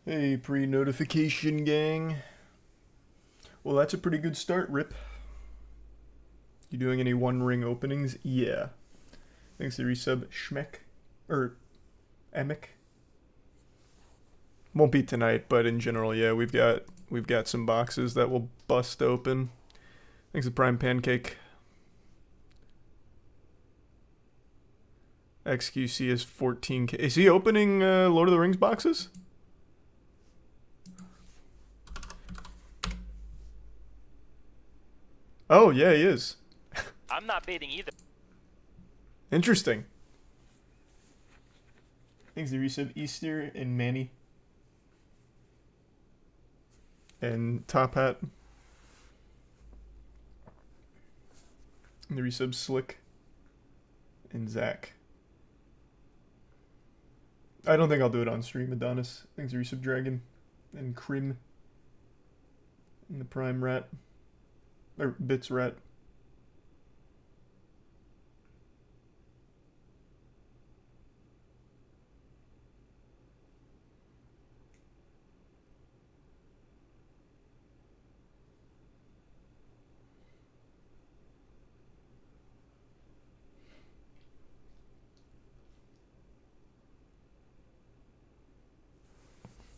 Hey, pre-notification gang. Well, that's a pretty good start, Rip. You doing any One Ring openings? Yeah. Thanks to resub Schmeck. Or Emic. Won't be tonight, but in general, yeah, we've got some boxes that will bust open. Thanks to Prime Pancake. XQC is 14K. Is he opening Lord of the Rings boxes? Oh, yeah, he is. I'm not baiting either. Interesting. Thanks to resub Easter and Manny. And Top Hat. And the resub Slick. And Zach. I don't think I'll do it on stream, Adonis. Thanks to resub Dragon. And Krim. And the Prime Rat. Or Bits Rat.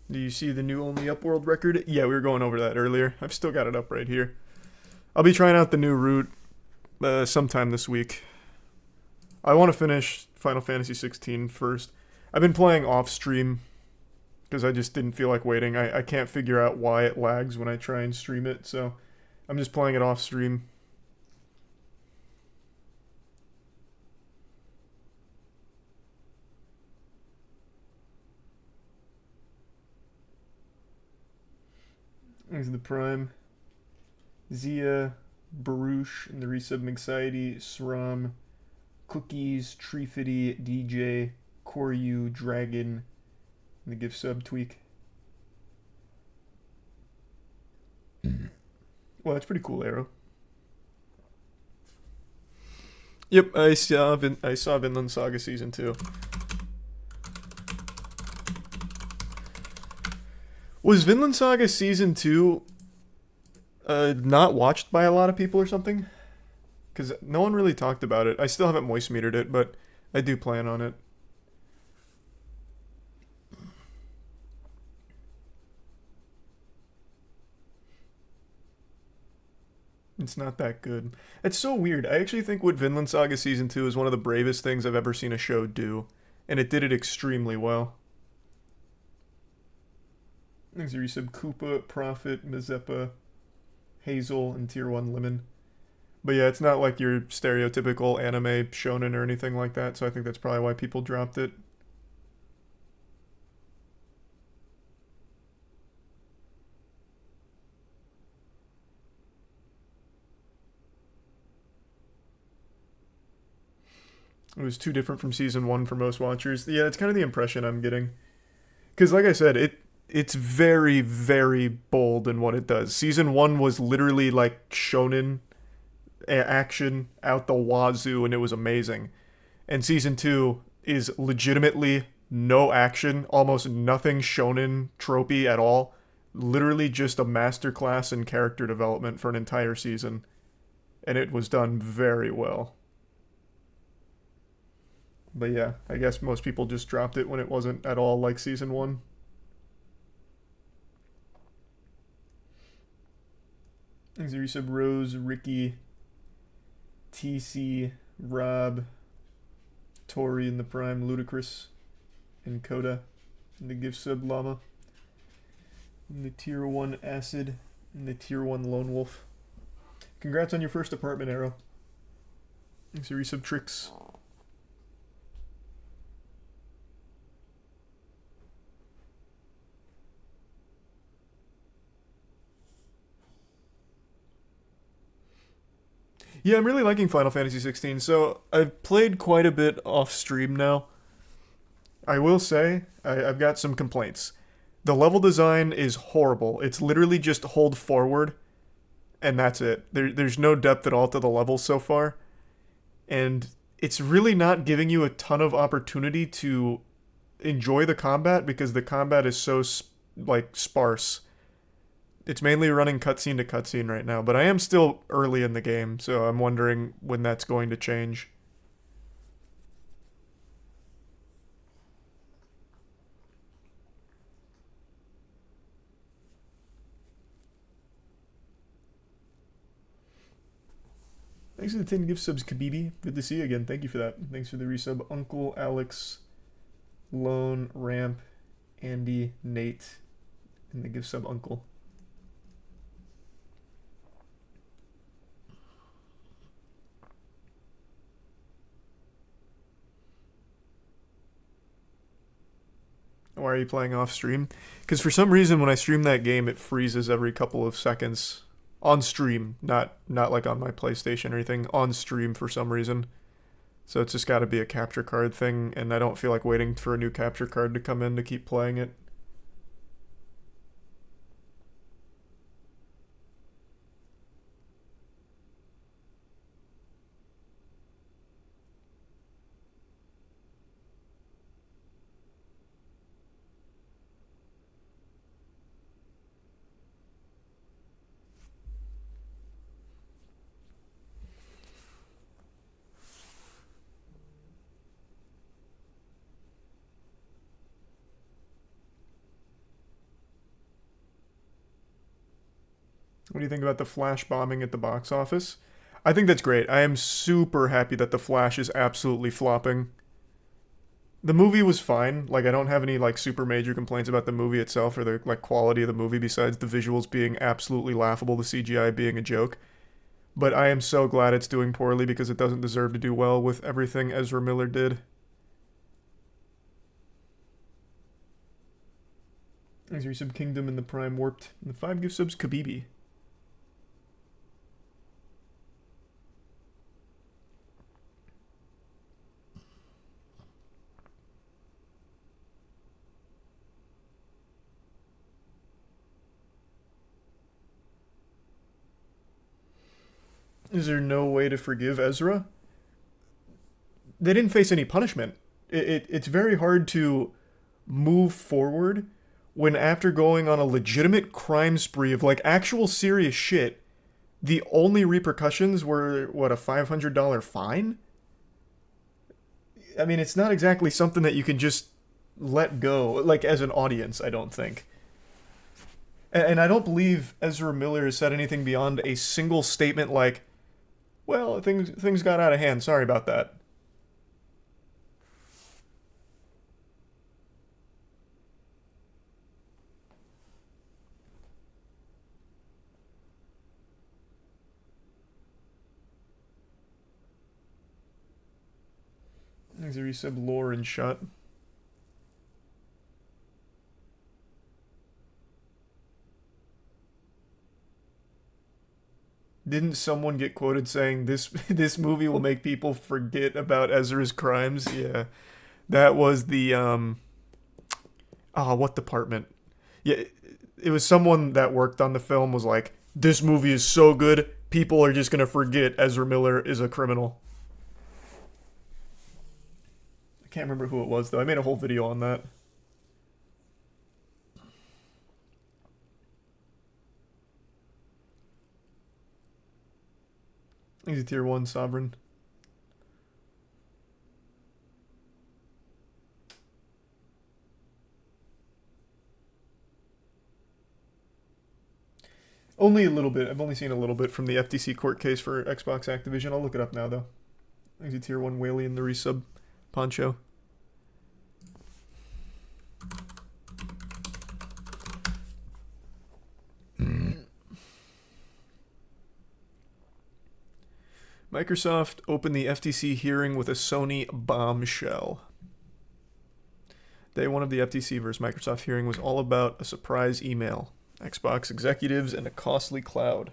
Do you see the new Only Upworld record? Yeah, we were going over that earlier. I've still got it up right here. I'll be trying out the new route sometime this week. I want to finish Final Fantasy 16 first. I've been playing off stream because I just didn't feel like waiting. I can't figure out why it lags when I try and stream it, so I'm just playing it off stream. There's the Prime. Zia, Baruch, and the resub Anxiety, Sram, Cookies, Treefitty, DJ, Koryu, Dragon, and the gift sub Tweak. Well, that's pretty cool, Arrow. Yep, I saw Vinland Saga Season 2. Was Vinland Saga Season 2 not watched by a lot of people or something? Because no one really talked about it. I still haven't moist metered it, but I do plan on it. It's not that good. It's so weird. I actually think what Vinland Saga Season 2 is one of the bravest things I've ever seen a show do. And it did it extremely well. Thanks to resub Koopa, Prophet, Mazeppa, Hazel, and Tier 1 Lemon. But yeah, it's not like your stereotypical anime shonen or anything like that, so I think that's probably why people dropped it. It was too different from Season 1 for most watchers. Yeah, it's kind of the impression I'm getting. Because like I said, it's very, very bold in what it does. Season 1 was literally like shonen action out the wazoo, and it was amazing. And Season 2 is legitimately no action, almost nothing shonen tropey at all. Literally just a masterclass in character development for an entire season. And it was done very well. But yeah, I guess most people just dropped it when it wasn't at all like Season 1. Thanks to resub Rose, Ricky, TC, Rob, Tori in the Prime, Ludicrous, and Coda, and the gift sub Llama, and the Tier 1 Acid, and the Tier 1 Lone Wolf. Congrats on your first apartment, Arrow. Thanks to resub Tricks. Yeah, I'm really liking Final Fantasy 16. So I've played quite a bit off stream now. I will say I've got some complaints. The level design is horrible. It's literally just hold forward, and that's it. There's no depth at all to the levels so far, and it's really not giving you a ton of opportunity to enjoy the combat because the combat is so like sparse. It's mainly running cutscene to cutscene right now, but I am still early in the game, so I'm wondering when that's going to change. Thanks for the 10 gift subs, Kabibi. Good to see you again. Thank you for that. Thanks for the resub, Uncle, Alex, Lone, Ramp, Andy, Nate, and the gift sub, Uncle. Why are you playing off stream? Because for some reason when I stream that game, it freezes every couple of seconds. On stream, not like on my PlayStation or anything. On stream for some reason. So it's just got to be a capture card thing, and I don't feel like waiting for a new capture card to come in to keep playing it. What do you think about the Flash bombing at the box office? I think that's great. I am super happy that the Flash is absolutely flopping. The movie was fine. Like, I don't have any like super major complaints about the movie itself or the like quality of the movie besides the visuals being absolutely laughable, the CGI being a joke. But I am so glad it's doing poorly because it doesn't deserve to do well with everything Ezra Miller did. Thanks for your sub, Kingdom and the Prime Warped. And the 5 gift subs, Kabibi. Is there no way to forgive Ezra? They didn't face any punishment. It's very hard to move forward when after going on a legitimate crime spree of like actual serious shit, the only repercussions were, what, a $500 fine? I mean, it's not exactly something that you can just let go, like as an audience, I don't think. And I don't believe Ezra Miller has said anything beyond a single statement like, well, things got out of hand. Sorry about that. Thanks for resub, Lore and Shut. Didn't someone get quoted saying this movie will make people forget about Ezra's crimes? Yeah. That was the what department? Yeah, it was someone that worked on the film was like, this movie is so good, people are just going to forget Ezra Miller is a criminal. I can't remember who it was though. I made a whole video on that. He's a tier 1 sovereign. Only a little bit. I've only seen a little bit from the FTC court case for Xbox Activision. I'll look it up now, though. He's a tier 1 Whaley in the resub. Poncho. Microsoft opened the FTC hearing with a Sony bombshell. Day 1 of the FTC versus Microsoft hearing was all about a surprise email, Xbox executives, and a costly cloud.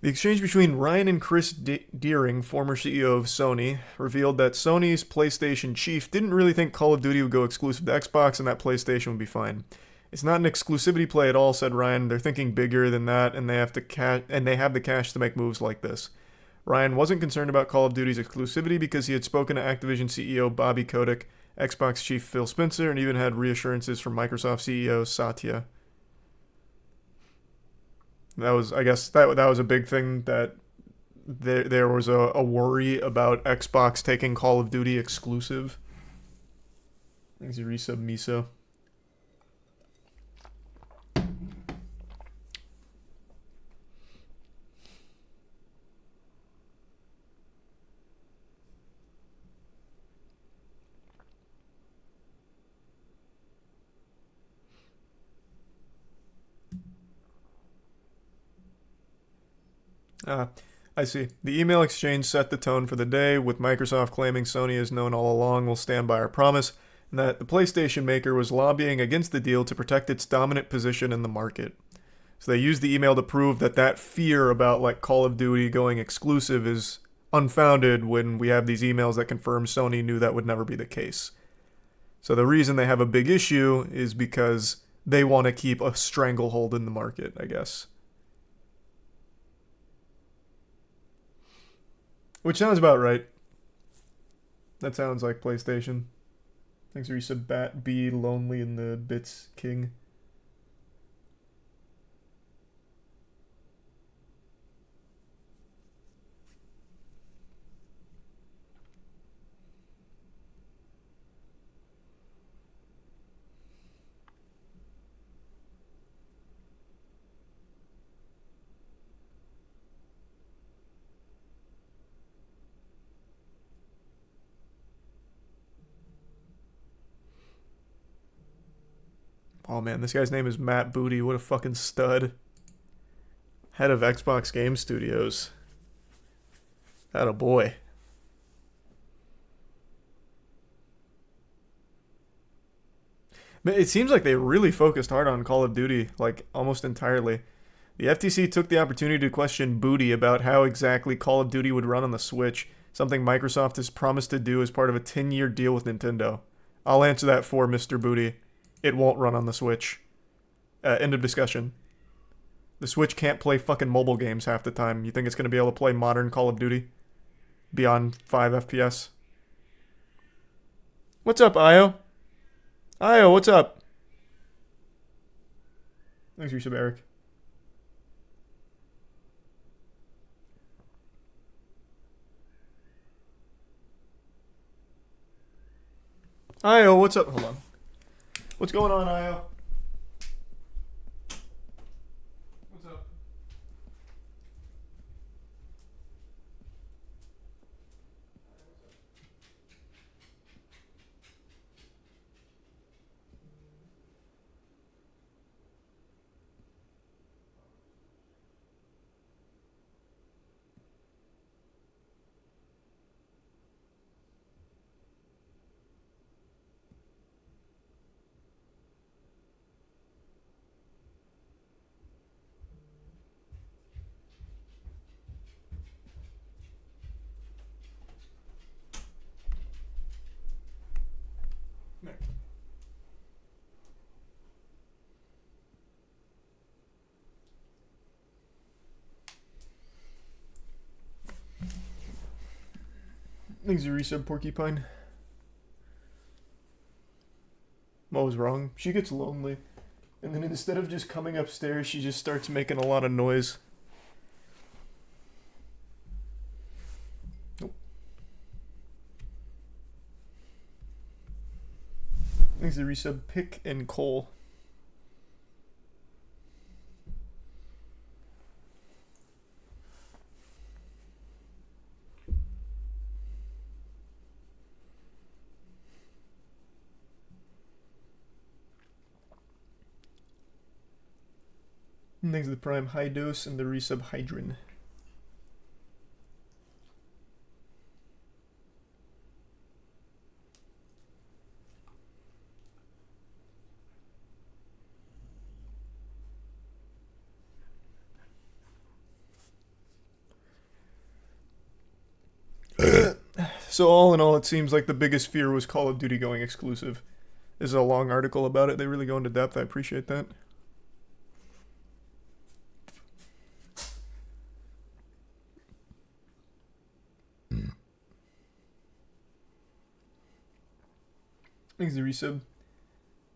The exchange between Ryan and Chris Deering, former CEO of Sony, revealed that Sony's PlayStation chief didn't really think Call of Duty would go exclusive to Xbox and that PlayStation would be fine. It's not an exclusivity play at all, said Ryan. They're thinking bigger than that, and they have the cash to make moves like this. Ryan wasn't concerned about Call of Duty's exclusivity because he had spoken to Activision CEO Bobby Kotick, Xbox chief Phil Spencer, and even had reassurances from Microsoft CEO Satya. That was, I guess, that was a big thing, that there was a worry about Xbox taking Call of Duty exclusive. Thanks, you resub Miso. I see. The email exchange set the tone for the day, with Microsoft claiming Sony has known all along will stand by our promise, and that the PlayStation maker was lobbying against the deal to protect its dominant position in the market. So they used the email to prove that fear about like Call of Duty going exclusive is unfounded when we have these emails that confirm Sony knew that would never be the case. So the reason they have a big issue is because they want to keep a stranglehold in the market, I guess. Which sounds about right. That sounds like PlayStation. Thanks for you said Bat B Lonely in the Bits King. Oh man, this guy's name is Matt Booty. What a fucking stud. Head of Xbox Game Studios. Atta boy. It seems like they really focused hard on Call of Duty, like almost entirely. The FTC took the opportunity to question Booty about how exactly Call of Duty would run on the Switch, something Microsoft has promised to do as part of a 10-year deal with Nintendo. I'll answer that for Mr. Booty. It won't run on the Switch. End of discussion. The Switch can't play fucking mobile games half the time. You think it's going to be able to play modern Call of Duty? Beyond 5 FPS? What's up, Io? Io, what's up? Thanks, Resub Eric. Io, what's up? Hold on. What's going on, Io? What's up? Thanks, you resub Porcupine. What was wrong? She gets lonely. And then instead of just coming upstairs, she just starts making a lot of noise. Nope. Thanks, the resub Pick and Cole. Thanks to the Prime High Dose and the resub Hydrin. So all in all, it seems like the biggest fear was Call of Duty going exclusive. This is a long article about it. They really go into depth. I appreciate that. Thanks, the resub.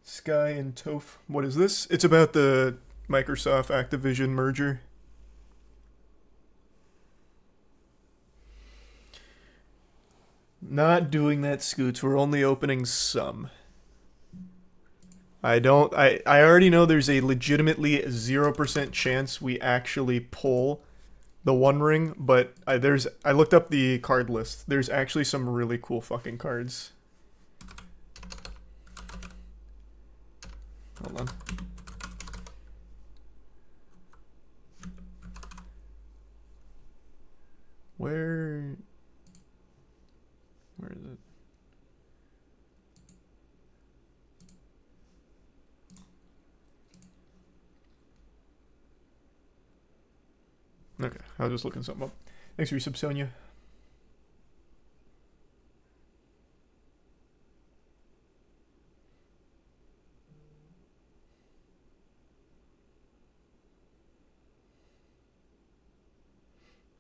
Sky and Toph. What is this? It's about the Microsoft Activision merger. Not doing that, Scoots. We're only opening some. I already know there's a legitimately 0% chance we actually pull the One Ring, but I looked up the card list. There's actually some really cool fucking cards. Hold on. Where is it? Okay, I was just looking something up. Thanks for your sub, Sonia.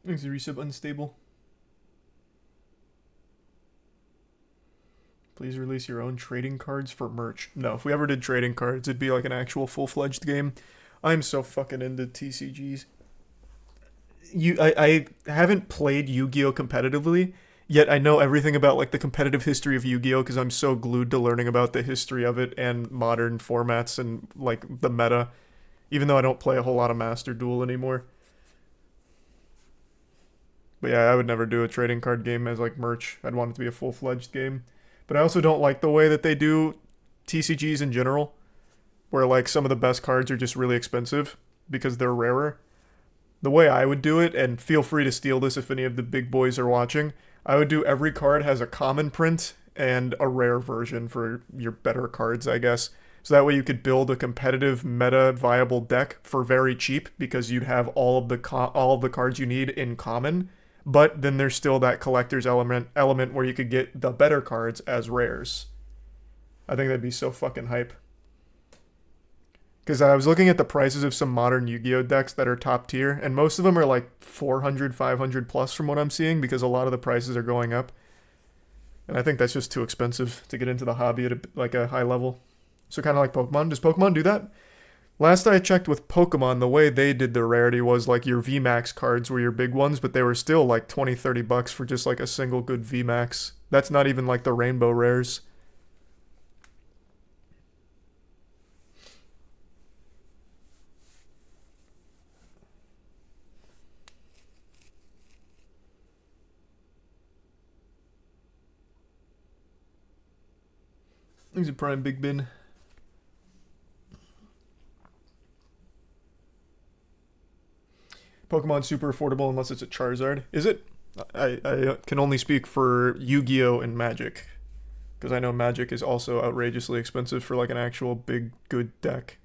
Thanks for your resub, Unstable. Please release your own trading cards for merch. No, if we ever did trading cards, it'd be like an actual full-fledged game. I'm so fucking into TCGs. I haven't played Yu-Gi-Oh! Competitively, yet I know everything about like the competitive history of Yu-Gi-Oh! Because I'm so glued to learning about the history of it and modern formats and like the meta, even though I don't play a whole lot of Master Duel anymore. But yeah, I would never do a trading card game as like merch. I'd want it to be a full-fledged game. But I also don't like the way that they do TCGs in general, where like some of the best cards are just really expensive because they're rarer. The way I would do it, and feel free to steal this if any of the big boys are watching, I would do every card has a common print and a rare version for your better cards, I guess. So that way you could build a competitive meta viable deck for very cheap because you'd have all of the cards you need in common. But then there's still that collector's element where you could get the better cards as rares. I think that'd be so fucking hype. Because I was looking at the prices of some modern Yu-Gi-Oh! Decks that are top tier, and most of them are like 400, 500 plus from what I'm seeing, because a lot of the prices are going up. And I think that's just too expensive to get into the hobby at a high level. So kind of like Pokemon. Does Pokemon do that? Last I checked with Pokemon, the way they did the rarity was like your VMAX cards were your big ones, but they were still like 20, 30 bucks for just like a single good VMAX. That's not even like the rainbow rares. Thanks a Prime Big Bin. Pokemon's super affordable unless it's a Charizard. Is it? I can only speak for Yu-Gi-Oh! And Magic. Because I know Magic is also outrageously expensive for like an actual big, good deck.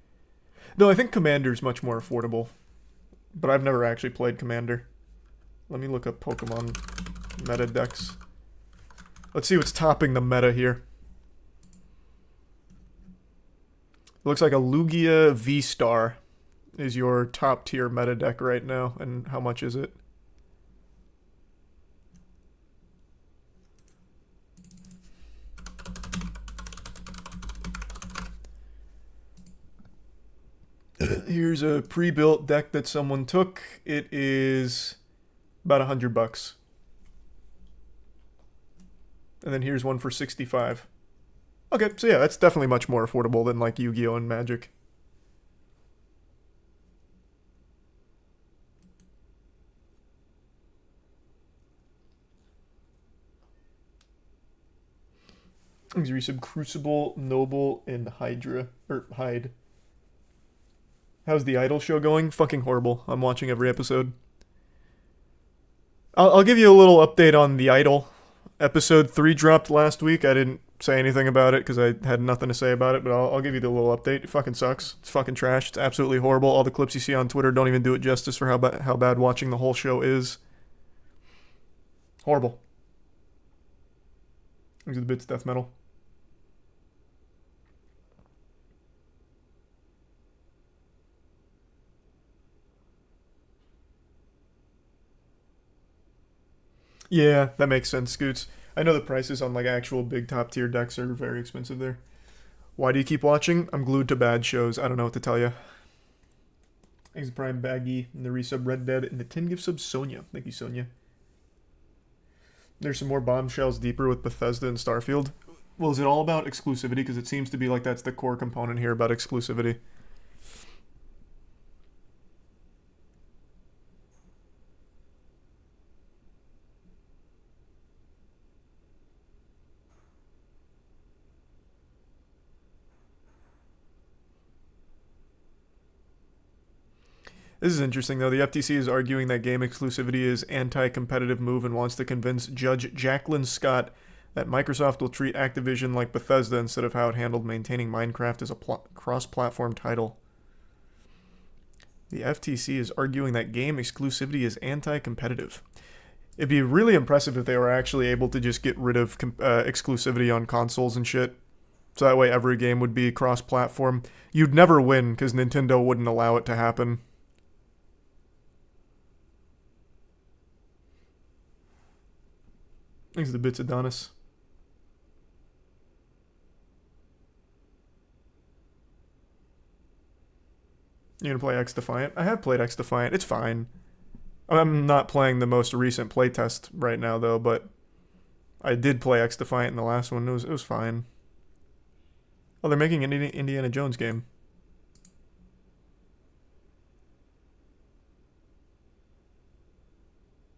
No, I think Commander's much more affordable. But I've never actually played Commander. Let me look up Pokemon meta decks. Let's see what's topping the meta here. It looks like a Lugia V-Star is your top tier meta deck right now. And how much is it? Here's a pre-built deck that someone took. It is about $100. And then here's one for 65. Okay, so yeah, that's definitely much more affordable than like Yu-Gi-Oh! And Magic. Thanks, Resub. Crucible, Noble, and Hydra. Or Hyde. How's the Idol show going? Fucking horrible. I'm watching every episode. I'll give you a little update on the Idol. Episode 3 dropped last week. I didn't say anything about it because I had nothing to say about it, but I'll give you the little update. It fucking sucks. It's fucking trash. It's absolutely horrible. All the clips you see on Twitter don't even do it justice for how bad watching the whole show is. Horrible. These are the bits, death metal. Yeah, that makes sense, Scoots. I know the prices on like actual big top tier decks are very expensive there. Why do you keep watching? I'm glued to bad shows. I don't know what to tell you. Thanks, Prime Baggy, and the resub Red Dead, and the 10 gift sub Sonia. Thank you, Sonia. There's some more bombshells deeper with Bethesda and Starfield. Well, is it all about exclusivity? Because it seems to be like that's the core component here about exclusivity. This is interesting, though. The FTC is arguing that game exclusivity is anti-competitive move and wants to convince Judge Jacqueline Scott that Microsoft will treat Activision like Bethesda instead of how it handled maintaining Minecraft as a cross-platform title. The FTC is arguing that game exclusivity is anti-competitive. It'd be really impressive if they were actually able to just get rid of exclusivity on consoles and shit. So that way every game would be cross-platform. You'd never win because Nintendo wouldn't allow it to happen. Thanks to the bits, Adonis. You gonna play X Defiant? I have played X Defiant. It's fine. I'm not playing the most recent playtest right now, though, but I did play X Defiant in the last one. It was fine. Oh, they're making an Indiana Jones game.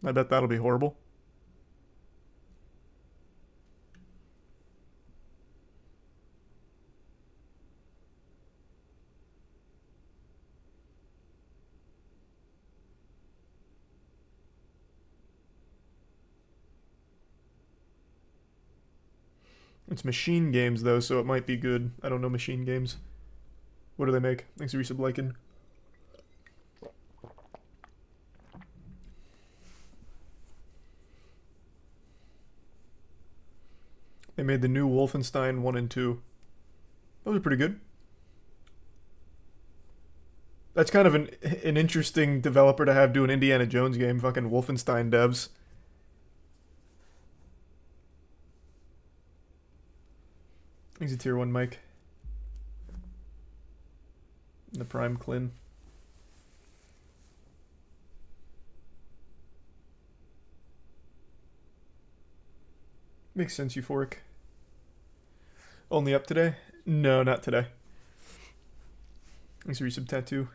I bet that'll be horrible. It's machine games, though, so it might be good. I don't know machine games. What do they make? Thanks, Risa Blaken. They made the new Wolfenstein 1 and 2. Those are pretty good. That's kind of an interesting developer to have do an Indiana Jones game. Fucking Wolfenstein devs. He's a tier 1 Mike. The Prime Clin. Makes sense, Euphoric. Only up today? No, not today. Thanks for your sub tattoo.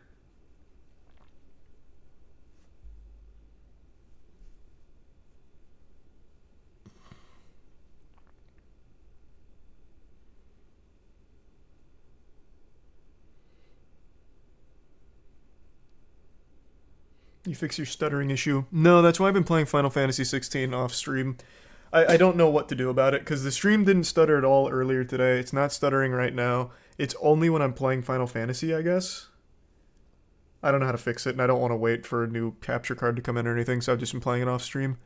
You fix your stuttering issue? No, that's why I've been playing Final Fantasy 16 off stream. I don't know what to do about it, because the stream didn't stutter at all earlier today. It's not stuttering right now. It's only when I'm playing Final Fantasy, I guess. I don't know how to fix it, and I don't want to wait for a new capture card to come in or anything, so I've just been playing it off stream.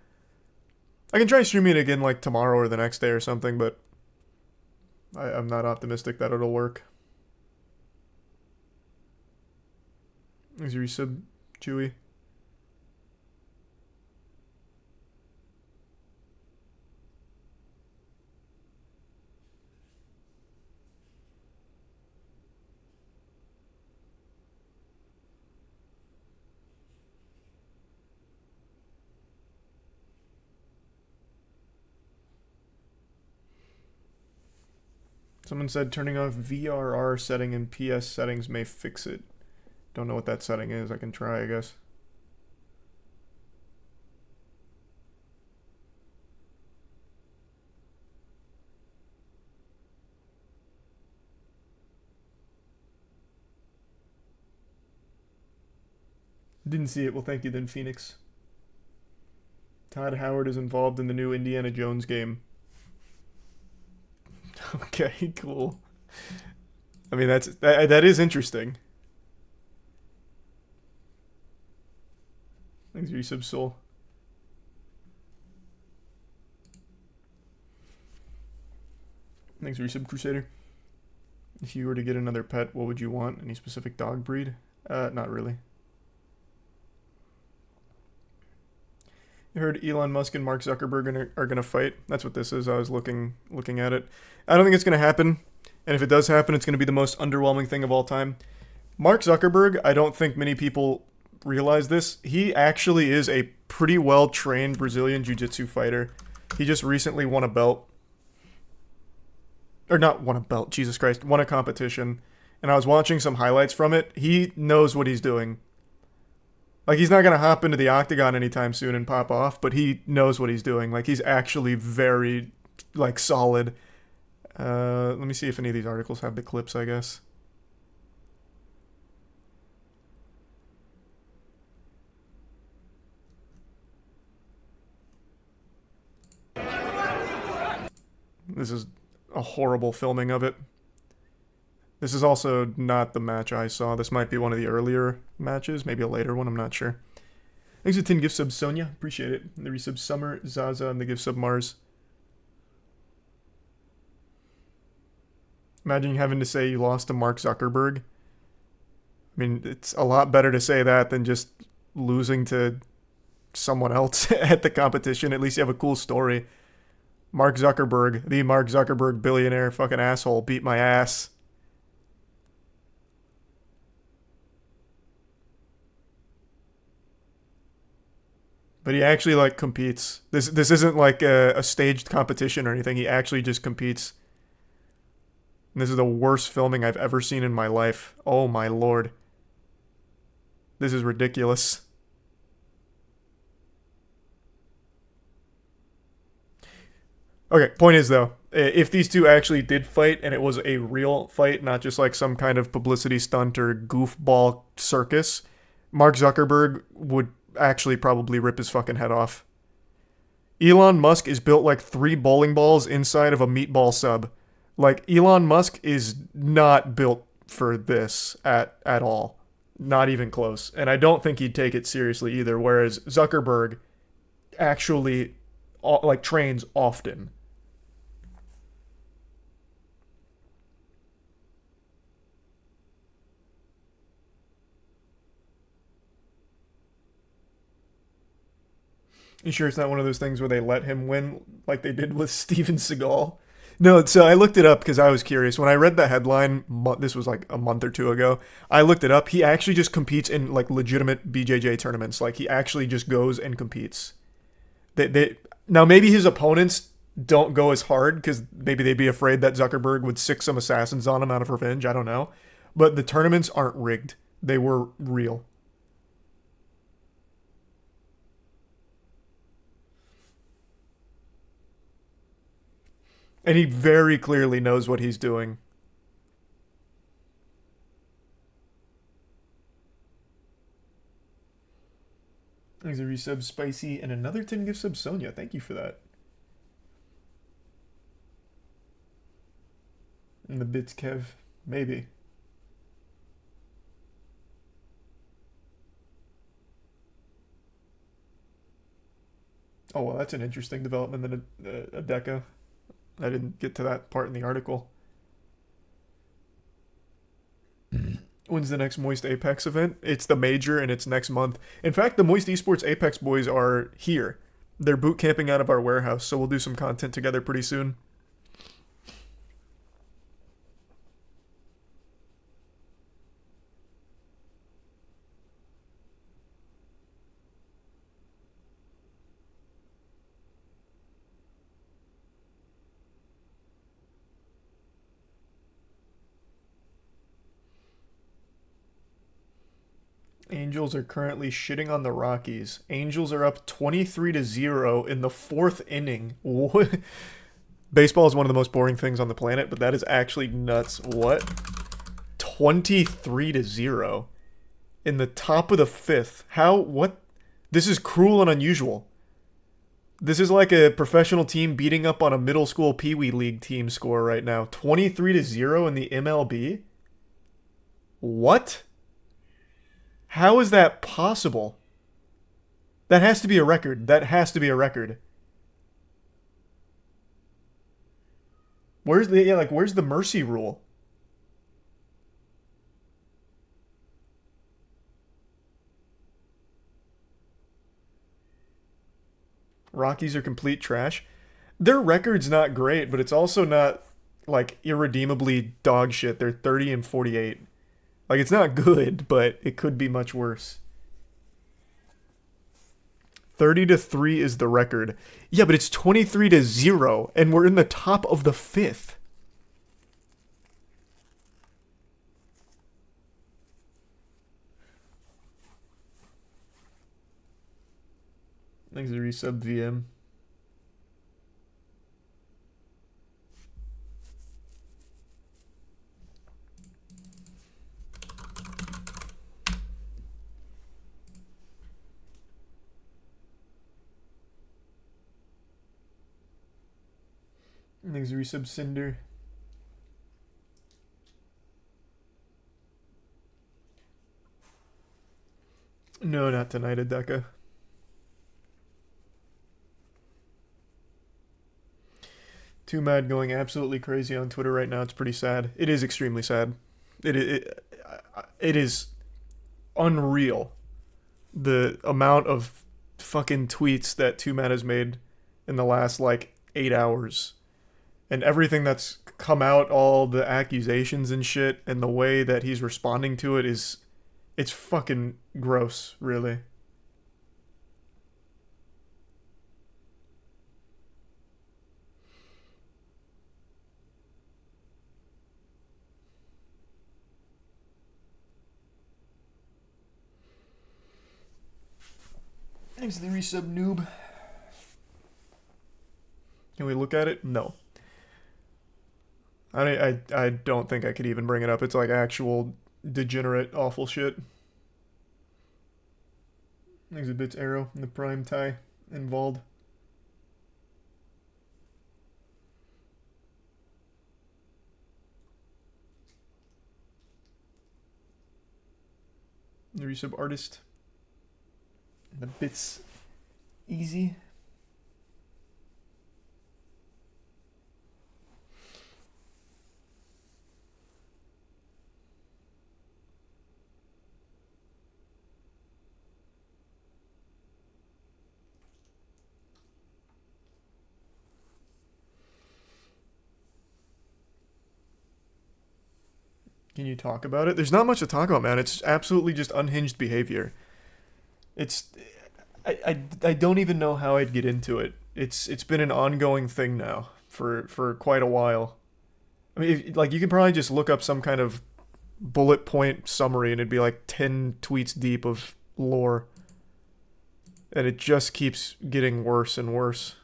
I can try streaming it again like tomorrow or the next day or something, but I'm not optimistic that it'll work. Is your resub Chewy? Someone said turning off VRR setting in PS settings may fix it. Don't know what that setting is. I can try, I guess. Didn't see it. Well, thank you then, Phoenix. Todd Howard is involved in the new Indiana Jones game. Okay, cool. I mean, that is interesting. Thanks, Resub Soul. Thanks, Resub Crusader. If you were to get another pet, what would you want? Any specific dog breed? Not really. I heard Elon Musk and Mark Zuckerberg are gonna fight. That's what this is. I was looking at it. I don't think it's gonna happen, and if it does happen, it's gonna be the most underwhelming thing of all time. Mark Zuckerberg, I don't think many people realize this. He actually is a pretty well trained Brazilian jiu-jitsu fighter. He just recently won a belt. Or not won a belt, Jesus Christ, won a competition. And I was watching some highlights from it. He knows what he's doing. Like, he's not going to hop into the octagon anytime soon and pop off, but he knows what he's doing. Like, he's actually very, like, solid. Let me see if any of these articles have the clips, I guess. This is a horrible filming of it. This is also not the match I saw. This might be one of the earlier matches, maybe a later one, I'm not sure. Thanks to 10 gift subs, Sonia. Appreciate it. And the resub Summer, Zaza, and the gift sub Mars. Imagine having to say you lost to Mark Zuckerberg. I mean, it's a lot better to say that than just losing to someone else at the competition. At least you have a cool story. Mark Zuckerberg, the Mark Zuckerberg billionaire fucking asshole, beat my ass. But he actually, like, competes. This isn't like a staged competition or anything. He actually just competes. And this is the worst filming I've ever seen in my life. Oh my lord. This is ridiculous. Okay, point is though, if these two actually did fight and it was a real fight, not just like some kind of publicity stunt or goofball circus, Mark Zuckerberg would actually probably rip his fucking head off. Elon Musk is built like 3 bowling balls inside of a meatball sub. Like, Elon Musk is not built for this at all. Not even close. And I don't think he'd take it seriously either, whereas Zuckerberg actually, like, trains often. You sure it's not one of those things where they let him win like they did with Steven Seagal? No, so I looked it up because I was curious. When I read the headline, this was like a month or two ago, I looked it up. He actually just competes in like legitimate BJJ tournaments. Like, he actually just goes and competes. Now, maybe his opponents don't go as hard because maybe they'd be afraid that Zuckerberg would sick some assassins on him out of revenge. I don't know. But the tournaments aren't rigged. They were real. And he very clearly knows what he's doing. Thanks a resub Spicy and another 10 gift sub Sonia. Thank you for that. And the bits Kev. Maybe. Oh, well, that's an interesting development than a deca. I didn't get to that part in the article. When's the next Moist Apex event? It's the major and it's next month. In fact, the Moist Esports Apex boys are here. They're boot camping out of our warehouse, so we'll do some content together pretty soon. Angels are currently shitting on the Rockies. Angels are up 23-0 in the 4th inning. What? Baseball is one of the most boring things on the planet, but that is actually nuts. What? 23-0 in the top of the 5th. How? What? This is cruel and unusual. This is like a professional team beating up on a middle school Pee Wee League team score right now. 23-0 in the MLB? What? How is that possible? That has to be a record. That has to be a record. Where's the mercy rule? Rockies are complete trash. Their record's not great, but it's also not like irredeemably dog shit. They're 30-48. Like it's not good, but it could be much worse. 30-3 is the record. Yeah, but it's 23-0 and we're in the top of the 5th. Thanks to resub VM. Thanks to resub Cinder. No, not tonight, Adeka. Too Mad going absolutely crazy on Twitter right now. It's pretty sad. It is extremely sad. It is unreal the amount of fucking tweets that Too Mad has made in the last like 8 hours. And everything that's come out, all the accusations and shit, and the way that he's responding to it it's fucking gross, really. Thanks to the resub noob. Can we look at it? No. I don't think I could even bring it up. It's like actual degenerate, awful shit. Thanks a bits arrow and the prime tie involved. The resub artist. The bits easy. Can you talk about it? There's not much to talk about, man. It's absolutely just unhinged behavior. It's I don't even know how I'd get into it. It's been an ongoing thing now for quite a while. I mean, like you can probably just look up some kind of bullet point summary and it'd be like 10 tweets deep of lore. And it just keeps getting worse and worse.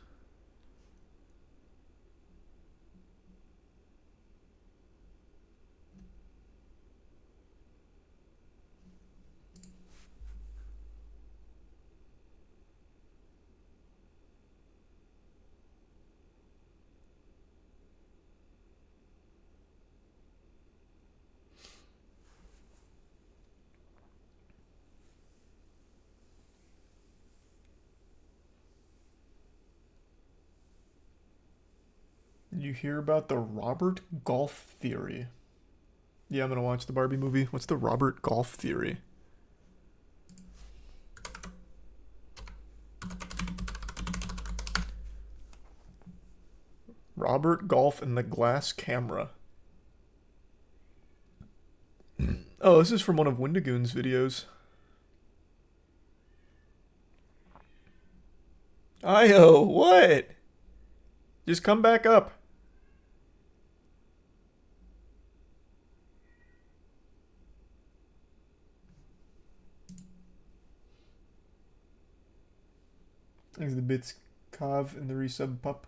Did you hear about the Robert Golf theory? Yeah, I'm gonna watch the Barbie movie. What's the Robert Golf theory? Robert Golf and the Glass Camera. Oh, this is from one of Wendigoon's videos. Io, what? Just come back up. Thanks to the bits Kav and the resub pup.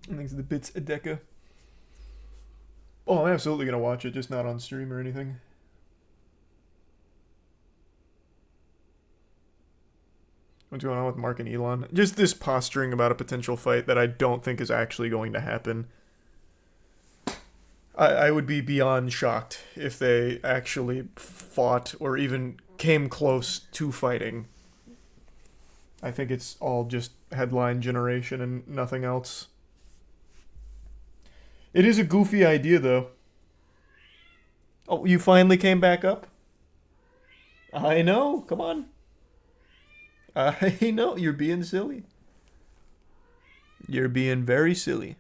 And thanks to the bits Adeka. Oh, I'm absolutely gonna watch it, just not on stream or anything. What's going on with Mark and Elon? Just this posturing about a potential fight that I don't think is actually going to happen. I would be beyond shocked if they actually fought or even came close to fighting. I think it's all just headline generation and nothing else. It is a goofy idea, though. Oh, you finally came back up? I know. Come on. I know. You're being silly. You're being very silly.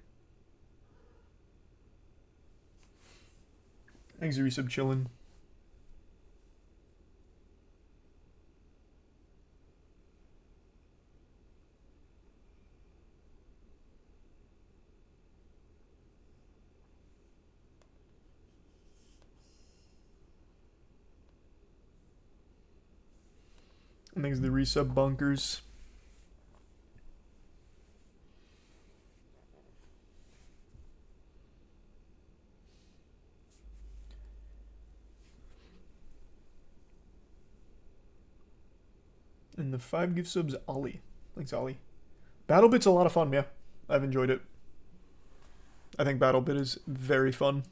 Thanks, Resub chillin'. Thanks, the resub bunkers. And the 5 gift subs, Ollie. Thanks, Ollie. BattleBit's a lot of fun, yeah. I've enjoyed it. I think BattleBit is very fun.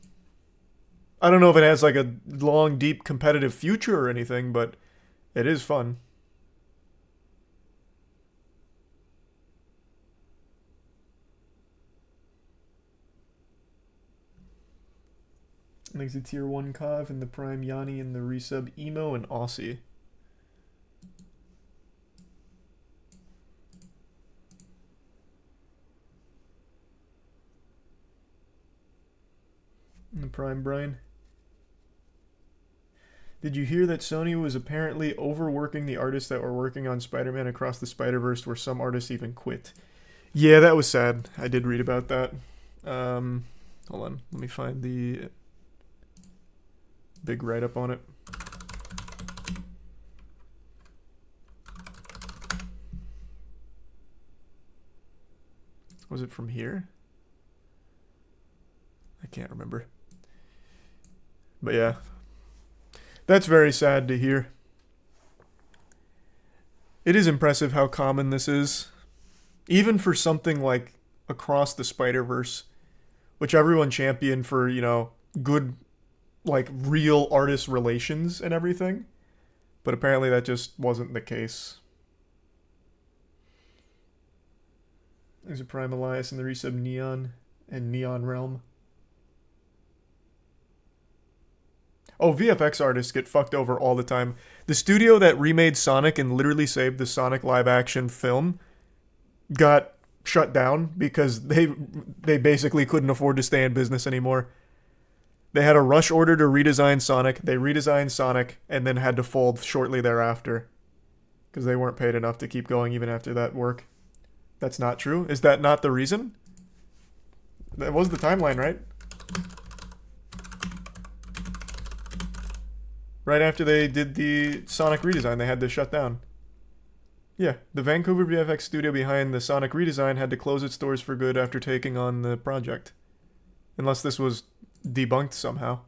I don't know if it has like a long, deep competitive future or anything, but it is fun. Thanks to Tier 1 Kav and the Prime Yanni and the resub Emo and Aussie. And the Prime Brian. Did you hear that Sony was apparently overworking the artists that were working on Spider-Man Across the Spider-Verse, where some artists even quit? Yeah, that was sad. I did read about that. Hold on. Let me find the big write-up on it. Was it from here? I can't remember. But yeah. That's very sad to hear. It is impressive how common this is. Even for something like Across the Spider-Verse, which everyone championed for, you know, good, like, real artist relations and everything. But apparently that just wasn't the case. There's a Prime Elias and the resub Neon and Neon Realm. Oh, VFX artists get fucked over all the time. The studio that remade Sonic and literally saved the Sonic live-action film got shut down because they basically couldn't afford to stay in business anymore. They had a rush order to redesign Sonic. They redesigned Sonic and then had to fold shortly thereafter because they weren't paid enough to keep going even after that work. That's not true? Is that not the reason? That was the timeline, right? Right after they did the Sonic redesign, they had to shut down. Yeah, the Vancouver VFX studio behind the Sonic redesign had to close its doors for good after taking on the project. Unless this was debunked somehow.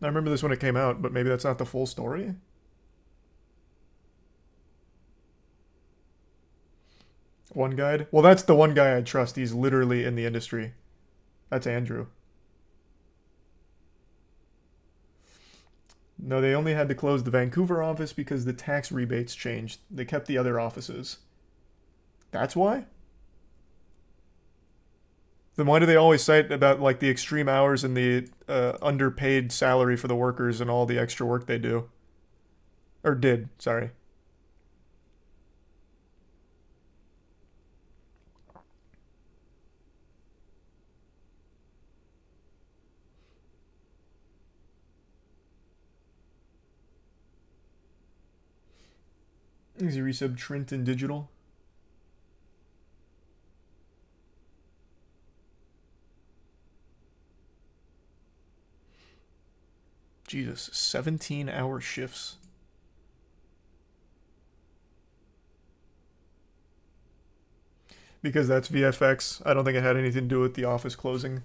I remember this when it came out, but maybe that's not the full story? One guide? Well, that's the one guy I trust. He's literally in the industry. That's Andrew. No, they only had to close the Vancouver office because the tax rebates changed. They kept the other offices. That's why? Then why do they always cite about like the extreme hours and the underpaid salary for the workers and all the extra work they do? Or did, sorry. Easy resub Trenton Digital. Jesus, 17-hour shifts. Because that's VFX. I don't think it had anything to do with the office closing.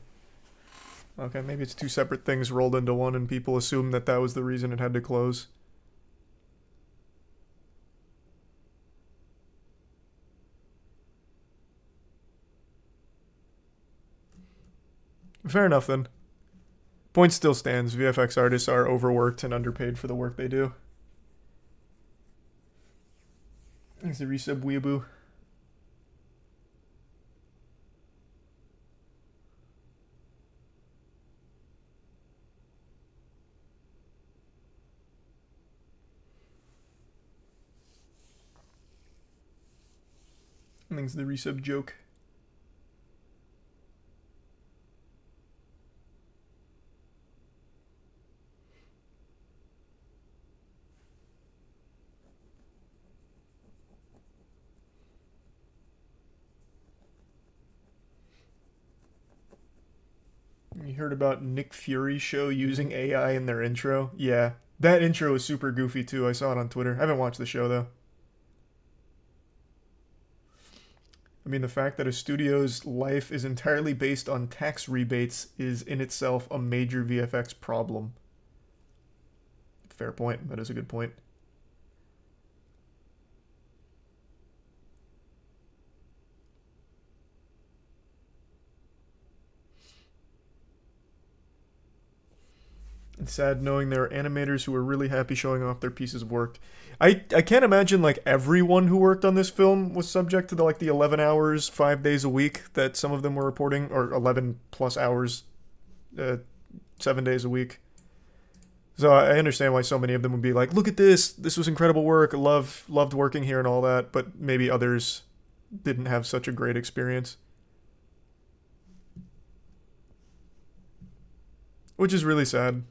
Okay, maybe it's two separate things rolled into one and people assume that that was the reason it had to close. Fair enough then. Point still stands. VFX artists are overworked and underpaid for the work they do. Thanks to resub Weeaboo. Thanks to the resub joke. You heard about Nick Fury's show using AI in their intro? Yeah. That intro is super goofy too. I saw it on Twitter. I haven't watched the show though. I mean, the fact that a studio's life is entirely based on tax rebates is in itself a major VFX problem. Fair point. That is a good point. It's sad knowing there are animators who are really happy showing off their pieces of work. I can't imagine like everyone who worked on this film was subject to the 11 hours, 5 days a week that some of them were reporting, or 11 plus hours, 7 days a week. So I understand why so many of them would be like, look at this was incredible work, loved working here and all that, but maybe others didn't have such a great experience. Which is really sad.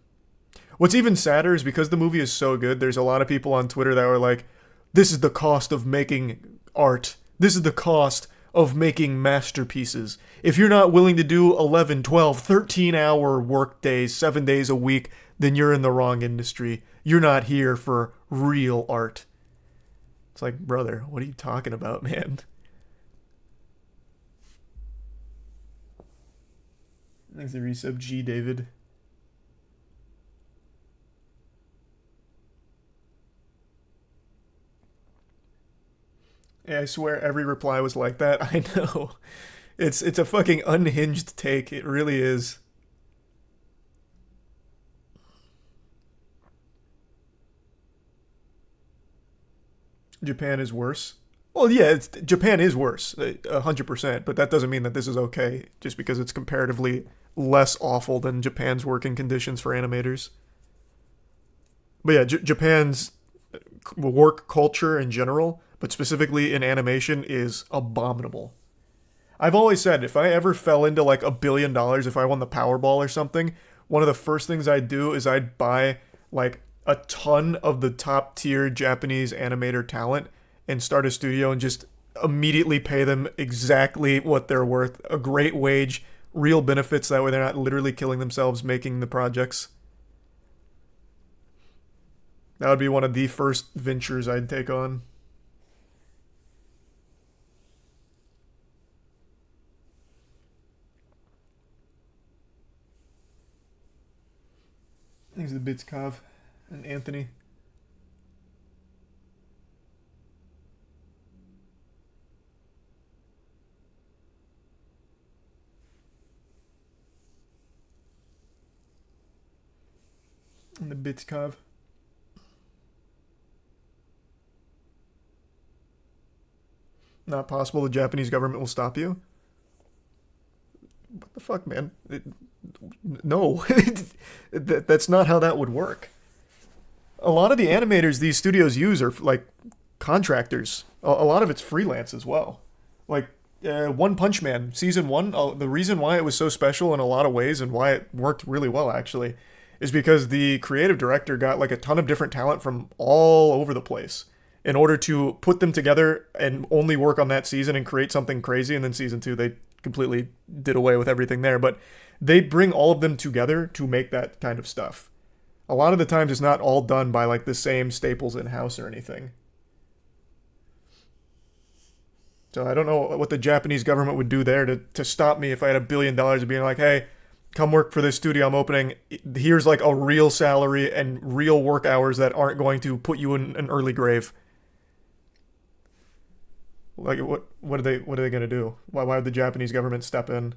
What's even sadder is because the movie is so good, there's a lot of people on Twitter that were like, this is the cost of making art. This is the cost of making masterpieces. If you're not willing to do 11, 12, 13-hour work days, 7 days a week, then you're in the wrong industry. You're not here for real art. It's like, brother, what are you talking about, man? Thanks for resub G, David. Yeah, I swear every reply was like that. I know. It's a fucking unhinged take. It really is. Japan is worse. Well, yeah, Japan is worse, 100%, but that doesn't mean that this is okay, just because it's comparatively less awful than Japan's working conditions for animators. But yeah, Japan's work culture in general, but specifically in animation, is abominable. I've always said if I ever fell into like $1 billion, if I won the Powerball or something, one of the first things I'd do is I'd buy like a ton of the top tier Japanese animator talent and start a studio and just immediately pay them exactly what they're worth. A great wage, real benefits, that way they're not literally killing themselves making the projects. That would be one of the first ventures I'd take on. Thanks to Bitskov and Anthony. And the Bitskov. Not possible the Japanese government will stop you? What the fuck, man? No. That's not how that would work. A lot of the animators these studios use are like contractors. A lot of it's freelance as well. Like One Punch Man season 1, the reason why it was so special in a lot of ways and why it worked really well actually is because the creative director got like a ton of different talent from all over the place in order to put them together and only work on that season and create something crazy. And then season 2 they completely did away with everything there, but they'd bring all of them together to make that kind of stuff. A lot of the times it's not all done by like the same staples in-house or anything. So I don't know what the Japanese government would do there to stop me if I had $1 billion of being like, hey, come work for this studio I'm opening. Here's like a real salary and real work hours that aren't going to put you in an early grave. Like what are they gonna do? Why would the Japanese government step in?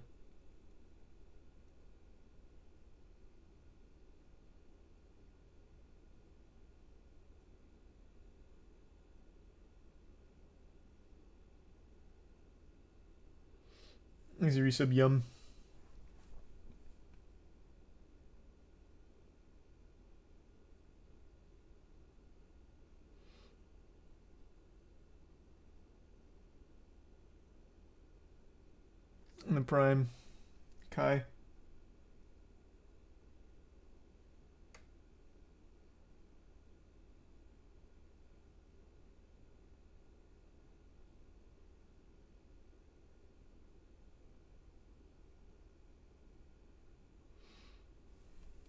Thanks for resub, Yum. And the Prime. Kai.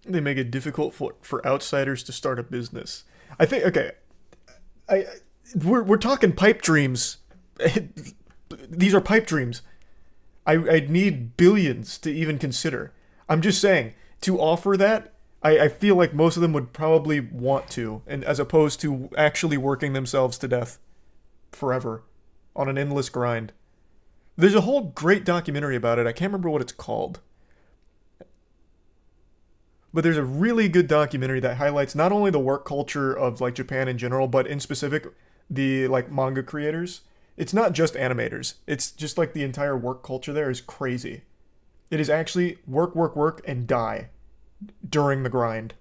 They make it difficult for outsiders to start a business. I think, okay, we're talking pipe dreams. These are pipe dreams. I'd need billions to even consider. I'm just saying, to offer that, I feel like most of them would probably want to, and as opposed to actually working themselves to death forever on an endless grind. There's a whole great documentary about it. I can't remember what it's called. But there's a really good documentary that highlights not only the work culture of like Japan in general, but in specific the like manga creators. It's not just animators. It's just like the entire work culture there is crazy. It is actually work, work, work, and die during the grind.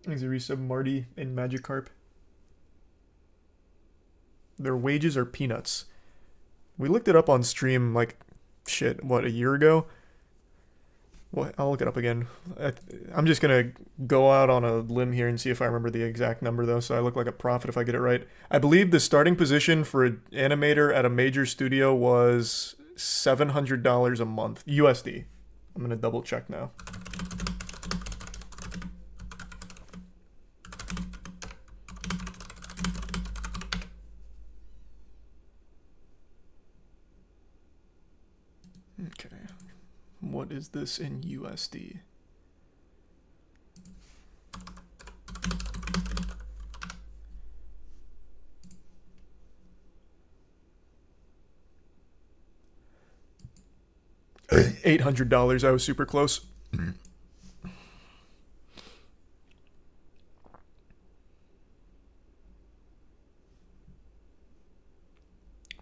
Thanks, Arisa, Marty, and Magikarp. Their wages are peanuts. We looked it up on stream like, shit, what, a year ago? What? I'll look it up again. I'm just gonna go out on a limb here and see if I remember the exact number though, so I look like a prophet if I get it right. I believe the starting position for an animator at a major studio was $700 a month, USD. I'm gonna double check now. Okay. What is this in USD? $800. I was super close.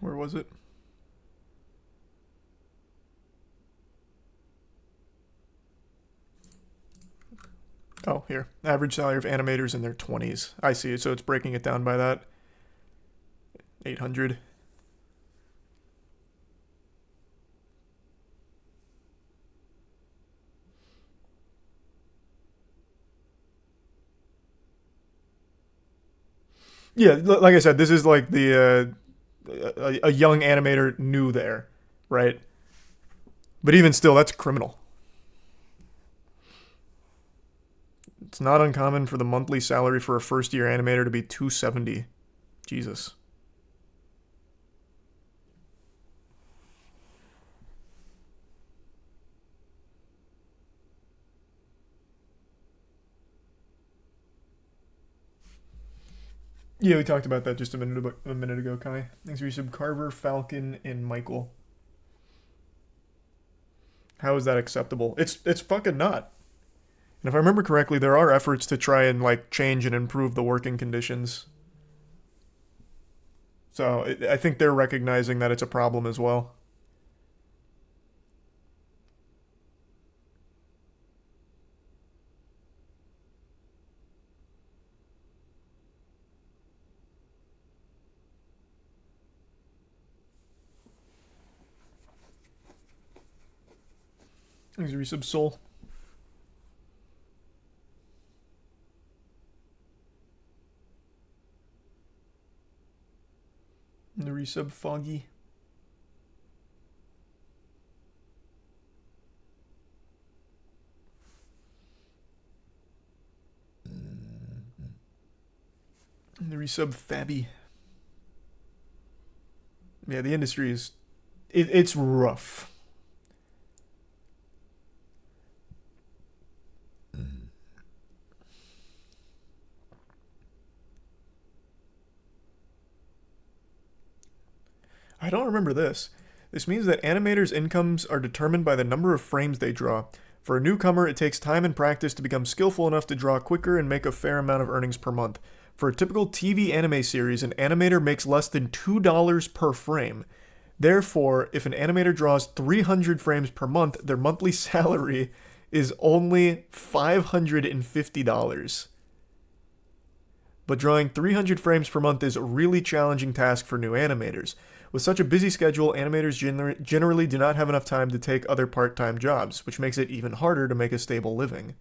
Where was it? Oh, here. Average salary of animators in their 20s. I see it, so it's breaking it down by that. 800. Yeah, like I said, this is like the a young animator new there, right? But even still, that's criminal. It's not uncommon for the monthly salary for a first-year animator to be $270. Jesus. Yeah, we talked about that just a minute ago, Kai. Thanks for your sub, Carver, Falcon, and Michael. How is that acceptable? It's fucking not. And if I remember correctly, there are efforts to try and like change and improve the working conditions. So I think they're recognizing that it's a problem as well. Thanks, Resub Soul. And the resub Foggy. And the resub Fabby. Yeah, the industry is it's rough. I don't remember this. This means that animators' incomes are determined by the number of frames they draw. For a newcomer, it takes time and practice to become skillful enough to draw quicker and make a fair amount of earnings per month. For a typical TV anime series, an animator makes less than $2 per frame. Therefore, if an animator draws 300 frames per month, their monthly salary is only $550. But drawing 300 frames per month is a really challenging task for new animators. With such a busy schedule, animators generally do not have enough time to take other part-time jobs, which makes it even harder to make a stable living.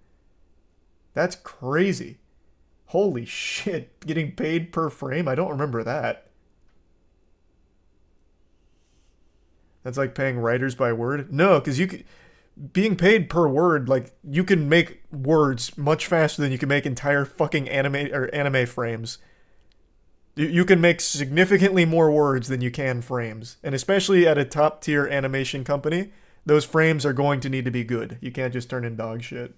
That's crazy. Holy shit, getting paid per frame? I don't remember that. That's like paying writers by word? No, because being paid per word, like, you can make words much faster than you can make entire fucking anime frames. You can make significantly more words than you can frames. And especially at a top tier animation company, those frames are going to need to be good. You can't just turn in dog shit.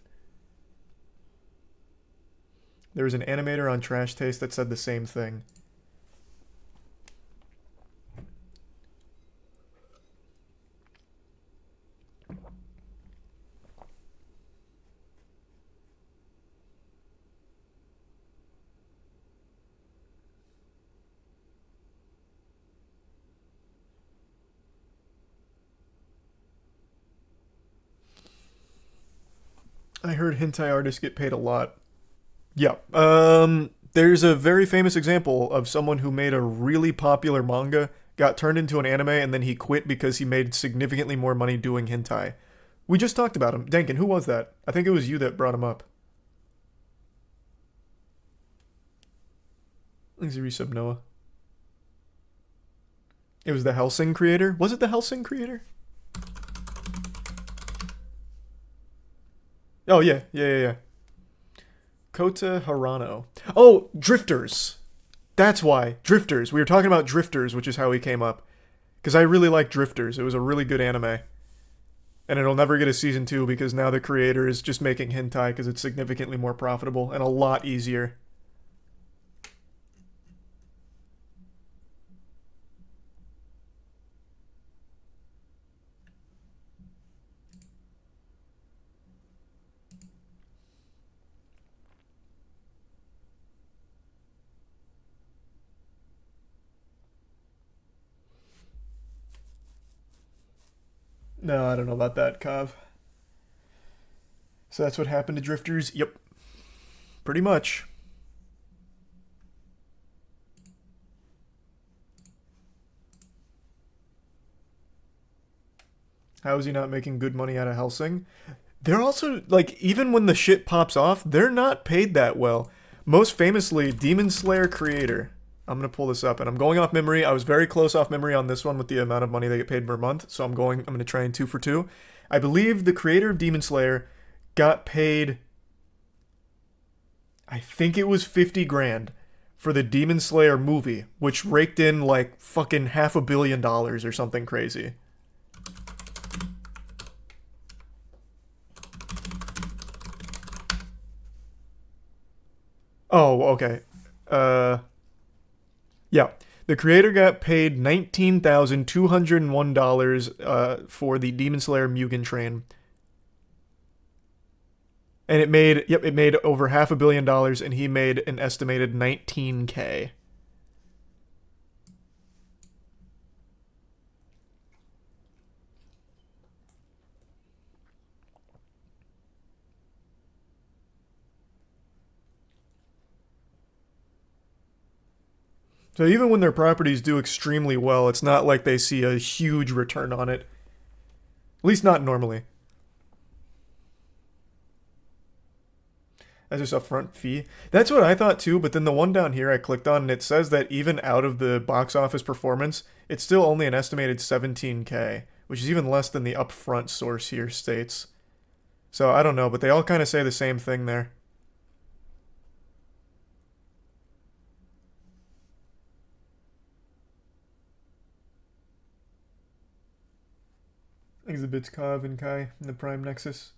There was an animator on Trash Taste that said the same thing. I heard hentai artists get paid a lot. Yeah. There's a very famous example of someone who made a really popular manga, got turned into an anime, and then he quit because he made significantly more money doing hentai. We just talked about him. Denkin, who was that? I think it was you that brought him up. Thanks for resub, Noah. It was the Hellsing creator? Was it the Hellsing creator? Oh, yeah. Kota Harano. Oh, Drifters. That's why. Drifters. We were talking about Drifters, which is how he came up. Because I really like Drifters. It was a really good anime. And it'll never get a season 2 because now the creator is just making hentai because it's significantly more profitable and a lot easier. No, I don't know about that, Kav. So that's what happened to Drifters? Yep. Pretty much. How is he not making good money out of Hellsing? They're also, like, even when the shit pops off, they're not paid that well. Most famously, Demon Slayer creator. I'm going to pull this up, and I'm going off memory. I was very close off memory on this one with the amount of money they get paid per month, so I'm going to try and 2 for 2. I believe the creator of Demon Slayer got paid, I think it was 50 grand for the Demon Slayer movie, which raked in like fucking $500 million or something crazy. Oh, okay. Yeah. The creator got paid $19,201 for the Demon Slayer Mugen Train. And it made over $500 million, and he made an estimated $19K. So even when their properties do extremely well, it's not like they see a huge return on it. At least not normally. As just upfront fee. That's what I thought too, but then the one down here I clicked on, and it says that even out of the box office performance, it's still only an estimated 17K, which is even less than the upfront source here states. So I don't know, but they all kind of say the same thing there. Exhibits Kav and Kai in the Prime Nexus.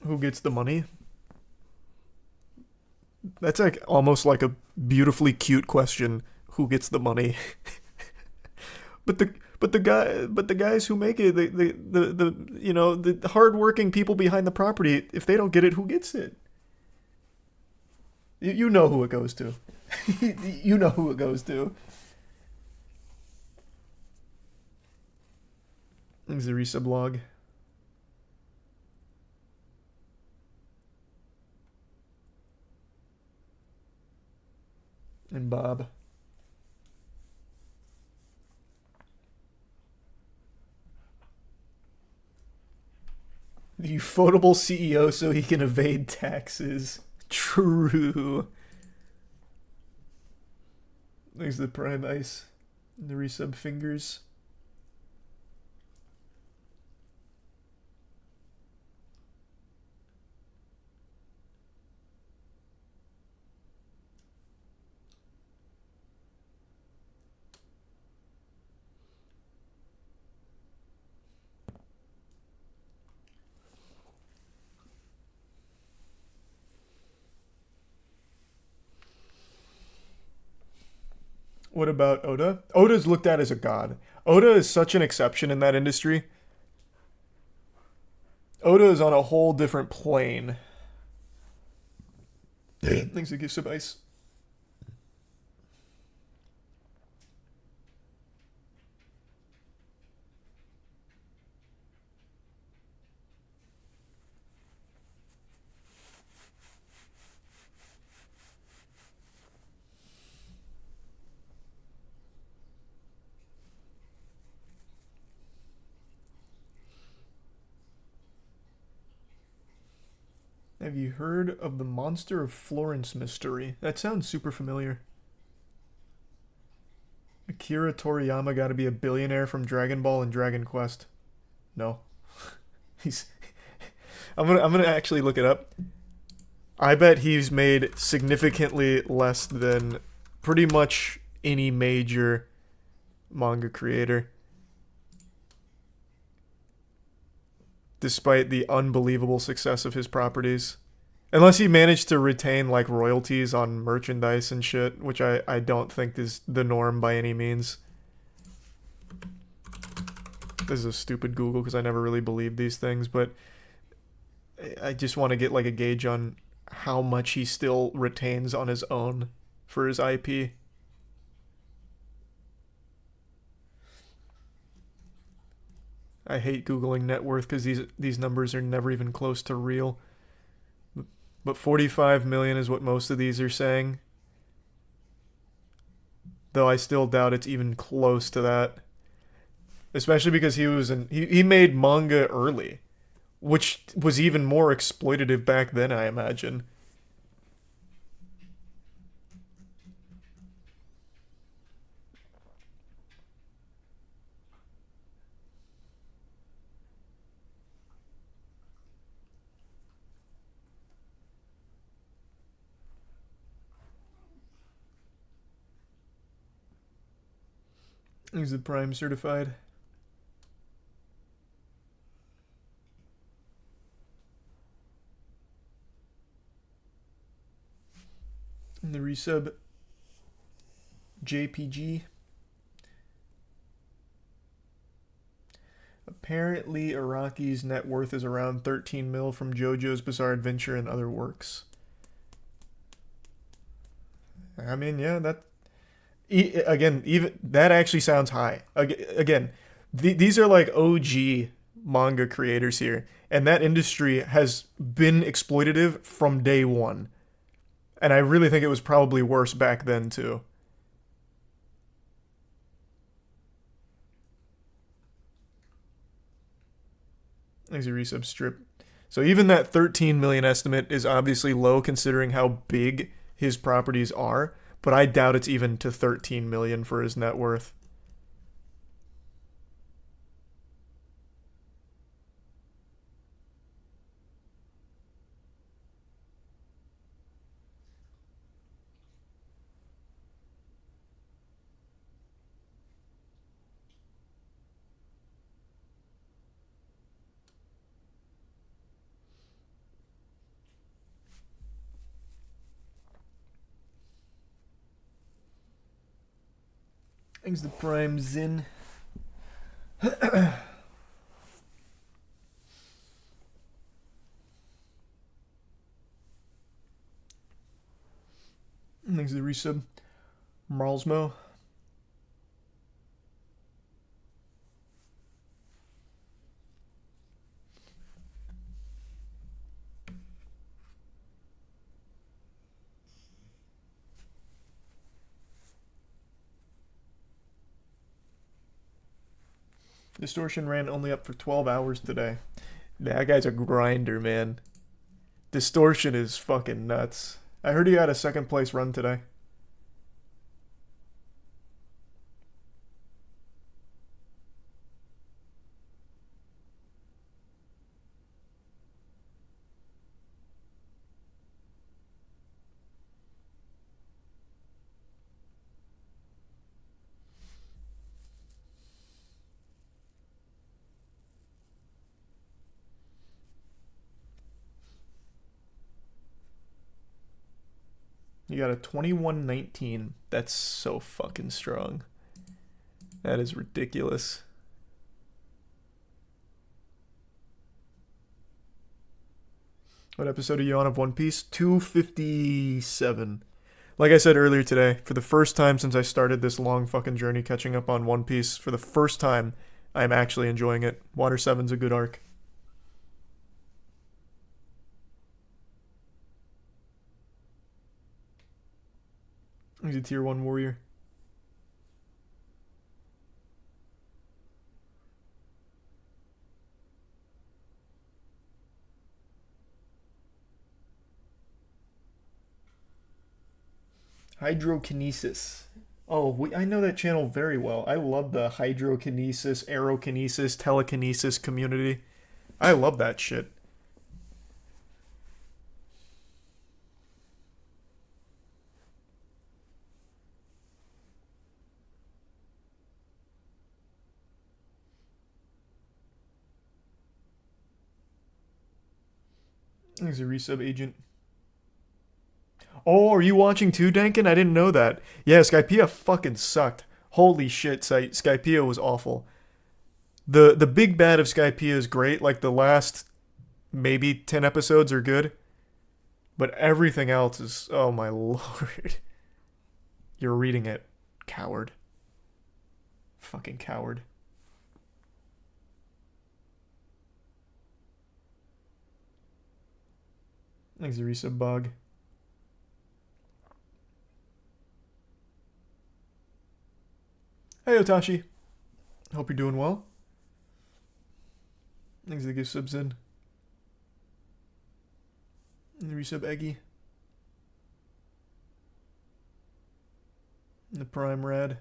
Who gets the money? That's like almost like a beautifully cute question. Who gets the money? But the guys who make it, the hardworking people behind the property, if they don't get it, who gets it? You know who it goes to. You know who it goes to. There's the resub log. And Bob. The ufotable CEO so he can evade taxes. True. There's the prime ice. And the resub fingers. What about Oda? Oda's looked at as a god. Oda is such an exception in that industry. Oda is on a whole different plane. Thanks to give some ice. Have you heard of the Monster of Florence mystery? That sounds super familiar. Akira Toriyama got to be a billionaire from Dragon Ball and Dragon Quest. No. He's I'm gonna actually look it up. I bet he's made significantly less than pretty much any major manga creator. Despite the unbelievable success of his properties. Unless he managed to retain like royalties on merchandise and shit, which I don't think is the norm by any means. This is a stupid Google because I never really believed these things, but I just want to get like a gauge on how much he still retains on his own for his IP. I hate Googling net worth because these numbers are never even close to real. But 45 million is what most of these are saying. Though I still doubt it's even close to that. Especially because he made manga early, which was even more exploitative back then, I imagine. He's the Prime certified. And the resub JPG. Apparently, Araki's net worth is around 13 mil from JoJo's Bizarre Adventure and other works. I mean, yeah, that again, even that actually sounds high. Again, these are like OG manga creators here, and that industry has been exploitative from day one. And I really think it was probably worse back then too. There's a resub strip. So even that 13 million estimate is obviously low considering how big his properties are, but I doubt it's even to 13 million for his net worth. Thanks the Prime Zin. Thanks the resub. Marlsmo. Distortion ran only up for 12 hours today. That guy's a grinder, man. Distortion is fucking nuts. I heard he had a second place run today. You got a 21-19. That's so fucking strong. That is ridiculous. What episode are you on of One Piece? 257. Like I said earlier today, for the first time since I started this long fucking journey catching up on One Piece, for the first time, I'm actually enjoying it. Water 7's a good arc. He's a tier 1 warrior. Hydrokinesis. Oh, I know that channel very well. I love the hydrokinesis, aerokinesis, telekinesis community. I love that shit. There's a resub agent. Oh, are you watching too, Dankin? I didn't know that. Yeah, Skypiea fucking sucked. Holy shit, Skypiea was awful. The big bad of Skypiea is great. Like, the last maybe 10 episodes are good. But everything else is... Oh, my lord. You're reading it. Coward. Fucking coward. Thanks, a resub bug. Hey, Otashi. Hope you're doing well. Thanks for the gift subs in. And the resub Eggy. And the Prime Rad.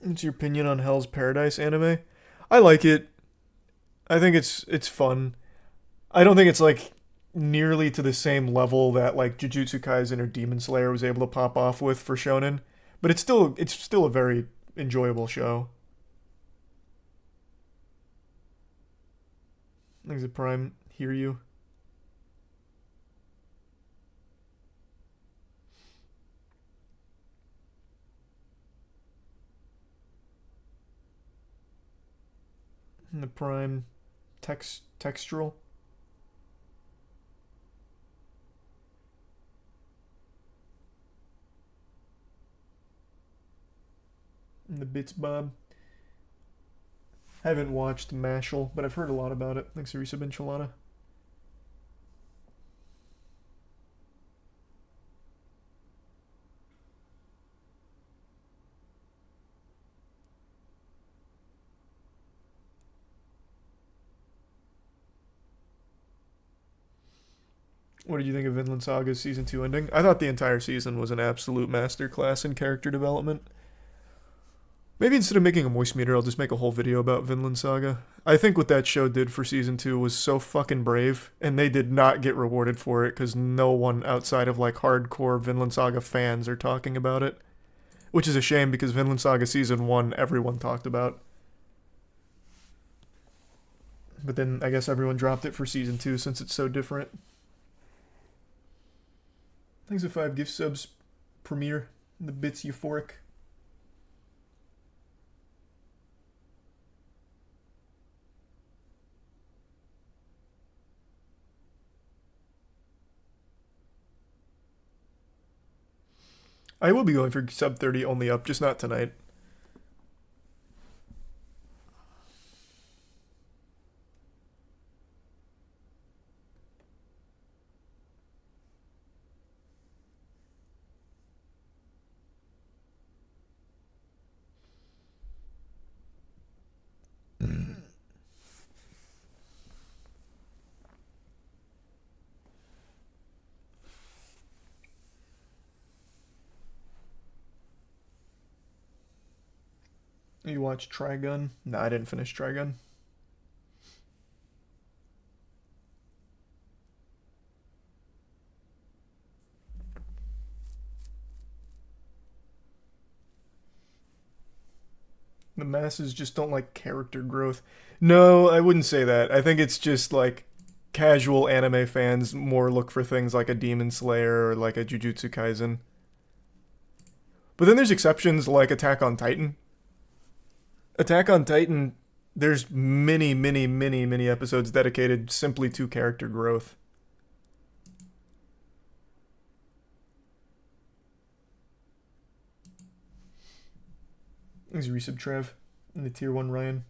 What's your opinion on Hell's Paradise anime? I like it. I think it's fun. I don't think it's like nearly to the same level that like Jujutsu Kaisen or Demon Slayer was able to pop off with for shonen, but it's still a very enjoyable show. Thanks to Prime, hear you. And the Prime textural. And the Bits Bob. I haven't watched Mashal, but I've heard a lot about it. Thanks to resub Enchilada. What did you think of Vinland Saga's Season 2 ending? I thought the entire season was an absolute masterclass in character development. Maybe instead of making a moist meter, I'll just make a whole video about Vinland Saga. I think what that show did for Season 2 was so fucking brave, and they did not get rewarded for it because no one outside of like hardcore Vinland Saga fans are talking about it. Which is a shame because Vinland Saga Season 1 everyone talked about. But then I guess everyone dropped it for season 2 since it's so different. Thanks for 5 gift subs, Premiere. The bits euphoric. I will be going for sub 30 only up, just not tonight. You watched Trigun? Nah, I didn't finish Trigun. The masses just don't like character growth. No, I wouldn't say that. I think it's just like casual anime fans more look for things like a Demon Slayer or like a Jujutsu Kaisen. But then there's exceptions like Attack on Titan. Attack on Titan, there's many episodes dedicated simply to character growth. Thanks, Resub Trev. And the tier 1 Ryan.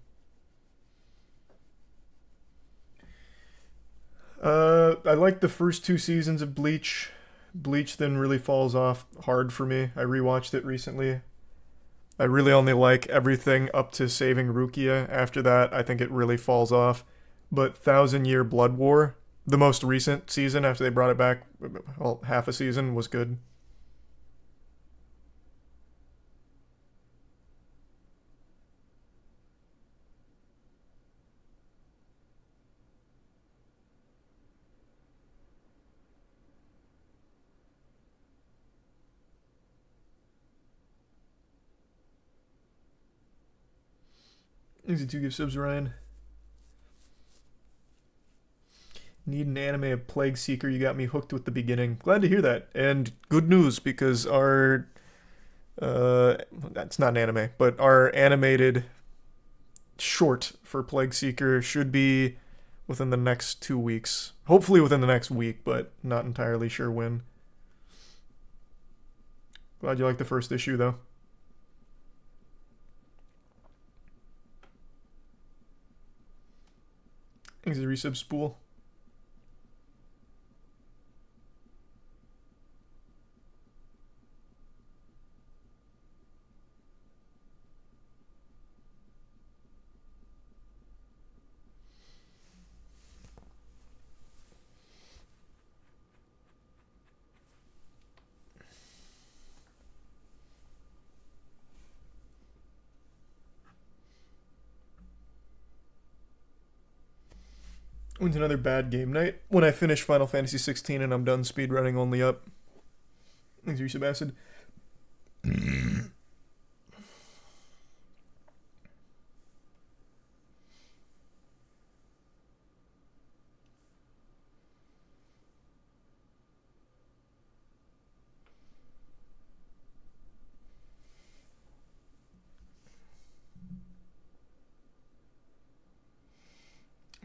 I like the first 2 seasons of Bleach. Bleach then really falls off hard for me. I rewatched it recently. I really only like everything up to saving Rukia. After that, I think it really falls off. But 1,000 Year Blood War, the most recent season after they brought it back, well, half a season, was good. Easy to give subs, Ryan. Need an anime of Plague Seeker. You got me hooked with the beginning. Glad to hear that. And good news, because our... that's not an anime, but our animated short for Plague Seeker should be within the next 2 weeks. Hopefully within the next week, but not entirely sure when. Glad you liked the first issue, though. Thanks, Resub Spool. When's another bad game night? When I finish Final Fantasy 16 and I'm done speedrunning only up. Thanks, Resub Acid.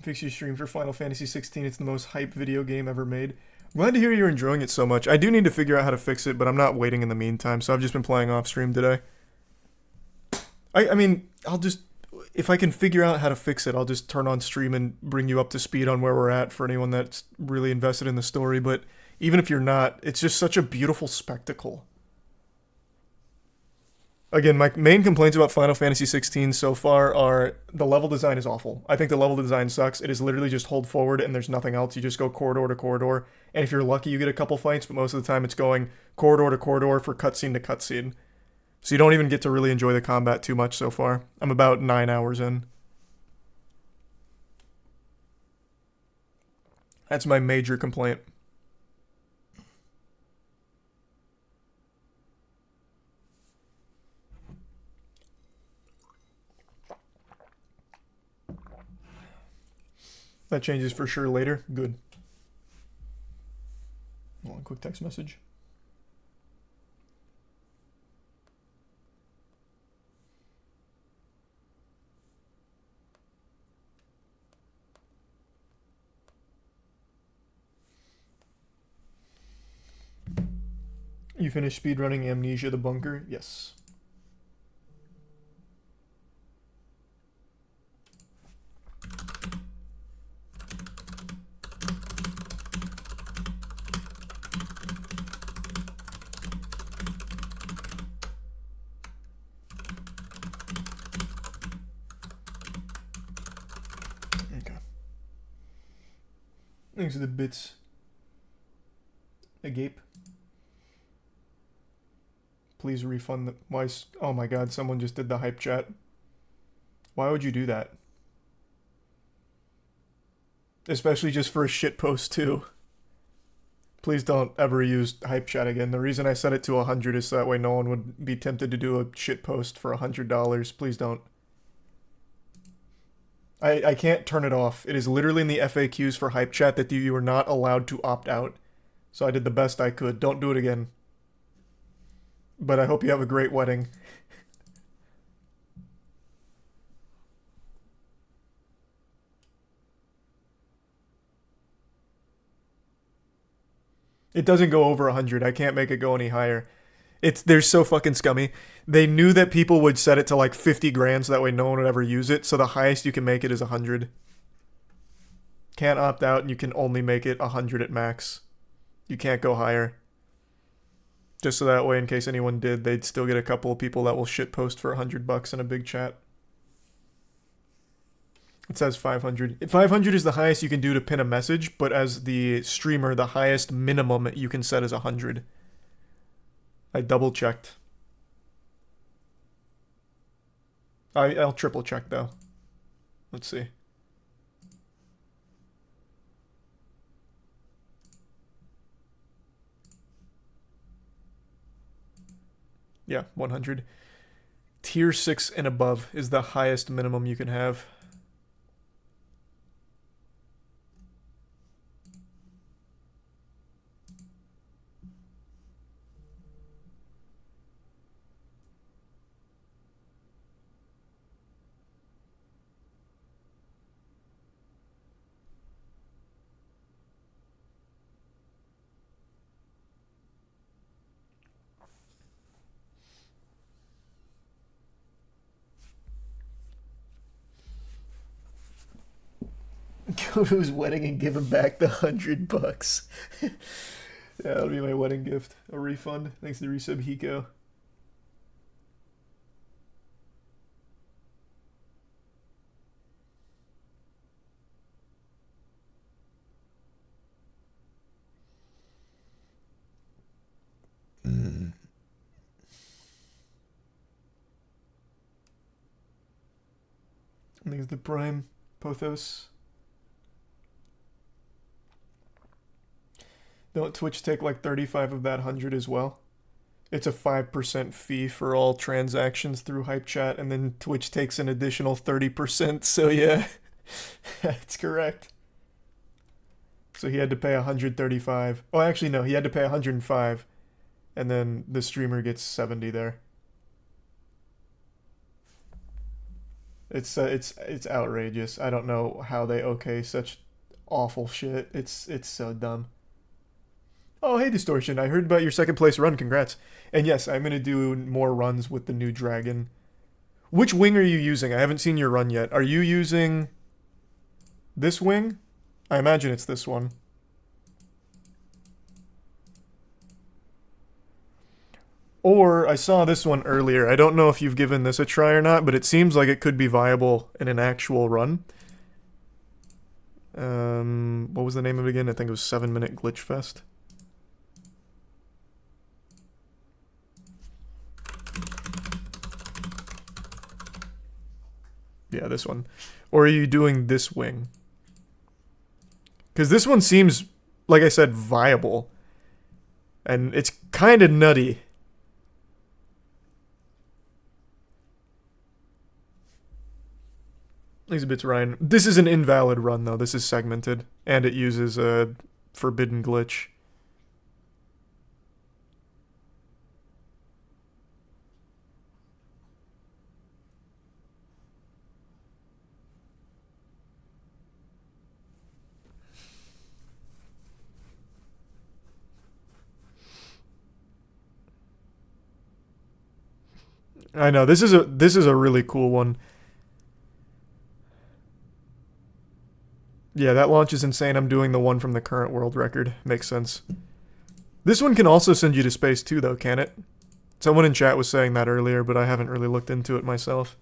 Fix your stream for Final Fantasy 16. It's the most hype video game ever made. I'm glad to hear you're enjoying it so much. I do need to figure out how to fix it, but I'm not waiting in the meantime, so I've just been playing off stream today. I mean, I'll just... If I can figure out how to fix it, I'll just turn on stream and bring you up to speed on where we're at for anyone that's really invested in the story, but even if you're not, it's just such a beautiful spectacle. Again, my main complaints about Final Fantasy 16 so far are the level design is awful. I think the level design sucks. It is literally just hold forward and there's nothing else. You just go corridor to corridor. And if you're lucky, you get a couple fights, but most of the time it's going corridor to corridor for cutscene to cutscene. So you don't even get to really enjoy the combat too much so far. I'm about 9 hours in. That's my major complaint. That changes for sure later. Good. Hold on, quick text message. You finished speedrunning Amnesia the Bunker? Yes. Okay. Thanks to the bits. Agape. Please refund the... Why? Oh my god, someone just did the hype chat. Why would you do that? Especially just for a shit post too. Please don't ever use hype chat again. The reason I set it to 100 is so that way no one would be tempted to do a shit post for $100. Please don't. I can't turn it off. It is literally in the FAQs for hype chat that you are not allowed to opt out. So I did the best I could. Don't do it again. But I hope you have a great wedding. It doesn't go over 100. I can't make it go any higher. They're so fucking scummy. They knew that people would set it to like 50 grand so that way no one would ever use it. So the highest you can make it is 100. Can't opt out and you can only make it 100 at max. You can't go higher. Just so that way, in case anyone did, they'd still get a couple of people that will shitpost for $100 in a big chat. It says 500. 500 is the highest you can do to pin a message, but as the streamer, the highest minimum you can set is 100. I double checked. I'll triple check though. Let's see. Yeah, 100. Tier 6 and above is the highest minimum you can have. Go to his wedding and give him back the $100. Yeah, that'll be my wedding gift. A refund. Thanks to the resub Hiko. Thanks to Prime Pothos. Don't Twitch take like 35 of that 100 as well? It's a 5% fee for all transactions through hype chat, and then Twitch takes an additional 30%, so yeah. That's correct. So he had to pay 135. Oh, actually no, he had to pay 105, and then the streamer gets 70 there. It's outrageous. I don't know how they okay such awful shit. It's so dumb. Oh, hey, Distortion. I heard about your second place run. Congrats. And yes, I'm going to do more runs with the new dragon. Which wing are you using? I haven't seen your run yet. Are you using this wing? I imagine it's this one. Or I saw this one earlier. I don't know if you've given this a try or not, but it seems like it could be viable in an actual run. What was the name of it again? I think it was 7 Minute Glitch Fest. Yeah, this one. Or are you doing this wing? Because this one seems, like I said, viable. And it's kind of nutty. Exhibits Ryan. This is an invalid run though. This is segmented, and it uses a forbidden glitch. I know this is a really cool one. Yeah, that launch is insane. I'm doing the one from the current world record. Makes sense. This one can also send you to space too, though, can it? Someone in chat was saying that earlier, but I haven't really looked into it myself.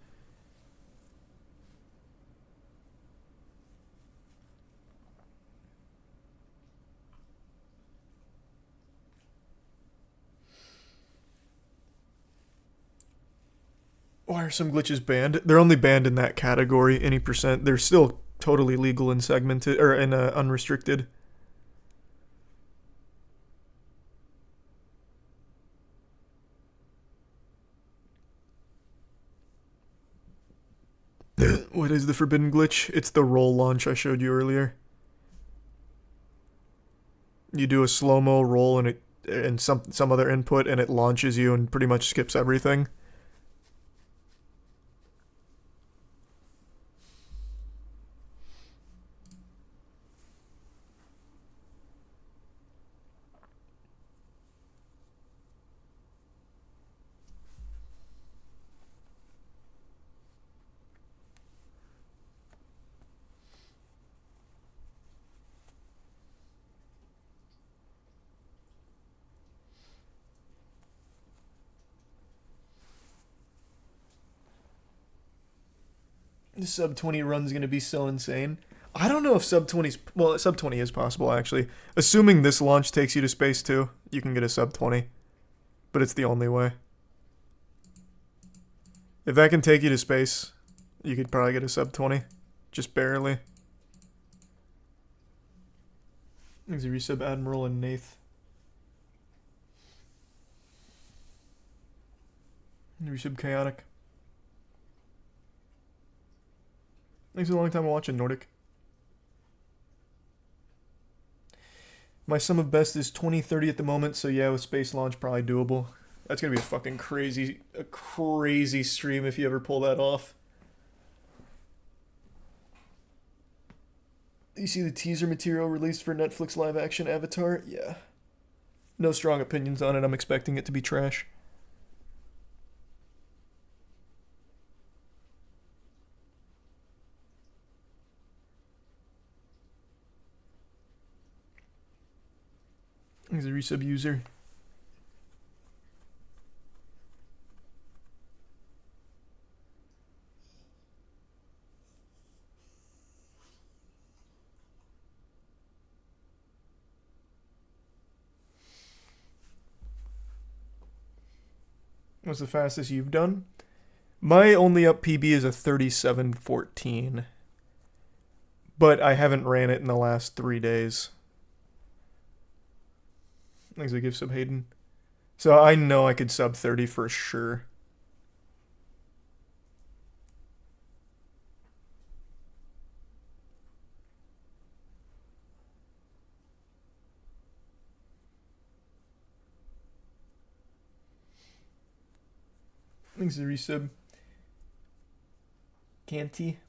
Why are some glitches banned? They're only banned in that category, any percent. They're still totally legal and segmented, or in unrestricted. What is the forbidden glitch? It's the roll launch I showed you earlier. You do a slow-mo roll and some other input, and it launches you and pretty much skips everything. The sub 20 run's gonna be so insane. I don't know if sub 20's... Well, sub 20 is possible, actually. Assuming this launch takes you to space too, you can get a sub 20. But it's the only way. If that can take you to space, you could probably get a sub 20. Just barely. There's a resub Admiral and Nath. Resub Chaotic. Thanks for a long time watching, Nordic. My sum of best is 2030 at the moment, so yeah, with space launch, probably doable. That's gonna be a fucking crazy stream if you ever pull that off. You see the teaser material released for Netflix live action Avatar? Yeah. No strong opinions on it, I'm expecting it to be trash. He's a resub user. What's the fastest you've done? My only up PB is a 37:14. But I haven't ran it in the last 3 days. Thanks for the gift sub, Hayden. So I know I could sub 30 for sure. Thanks for the resub. Canty.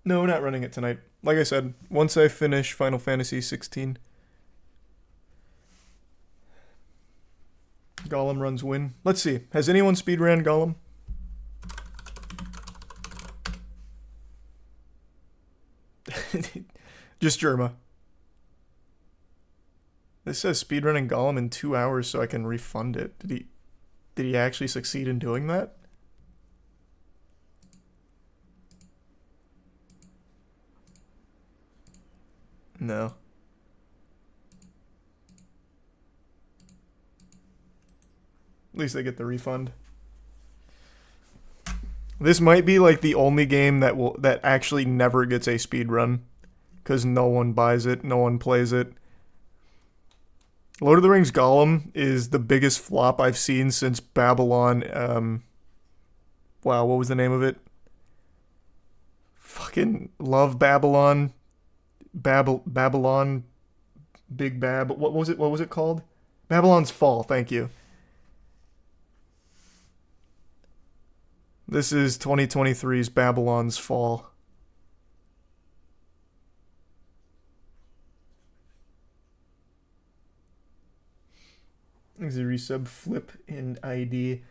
No, we're not running it tonight. Like I said, once I finish Final Fantasy 16, Gollum runs win. Let's see. Has anyone speedran Gollum? Just Germa. This says speedrunning Gollum in 2 hours so I can refund it. Did he actually succeed in doing that? No. least they get the refund. This might be like the only game that actually never gets a speed run, because no one buys it, no one plays it. Lord of the Rings Gollum is the biggest flop I've seen since Babylon. Wow, what was the name of it? Fucking love Babylon. Babylon. Big Bab. What was it? What was it called? Babylon's Fall. Thank you. This is 2023's Babylon's Fall. Is a resub flip in ID.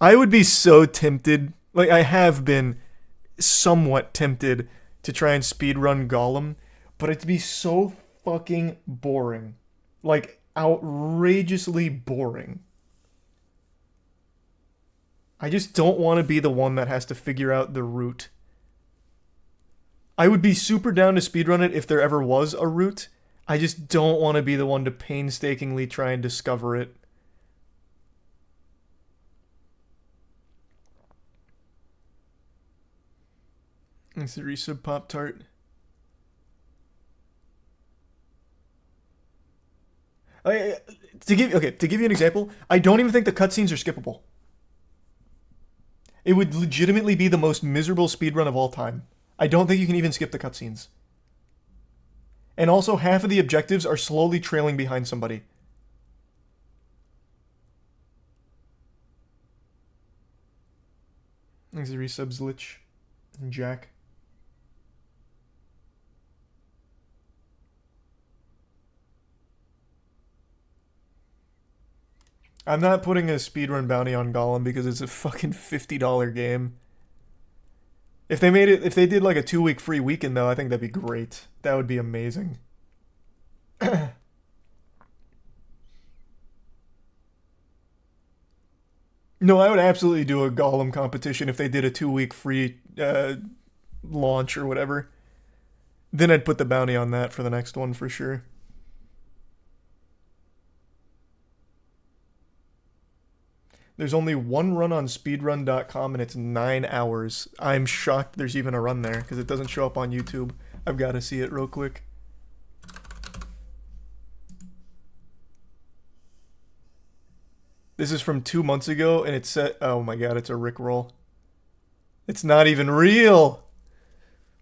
I would be so tempted, like I have been somewhat tempted to try and speedrun Gollum, but it'd be so fucking boring. Like outrageously boring. I just don't want to be the one that has to figure out the route. I would be super down to speedrun it if there ever was a route. I just don't want to be the one to painstakingly try and discover it. It's the resub Pop-Tart. To give you an example, I don't even think the cutscenes are skippable. It would legitimately be the most miserable speedrun of all time. I don't think you can even skip the cutscenes. And also, half of the objectives are slowly trailing behind somebody. There's the resubs Lich and Jack. I'm not putting a speedrun bounty on Gollum because it's a fucking $50 game. If they did like a 2-week free weekend though, I think that'd be great. That would be amazing. No, I would absolutely do a Gollum competition if they did a 2-week free launch or whatever. Then I'd put the bounty on that for the next one for sure. There's only one run on speedrun.com and it's 9 hours. I'm shocked there's even a run there because it doesn't show up on YouTube. I've got to see it real quick. This is from 2 months ago and it's set. Oh my god, it's a Rickroll. It's not even real.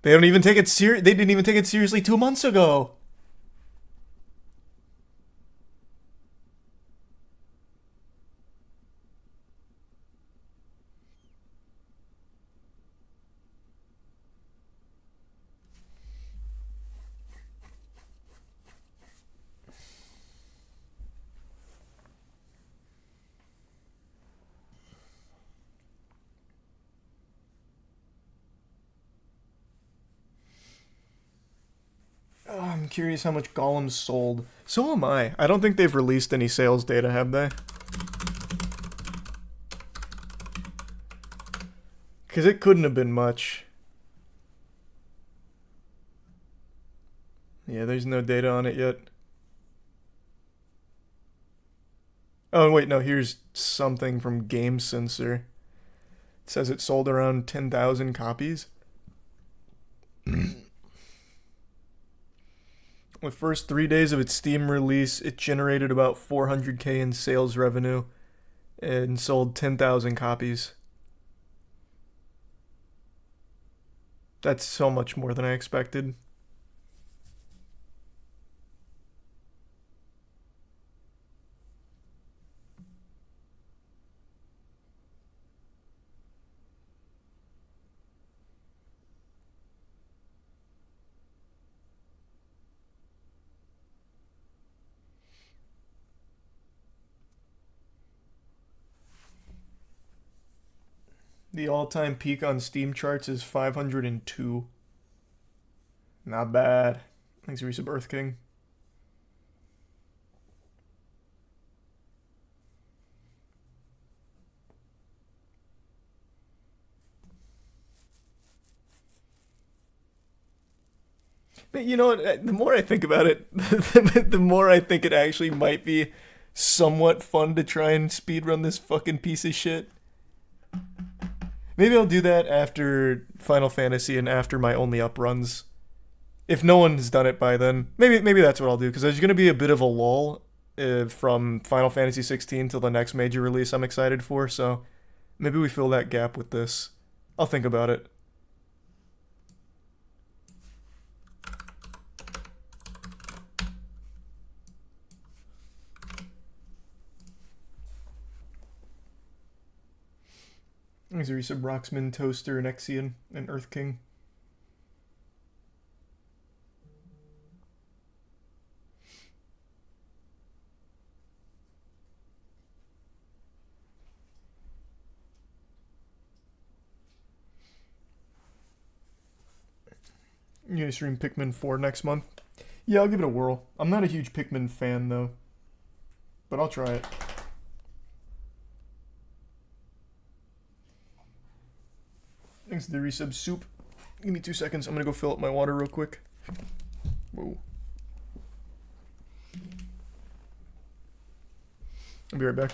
They don't even take it They didn't even take it seriously 2 months ago. Oh, I'm curious how much Gollum's sold. So am I. I don't think they've released any sales data, have they? Because it couldn't have been much. Yeah, there's no data on it yet. Oh, wait, no, here's something from Game Sensor. It says it sold around 10,000 copies. The first 3 days of its Steam release, it generated about $400K in sales revenue and sold 10,000 copies. That's so much more than I expected. The all-time peak on Steam charts is 502. Not bad. Thanks, Resub Earth King. But you know what? The more I think about it, the more I think it actually might be somewhat fun to try and speedrun this fucking piece of shit. Maybe I'll do that after Final Fantasy and after my Only Up runs. If no one's done it by then, maybe that's what I'll do, because there's going to be a bit of a lull from Final Fantasy 16 till the next major release I'm excited for, so maybe we fill that gap with this. I'll think about it. There's a resub Roxman, Toaster, Nexian, and Earth King. You gonna stream Pikmin 4 next month? Yeah, I'll give it a whirl. I'm not a huge Pikmin fan, though. But I'll try it. Thanks to the resub soup. Give me 2 seconds. I'm gonna go fill up my water real quick. Whoa. I'll be right back.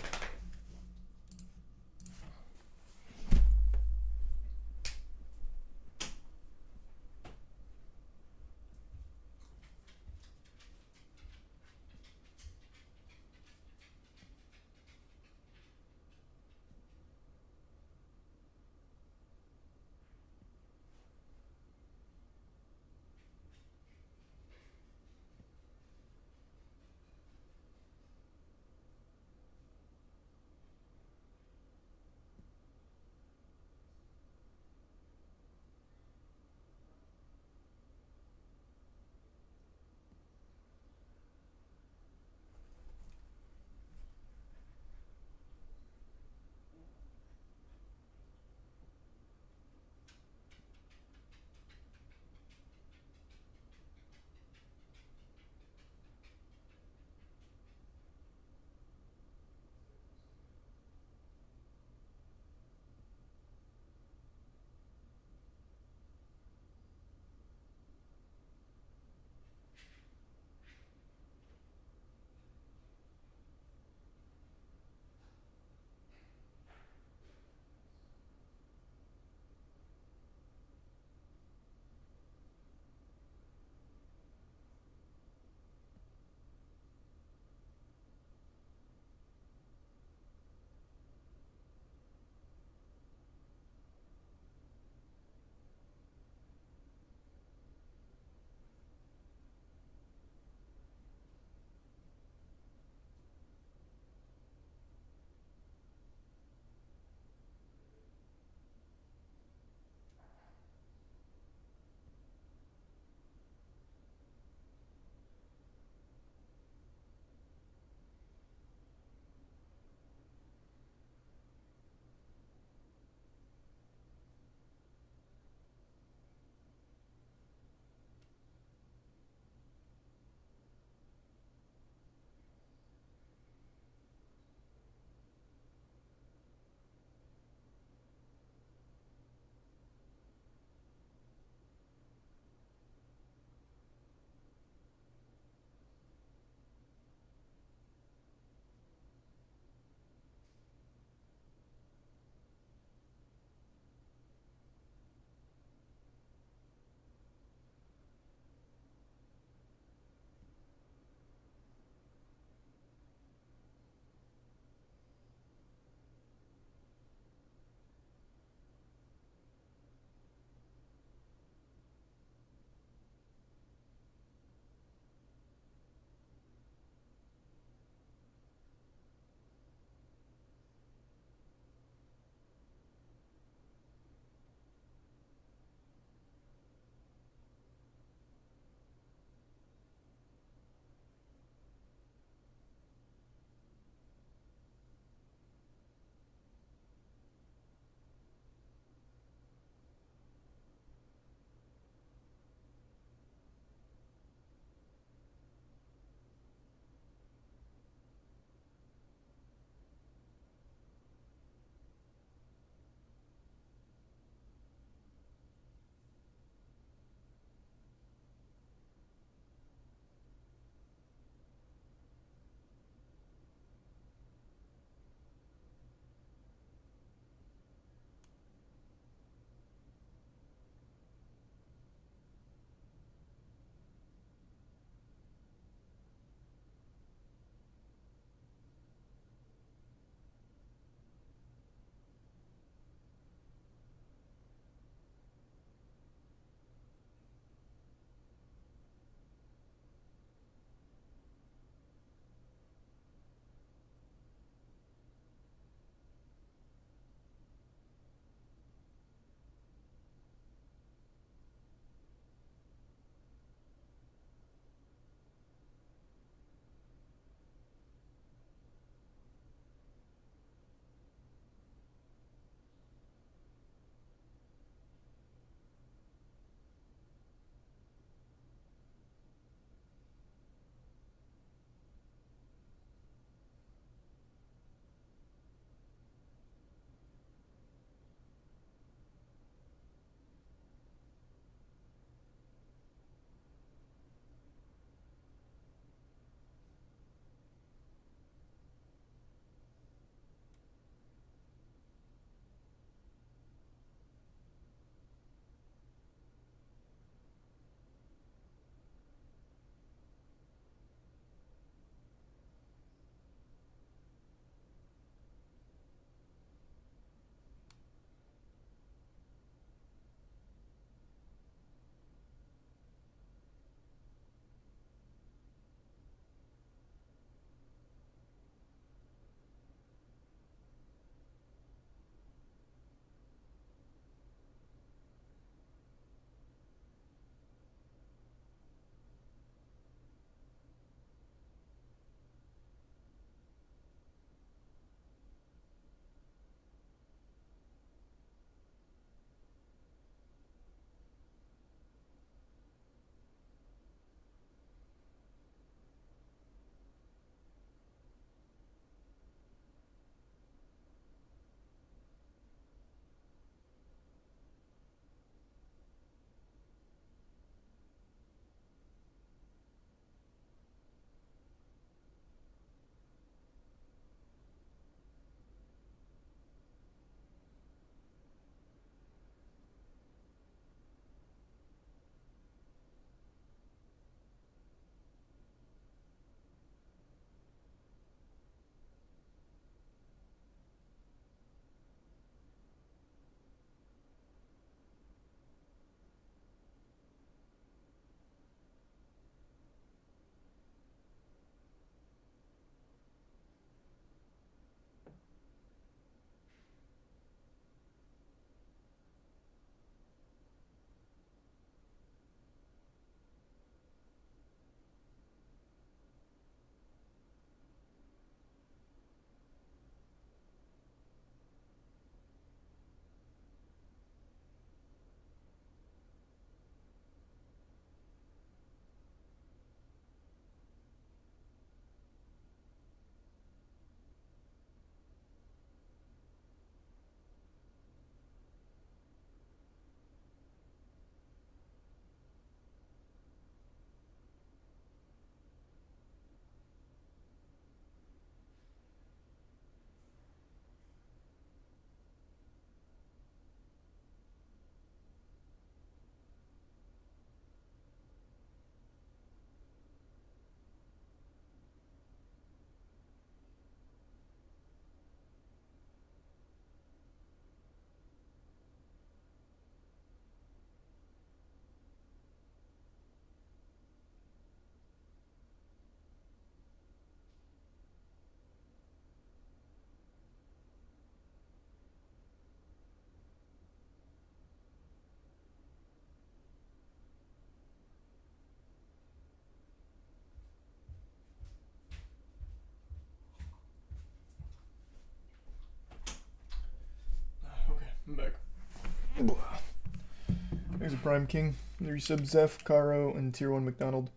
Prime King. 3 sub Zeph, Caro, and tier 1 McDonald.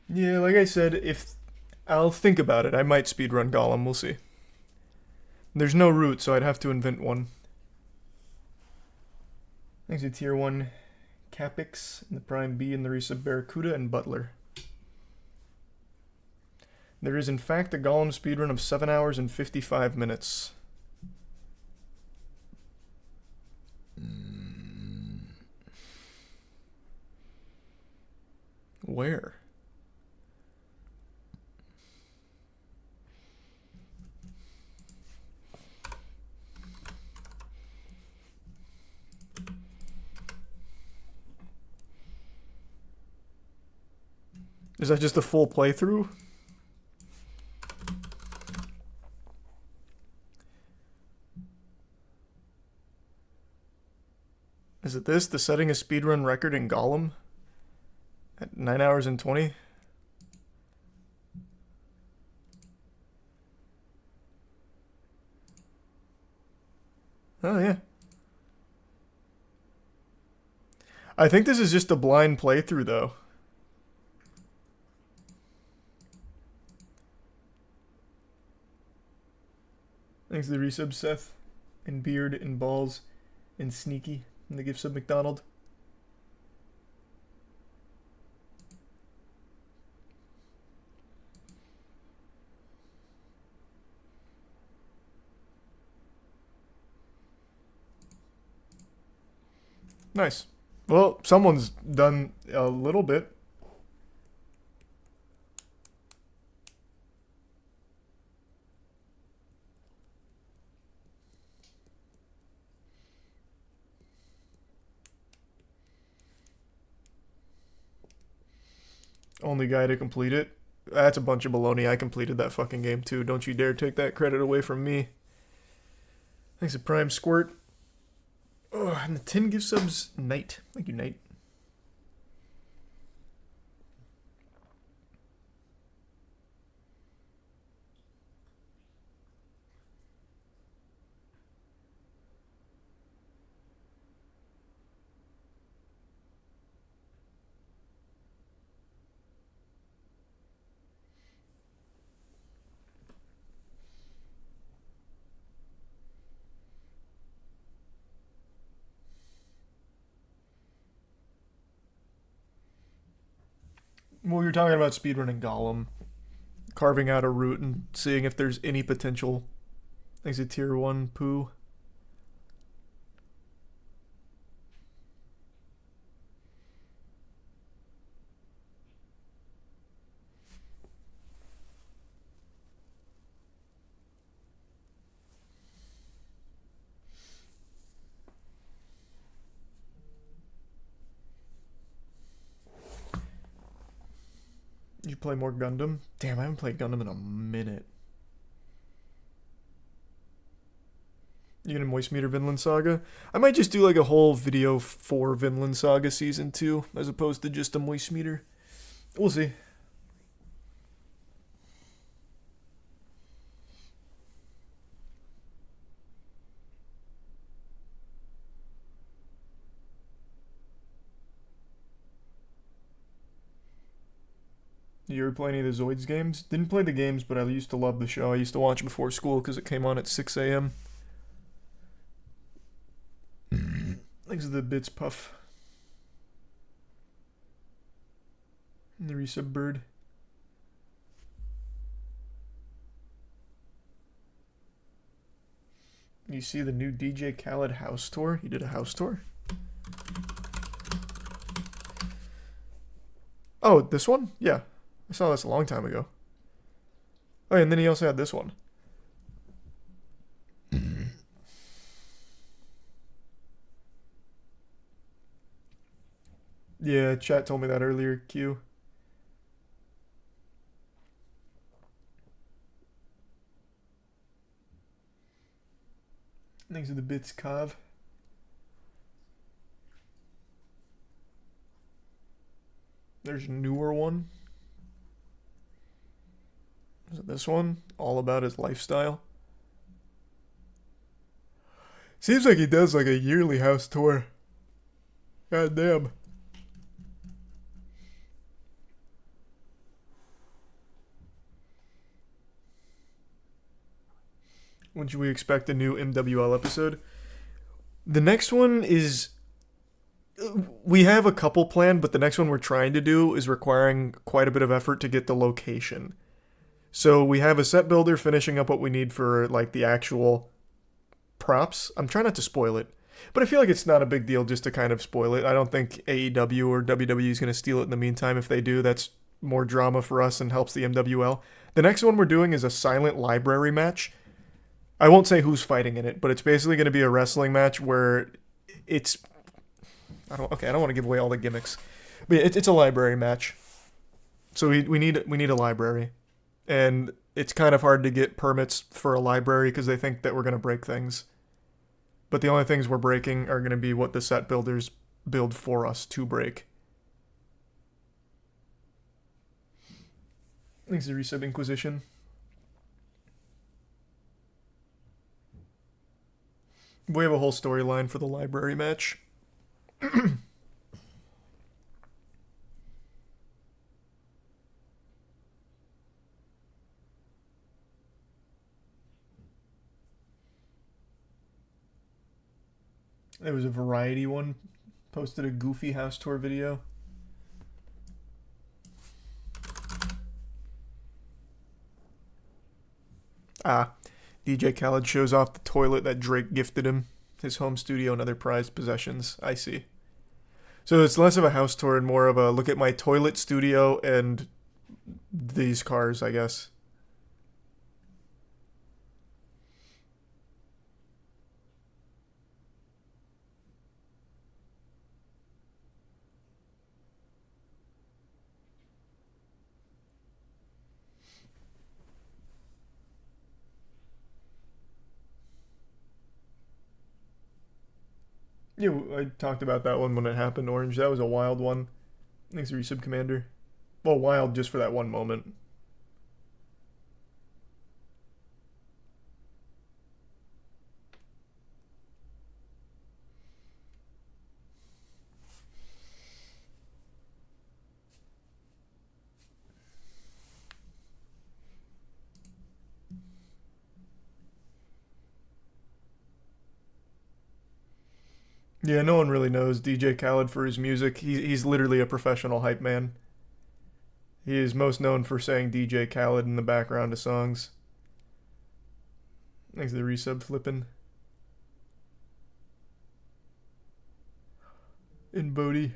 Yeah, like I said, if I'll think about it, I might speedrun Golem, we'll see. There's no route, so I'd have to invent one. Thanks to tier 1 Capix, and the Prime B, and the resub Barracuda, and Butler. There is in fact a Golem speedrun of 7 hours and 55 minutes. Where? Is that just a full playthrough? Is it this? The setting a speedrun record in Golem? At 9 hours and 20? Oh, yeah. I think this is just a blind playthrough, though. Thanks to the resub, Seth, and Beard, and Balls, and Sneaky, and the gift sub McDonald. Nice. Well, someone's done a little bit. Only guy to complete it. That's a bunch of baloney. I completed that fucking game too. Don't you dare take that credit away from me. Thanks to Prime Squirt. Oh, and the 10 gift subs, Knight. Thank you, Knight. Well, you're talking about speedrunning Golem, carving out a route and seeing if there's any potential. Thanks to tier 1 poo. You play more Gundam? Damn, I haven't played Gundam in a minute. You gonna moist meter Vinland Saga? I might just do like a whole video for Vinland Saga Season 2 as opposed to just a moist meter. We'll see. You ever play any of the Zoids games? Didn't play the games, but I used to love the show. I used to watch it before school because it came on at 6 a.m. Thanks to the bits, Puff. And the resub bird. You see the new DJ Khaled house tour? He did a house tour? Oh, this one? Yeah. I saw this a long time ago. Oh, and then he also had this one. Yeah, chat told me that earlier, Q. Thanks for the bits, Kav. There's a newer one. Is it this one? All about his lifestyle. Seems like he does like a yearly house tour. God damn. When should we expect a new MWL episode? The next one is... We have a couple planned, but the next one we're trying to do is requiring quite a bit of effort to get the location. So we have a set builder finishing up what we need for like the actual props. I'm trying not to spoil it, but I feel like it's not a big deal just to kind of spoil it. I don't think AEW or WWE is going to steal it in the meantime. If they do, that's more drama for us and helps the MWL. The next one we're doing is a silent library match. I won't say who's fighting in it, but it's basically going to be a wrestling match where it's... I don't want to give away all the gimmicks, but it's a library match. So we need a library, and it's kind of hard to get permits for a library because they think that we're going to break things. But the only things we're breaking are going to be what the set builders build for us to break. Thanks to Resub Inquisition. We have a whole storyline for the library match. There was a variety one, posted a goofy house tour video. DJ Khaled shows off the toilet that Drake gifted him, his home studio and other prized possessions. I see. So it's less of a house tour and more of a look at my toilet studio and these cars, I guess. Yeah, I talked about that one when it happened, Orange. That was a wild one. Thanks, Resub Commander. Well, wild just for that one moment. Yeah, no one really knows DJ Khaled for his music. He's literally a professional hype man. He is most known for saying DJ Khaled in the background of songs. Thanks to the resub flipping. In Bodhi.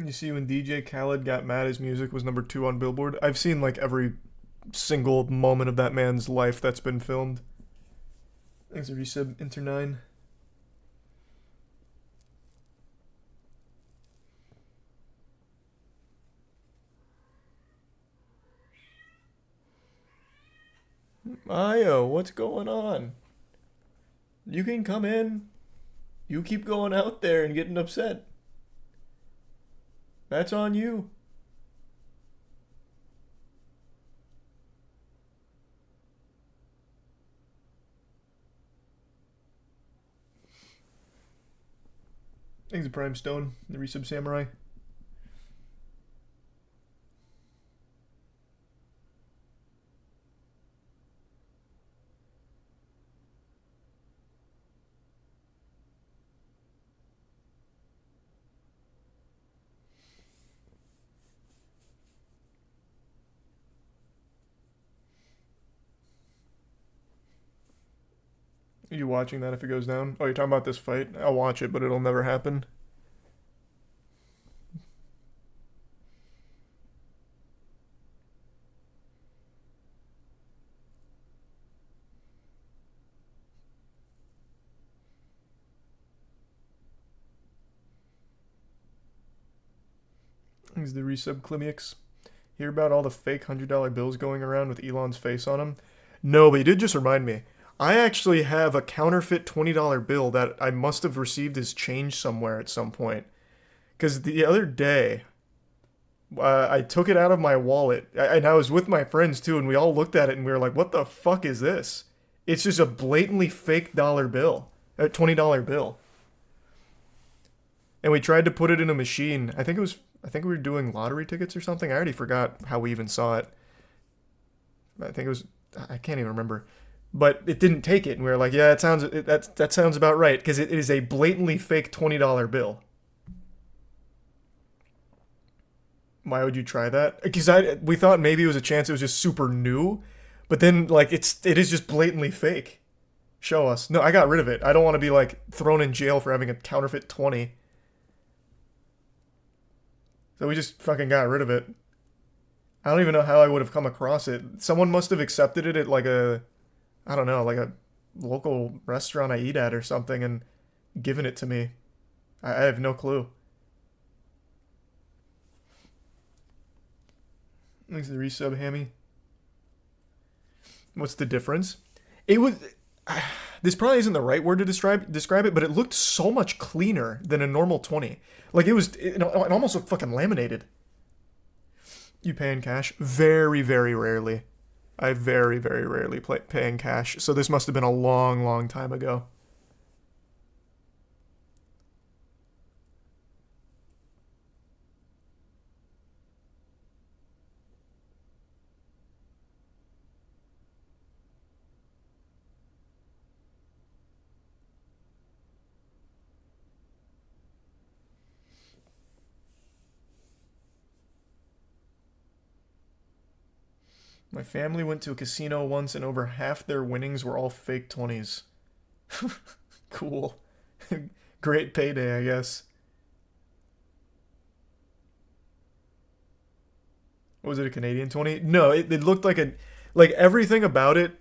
You see, when DJ Khaled got mad, his music was #2 on Billboard. I've seen like every single moment of that man's life that's been filmed. Thanks to resub Inter9. Ayo, what's going on? You can come in. You keep going out there and getting upset. That's on you. Thanks to Prime Stone, the resub Samurai. Are you watching that if it goes down? Oh, you're talking about this fight? I'll watch it, but it'll never happen. Here's the resub Climiux. Hear about all the fake $100 bills going around with Elon's face on them? No, but you did just remind me. I actually have a counterfeit $20 bill that I must have received as change somewhere at some point. Because the other day, I took it out of my wallet, and I was with my friends too, and we all looked at it and we were like, what the fuck is this? It's just a blatantly fake dollar bill, a $20 bill. And we tried to put it in a machine. I think we were doing lottery tickets or something. I already forgot how we even saw it. I can't even remember. But it didn't take it, and we were like, yeah, that sounds about right, because it is a blatantly fake $20 bill. Why would you try that? Because we thought maybe it was a chance it was just super new, but then like it is just blatantly fake. Show us. No, I got rid of it. I don't want to be like thrown in jail for having a counterfeit 20. So we just fucking got rid of it. I don't even know how I would have come across it. Someone must have accepted it at like I don't know, like a local restaurant I eat at or something and given it to me. I have no clue. Thanks for the resub, Hammy. What's the difference? It was... This probably isn't the right word to describe it, but it looked so much cleaner than a normal 20. Like it almost looked fucking laminated. You pay in cash? Very, very rarely. I very, very rarely pay in cash, so this must have been a long, long time ago. My family went to a casino once and over half their winnings were all fake 20s. Cool. Great payday, I guess. Was it a Canadian 20? No, it looked like everything about it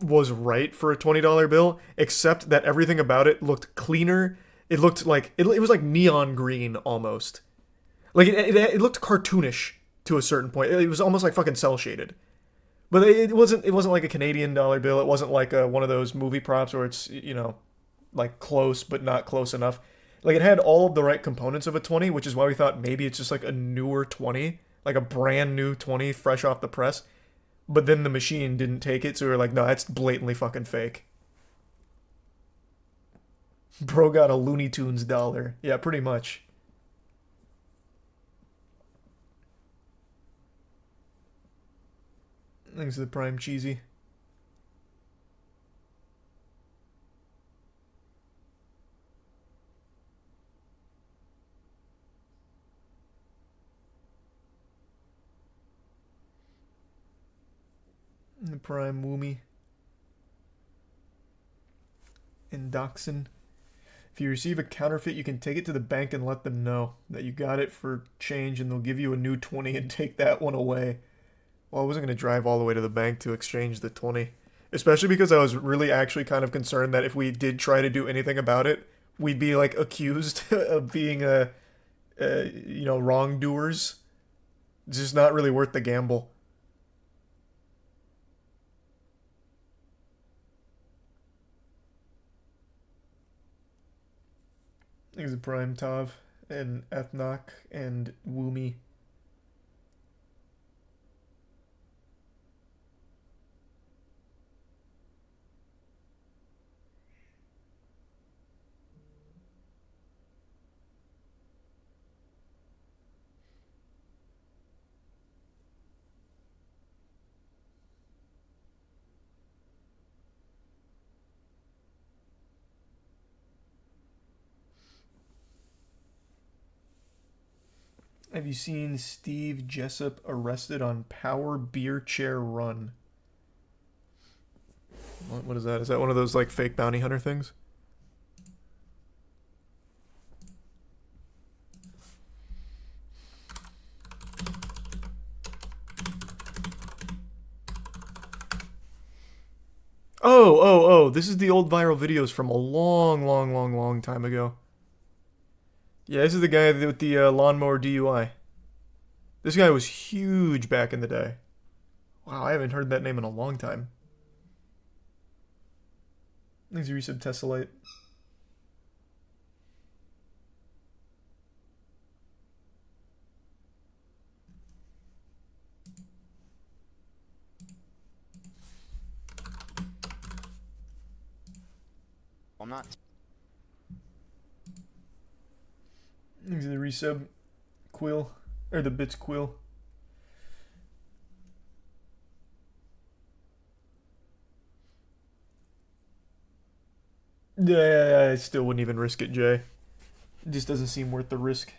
was right for a $20 bill, except that everything about it looked cleaner. It looked like, it was like neon green almost. Like it looked cartoonish to a certain point. It was almost like fucking cell shaded. But it wasn't like a Canadian dollar bill. It wasn't like one of those movie props where it's, like close but not close enough. Like it had all of the right components of a 20, which is why we thought maybe it's just like a newer 20, like a brand new 20 fresh off the press. But then the machine didn't take it, so we were like, no, that's blatantly fucking fake. Bro got a Looney Tunes dollar. Yeah, pretty much. Thanks to the Prime Cheesy. The Prime Woomy. And Dachshund. If you receive a counterfeit, you can take it to the bank and let them know that you got it for change, and they'll give you a new 20 and take that one away. Well, I wasn't going to drive all the way to the bank to exchange the 20. Especially because I was really actually kind of concerned that if we did try to do anything about it, we'd be like accused of being wrongdoers. It's just not really worth the gamble. There's a Prime Tav and Ethnoc and Woomy. Have you seen Steve Jessup arrested on Power Beer Chair Run? What is that? Is that one of those like fake bounty hunter things? Oh, this is the old viral videos from a long time ago. Yeah, this is the guy with the lawnmower DUI. This guy was huge back in the day. Wow, I haven't heard that name in a long time. Thanks, Resub Tessellite. I'm not. Thanks, the Resub Quill. Or the Bits Quill. Yeah, I still wouldn't even risk it, Jay. It just doesn't seem worth the risk.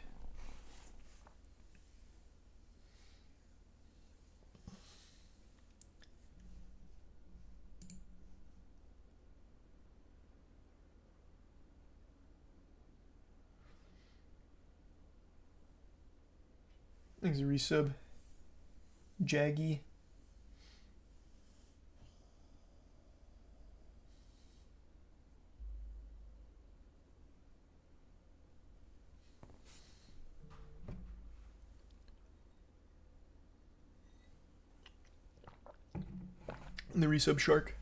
Thanks, a resub. Jaggy. The resub shark.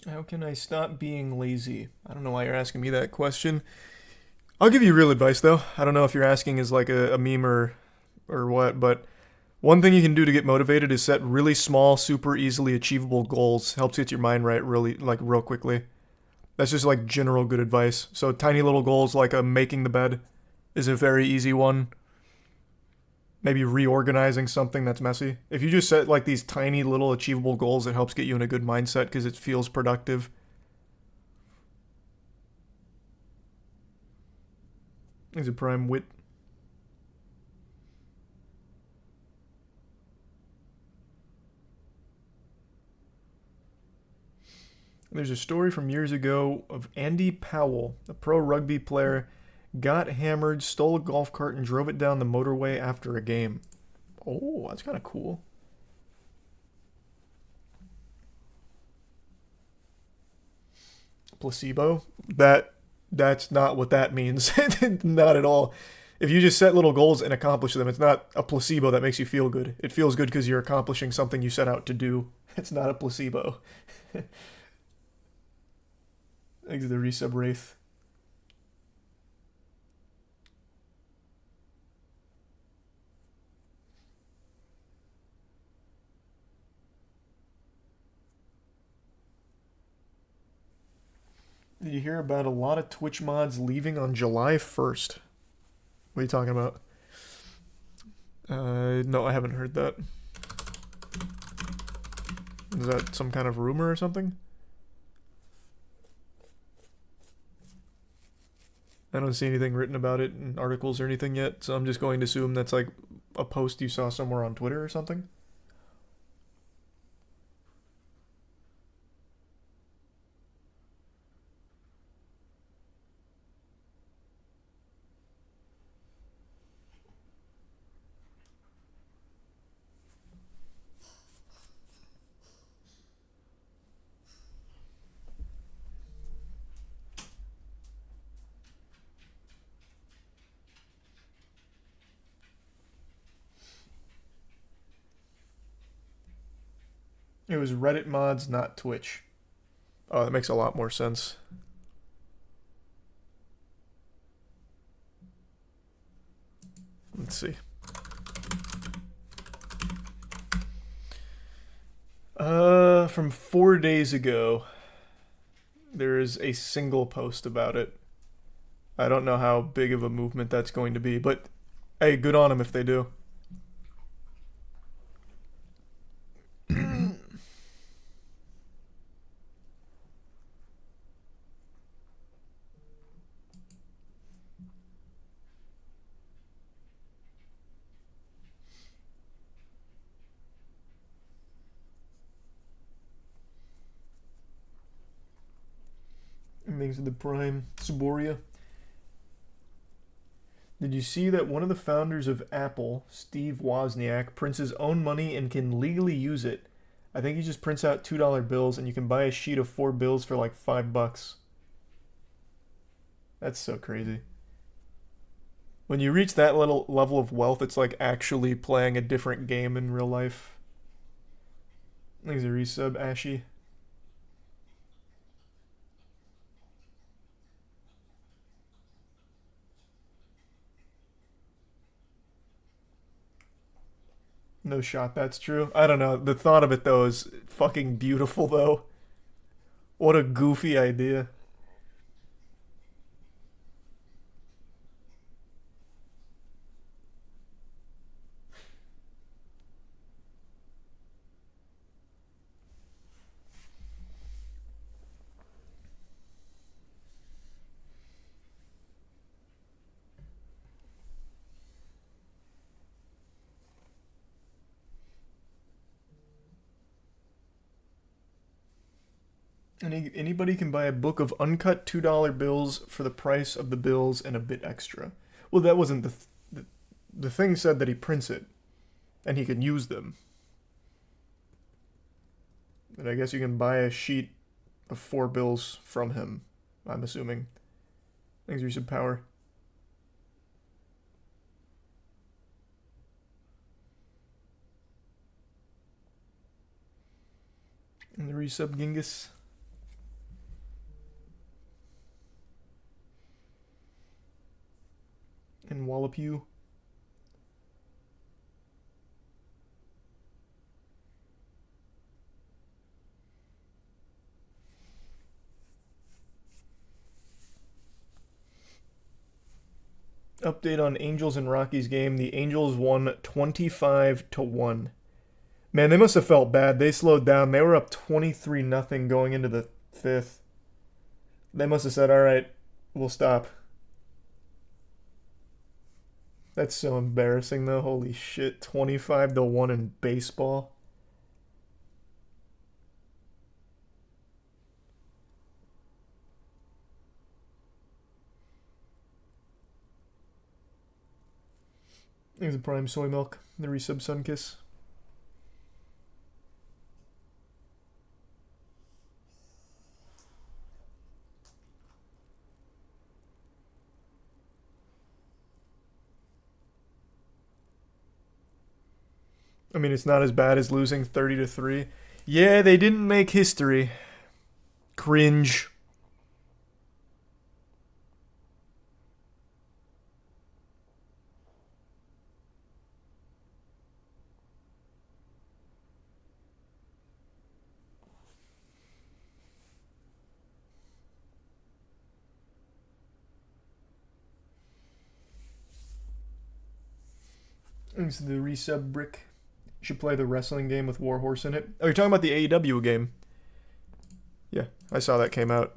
How can I stop being lazy? I don't know why you're asking me that question. I'll give you real advice though. I don't know if you're asking as like a meme or what, but one thing you can do to get motivated is set really small, super easily achievable goals. Helps get your mind right real quickly. That's just like general good advice. So tiny little goals like making the bed is a very easy one. Maybe reorganizing something that's messy. If you just set like these tiny little achievable goals, it helps get you in a good mindset because it feels productive. There's a prime wit. There's a story from years ago of Andy Powell, a pro rugby player, got hammered, stole a golf cart, and drove it down the motorway after a game. Oh, that's kind of cool. Placebo? That's not what that means. Not at all. If you just set little goals and accomplish them, it's not a placebo that makes you feel good. It feels good because you're accomplishing something you set out to do. It's not a placebo. Exit the resub wraith. Did you hear about a lot of Twitch mods leaving on July 1st? What are you talking about? No, I haven't heard that. Is that some kind of rumor or something? I don't see anything written about it in articles or anything yet, so I'm just going to assume that's like a post you saw somewhere on Twitter or something. It was Reddit mods, not Twitch. Oh, that makes a lot more sense. Let's see. From 4 days ago, there is a single post about it. I don't know how big of a movement that's going to be, but hey, good on them if they do. Thanks to the Prime. Suboria. Did you see that one of the founders of Apple, Steve Wozniak, prints his own money and can legally use it? I think he just prints out $2 bills and you can buy a sheet of 4 bills for like $5. That's so crazy. When you reach that little level of wealth, it's like actually playing a different game in real life. Thanks a resub, Ashy. No shot, that's true. I don't know. The thought of it, though, is fucking beautiful, though. What a goofy idea. Anybody can buy a book of uncut $2 bills for the price of the bills and a bit extra. Well, that wasn't the thing said that he prints it, and he can use them. But I guess you can buy a sheet of 4 bills from him, I'm assuming. Thanks, Resub Power. And the resub Genghis. And wallop you. Update on Angels and Rockies game. The Angels won 25-1. Man, they must have felt bad. They slowed down. They were up 23-0 going into the 5th. They must have said, all right, we'll stop. That's so embarrassing, though. Holy shit. 25-1 in baseball. There's a Prime Soy Milk. The resub Sunkiss. I mean, it's not as bad as losing 30-3. Yeah, they didn't make history. Cringe. Thanks to the resub Brick. You should play the wrestling game with Warhorse in it. Oh, you're talking about the AEW game? Yeah, I saw that came out.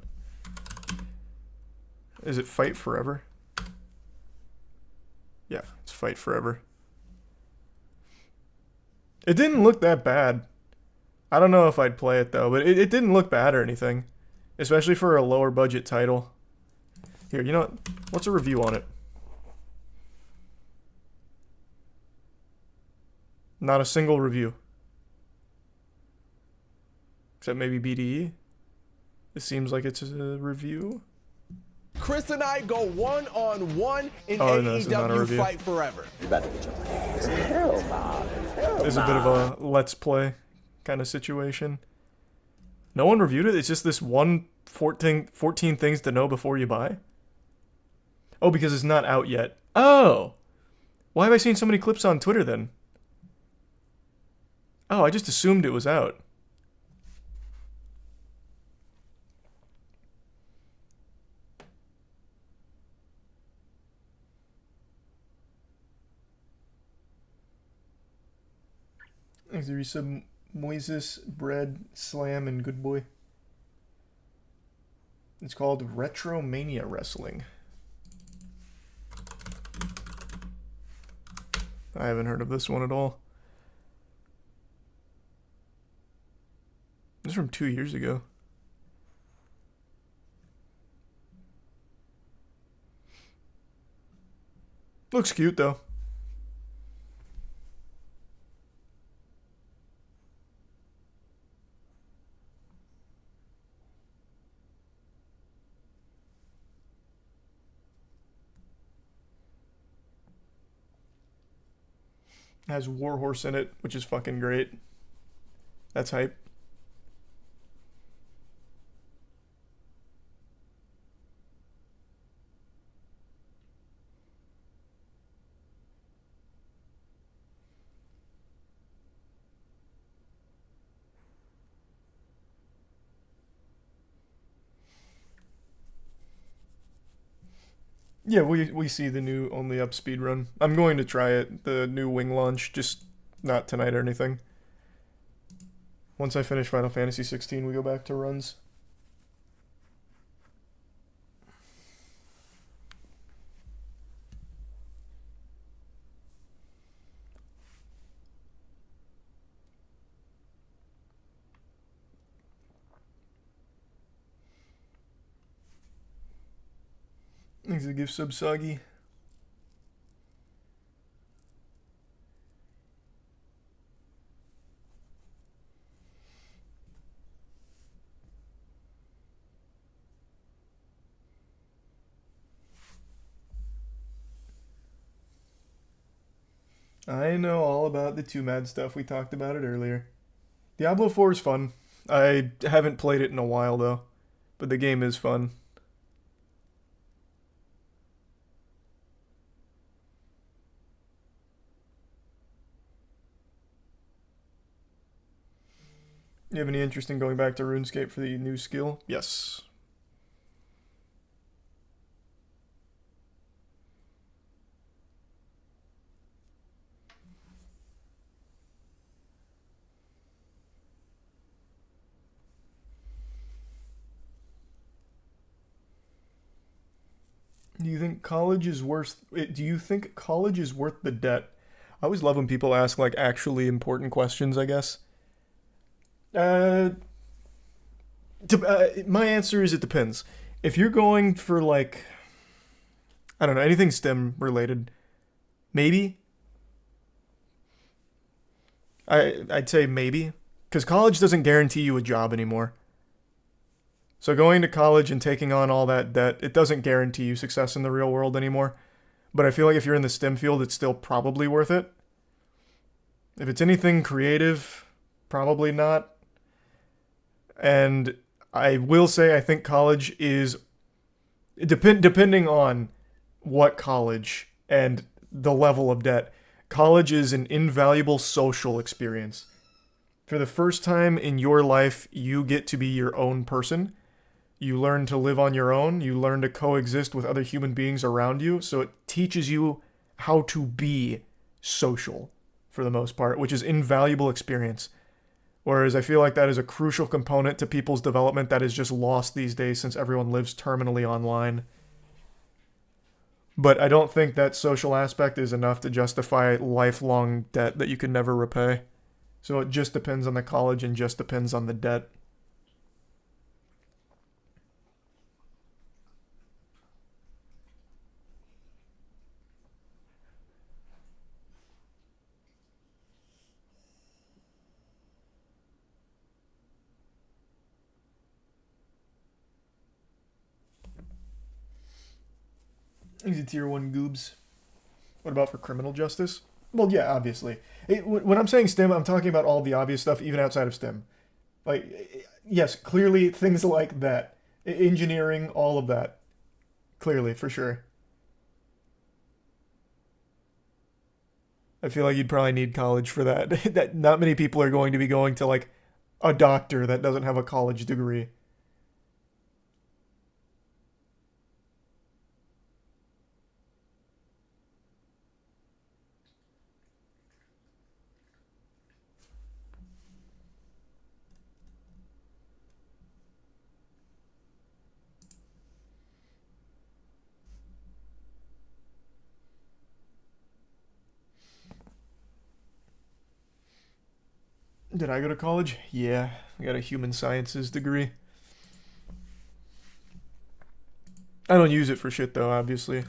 Is it Fight Forever? Yeah, it's Fight Forever. It didn't look that bad. I don't know if I'd play it though, but it didn't look bad or anything. Especially for a lower budget title. Here, you know what? What's a review on it? Not a single review. Except maybe BDE. It seems like it's a review. Chris and I go one-on-one in AEW Fight Forever. You better get your ass. Hell no. There's a bit of a let's play kind of situation. No one reviewed it? It's just this 14 things to know before you buy? Oh, because it's not out yet. Oh! Why have I seen so many clips on Twitter then? Oh, I just assumed it was out. Thanks to resub Moises, Bread, Slam, and Good Boy. It's called Retromania Wrestling. I haven't heard of this one at all. This is from 2 years ago. Looks cute though. Has Warhorse in it, which is fucking great. That's hype. Yeah, we see the new only up speedrun. I'm going to try it, the new wing launch, just not tonight or anything. Once I finish Final Fantasy 16, we go back to runs. Thanks for the gift sub, Soggy. I know all about the 2Mad stuff. We talked about it earlier. Diablo 4 is fun. I haven't played it in a while, though. But the game is fun. You have any interest in going back to RuneScape for the new skill? Yes. Do you think college is worth the debt? I always love when people ask like actually important questions, I guess. My answer is it depends. If you're going for like, I don't know, anything STEM related, maybe. I'd say maybe, because college doesn't guarantee you a job anymore. So going to college and taking on all that debt, it doesn't guarantee you success in the real world anymore. But I feel like if you're in the STEM field, it's still probably worth it. If it's anything creative, probably not. And I will say I think college is, depending on what college and the level of debt, college is an invaluable social experience. For the first time in your life, you get to be your own person. You learn to live on your own. You learn to coexist with other human beings around you. So it teaches you how to be social for the most part, which is invaluable experience. Whereas I feel like that is a crucial component to people's development that is just lost these days since everyone lives terminally online. But I don't think that social aspect is enough to justify lifelong debt that you can never repay. So it just depends on the college and just depends on the debt. Easy tier 1 goobs. What about for criminal justice? Well, yeah, obviously. When I'm saying STEM, I'm talking about all the obvious stuff, even outside of STEM. Like, yes, clearly things like that. Engineering, all of that. Clearly, for sure. I feel like you'd probably need college for that. That not many people are going to be going to, like, a doctor that doesn't have a college degree. Did I go to college? Yeah, I got a human sciences degree. I don't use it for shit though, obviously.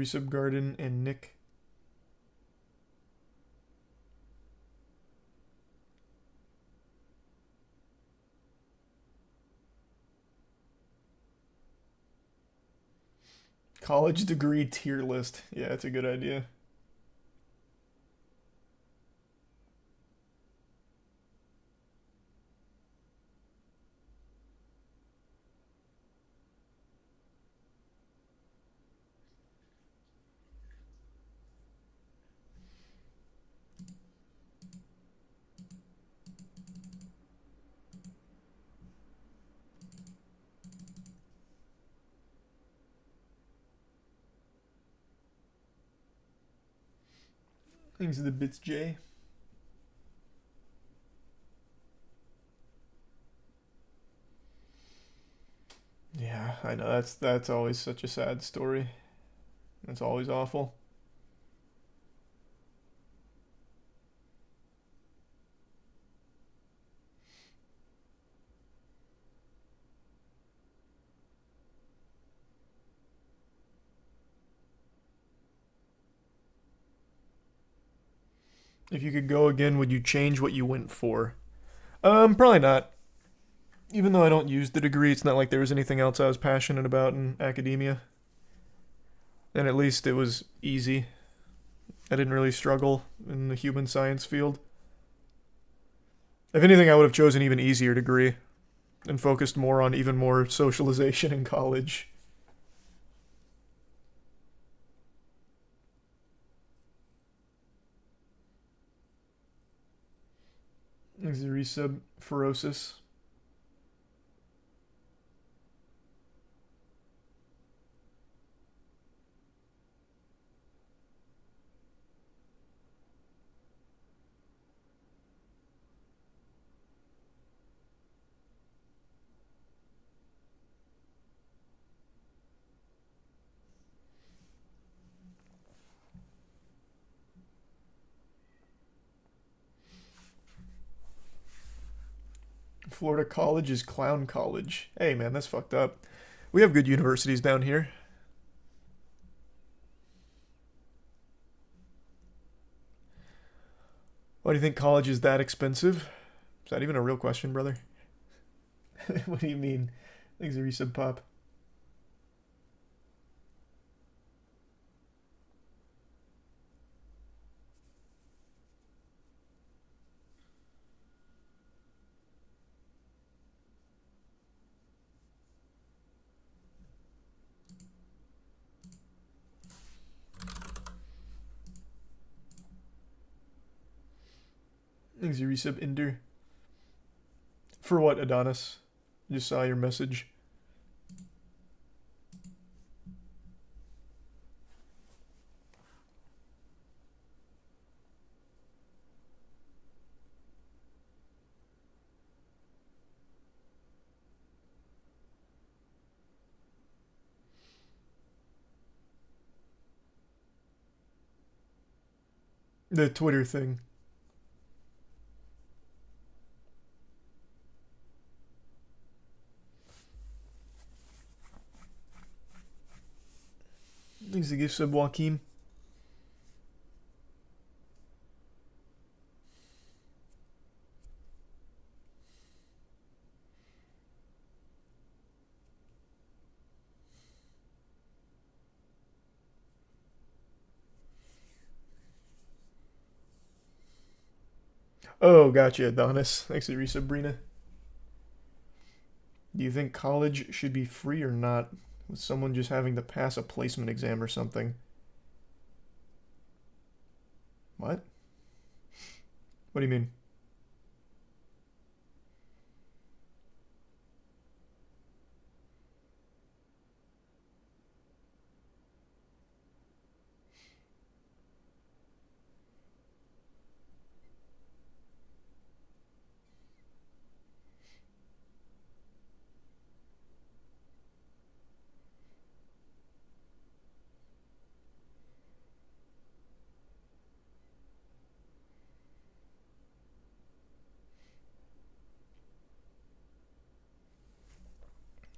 Resub Garden and Nick. College degree tier list. Yeah, it's a good idea. Thanks to the bits, Jay. Yeah, I know that's always such a sad story. It's always awful. If you could go again, would you change what you went for? Probably not. Even though I don't use the degree, it's not like there was anything else I was passionate about in academia. And at least it was easy. I didn't really struggle in the human science field. If anything, I would have chosen an even easier degree and focused more on even more socialization in college. There's the resub Ferocis. Florida College is Clown College. Hey man, that's fucked up. We have good universities down here. Why do you think college is that expensive? Is that even a real question, brother? What do you mean? Thanks, a resub pop. Thanks, you resub Ender. For what, Adonis? Just saw your message. The Twitter thing. Thanks to gift sub Joaquin. Oh, gotcha, Adonis. Thanks to resub Brina. Do you think college should be free or not? With someone just having to pass a placement exam or something. What? What do you mean?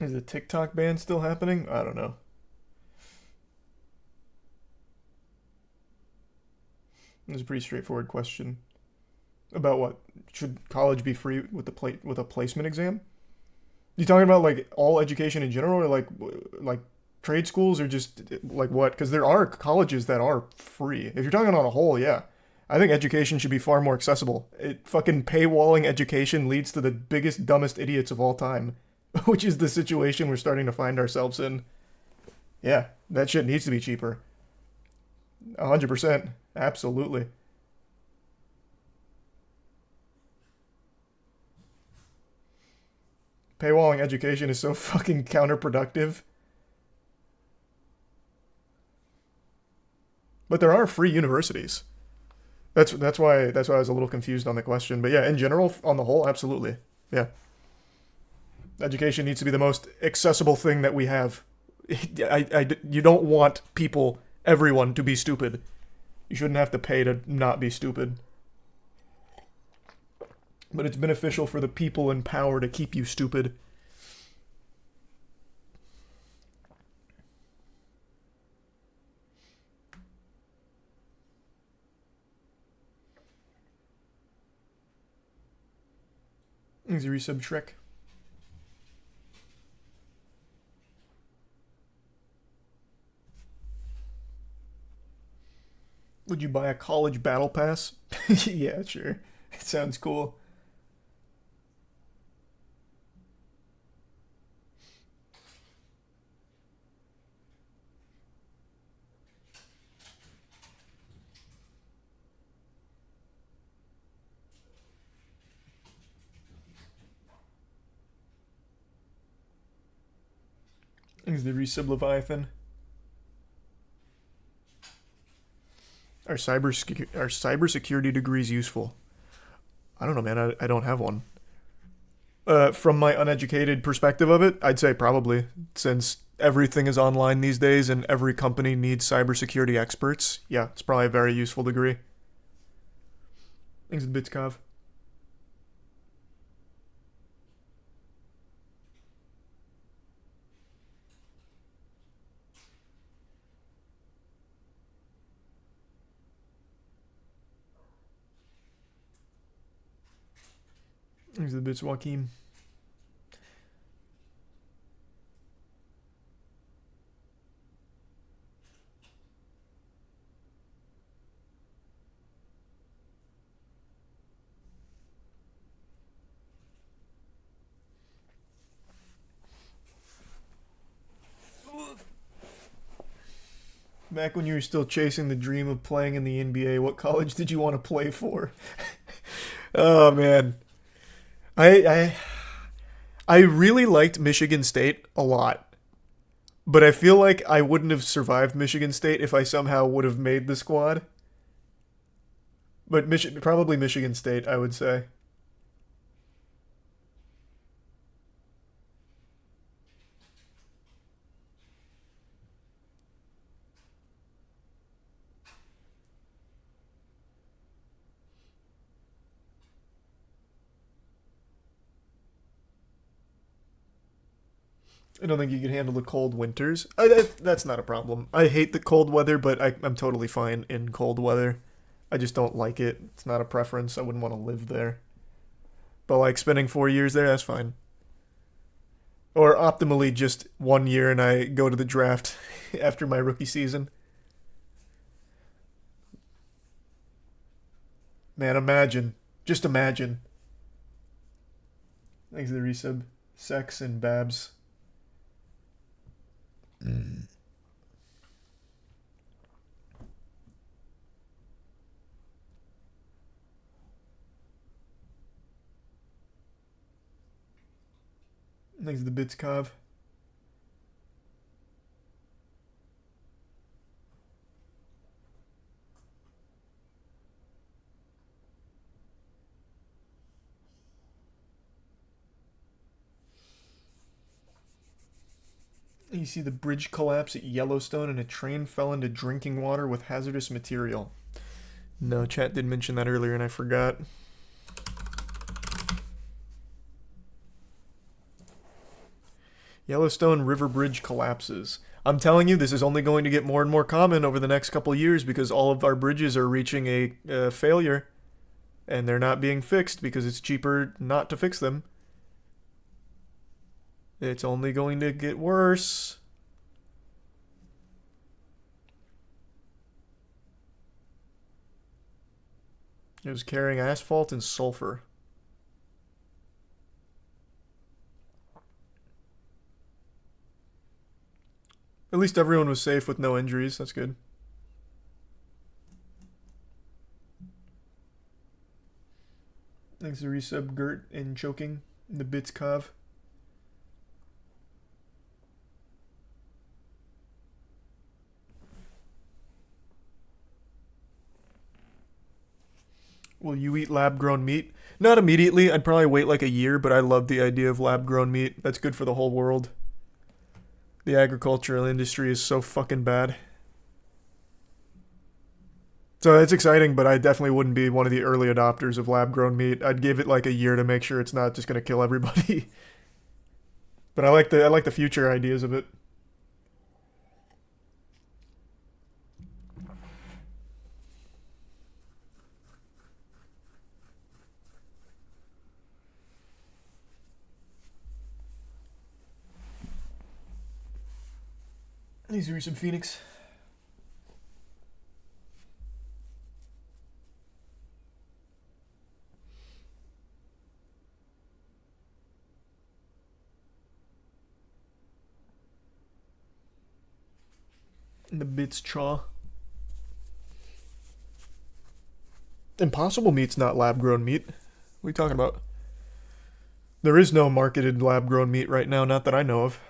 Is the TikTok ban still happening? I don't know. It's a pretty straightforward question. About what? Should college be free with a placement exam? You talking about like all education in general, or like trade schools, or just like what? Because there are colleges that are free. If you're talking on a whole, yeah. I think education should be far more accessible. Fucking paywalling education leads to the biggest, dumbest idiots of all time, which is the situation we're starting to find ourselves in. Yeah, that shit needs to be cheaper. 100%. Absolutely. Paywalling education is so fucking counterproductive. But there are free universities. That's why I was a little confused on the question. But yeah, in general, on the whole, absolutely. Yeah. Education needs to be the most accessible thing that we have. You don't want everyone to be stupid. You shouldn't have to pay to not be stupid. But it's beneficial for the people in power to keep you stupid. Easy resub Shrek. Would you buy a college battle pass? Yeah, sure. It sounds cool. Is the resub Leviathan? Are cybersecurity degrees useful? I don't know, man. I don't have one. From my uneducated perspective of it, I'd say probably, since everything is online these days and every company needs cybersecurity experts. Yeah, it's probably a very useful degree. Thanks, Bitskov. Thanks, the bits, Joaquin. Back when you were still chasing the dream of playing in the NBA, what college did you want to play for? Oh, man. I really liked Michigan State a lot. But I feel like I wouldn't have survived Michigan State if I somehow would have made the squad. But probably Michigan State, I would say. I don't think you can handle the cold winters. That's not a problem. I hate the cold weather, but I'm totally fine in cold weather. I just don't like it. It's not a preference. I wouldn't want to live there. But like spending 4 years there, that's fine. Or optimally just 1 year and I go to the draft after my rookie season. Man, imagine. Just imagine. Thanks to the resub. Sex and Babs. Thanks to the bits, Cov. You see the bridge collapse at Yellowstone and a train fell into drinking water with hazardous material. No, chat did mention that earlier and I forgot. Yellowstone River Bridge collapses. I'm telling you, this is only going to get more and more common over the next couple years because all of our bridges are reaching a failure. And they're not being fixed because it's cheaper not to fix them. It's only going to get worse. It was carrying asphalt and sulfur. At least everyone was safe with no injuries. That's good. Thanks to resub Gert and choking the bits Kav. Will you eat lab-grown meat? Not immediately. I'd probably wait like a year, but I love the idea of lab-grown meat. That's good for the whole world. The agricultural industry is so fucking bad. So it's exciting, but I definitely wouldn't be one of the early adopters of lab-grown meat. I'd give it like a year to make sure it's not just going to kill everybody. But I like the future ideas of it. These are some Phoenix. The bits chaw. Impossible meat's not lab-grown meat. What are you talking about? There is no marketed lab-grown meat right now, not that I know of.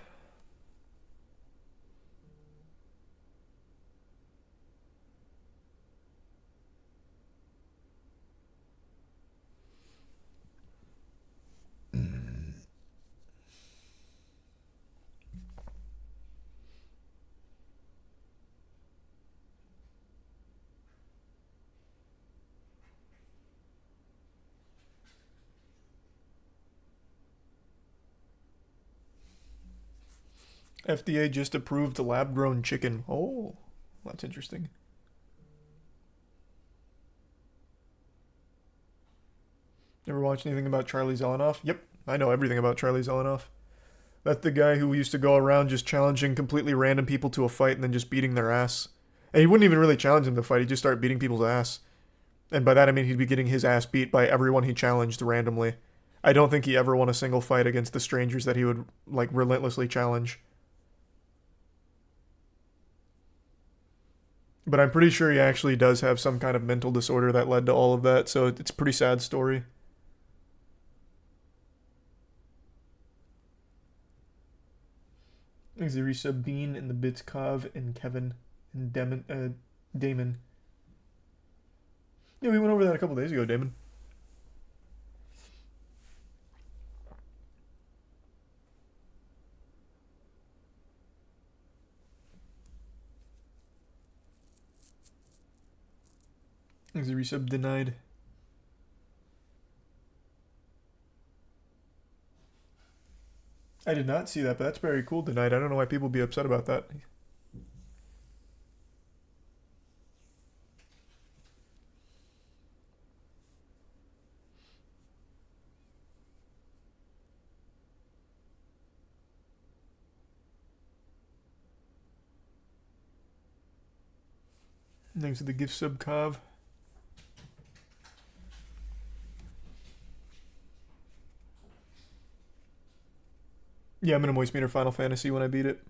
FDA just approved lab-grown chicken. Oh, that's interesting. Ever watched anything about Charlie Zelenoff? Yep, I know everything about Charlie Zelenoff. That's the guy who used to go around just challenging completely random people to a fight and then just beating their ass. And he wouldn't even really challenge them to fight, he'd just start beating people's ass. And by that I mean he'd be getting his ass beat by everyone he challenged randomly. I don't think he ever won a single fight against the strangers that he would, like, relentlessly challenge. But I'm pretty sure he actually does have some kind of mental disorder that led to all of that, so it's a pretty sad story. Thanks to resub Bean and the bits Kav and Kevin and Damon. Yeah, we went over that a couple days ago, Damon. Thanks to resub denied. I did not see that, but that's very cool denied. I don't know why people would be upset about that. Thanks to the gift sub Kav. Yeah, I'm gonna moist meter Final Fantasy when I beat it.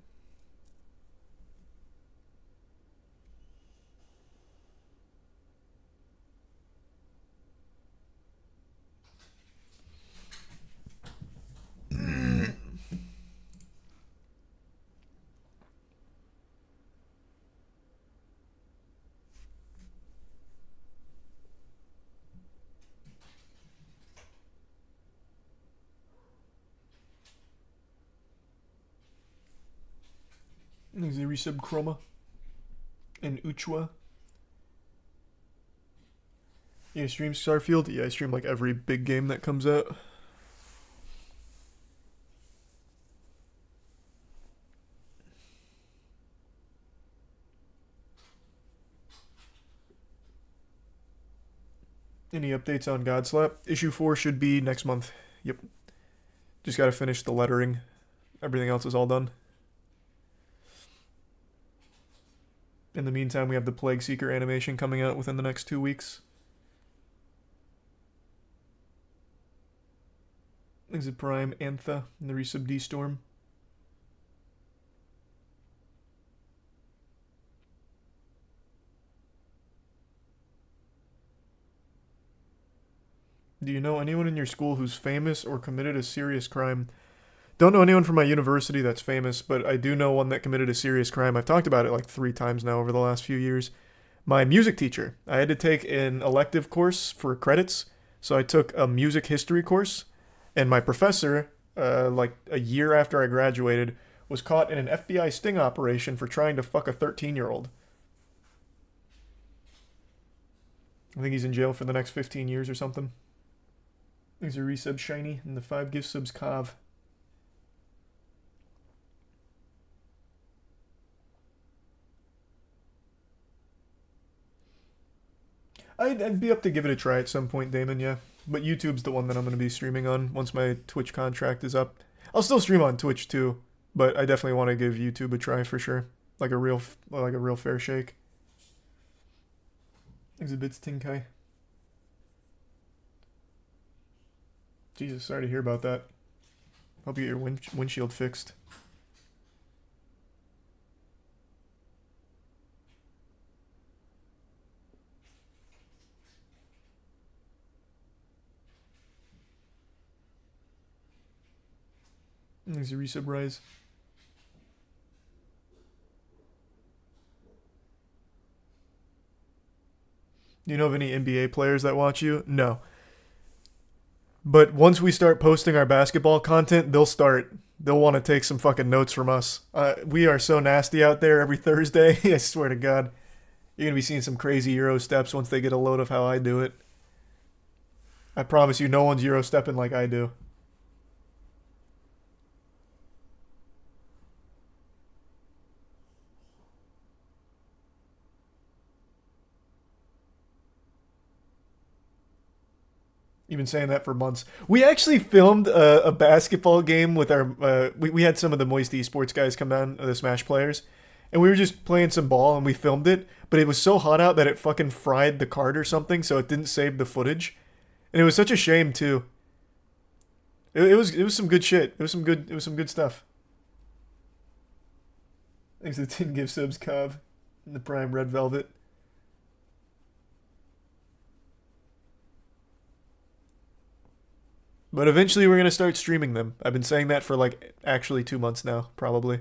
Thanks to resub Chroma and Uchwa. Yeah, stream Starfield? Yeah, I stream like every big game that comes out. Any updates on Godslap? Issue 4 should be next month. Yep. Just gotta finish the lettering. Everything else is all done. In the meantime, we have the Plague Seeker animation coming out within the next 2 weeks. Exit Prime, Antha, and the Resub D-Storm. Do you know anyone in your school who's famous or committed a serious crime? Don't know anyone from my university that's famous, but I do know one that committed a serious crime. I've talked about it like 3 times now over the last few years. My music teacher. I had to take an elective course for credits, so I took a music history course, and my professor, like a year after I graduated, was caught in an FBI sting operation for trying to fuck a 13-year-old. I think he's in jail for the next 15 years or something. There's a resub shiny and the 5 gift subs Kav. I'd be up to give it a try at some point, Damon, yeah. But YouTube's the one that I'm going to be streaming on once my Twitch contract is up. I'll still stream on Twitch too, but I definitely want to give YouTube a try for sure. Like a real fair shake. Exhibits Tinkai. Jesus, sorry to hear about that. Hope you get your windshield fixed. There's a resub rise. Do you know of any NBA players that watch you? No. But once we start posting our basketball content, they'll want to take some fucking notes from us. We are so nasty out there every Thursday. I swear to God. You're going to be seeing some crazy Euro steps once they get a load of how I do it. I promise you, no one's Euro stepping like I do. You've been saying that for months. We actually filmed a basketball game with our... we had some of the Moist Esports guys come down, the Smash players, and we were just playing some ball and we filmed it, but it was so hot out that it fucking fried the card or something, so it didn't save the footage. And it was such a shame, too. It was some good shit. It was some good stuff. Thanks to the 10 gift subs, Cobb, and the Prime Red Velvet. But eventually we're going to start streaming them. I've been saying that for like actually 2 months now, probably.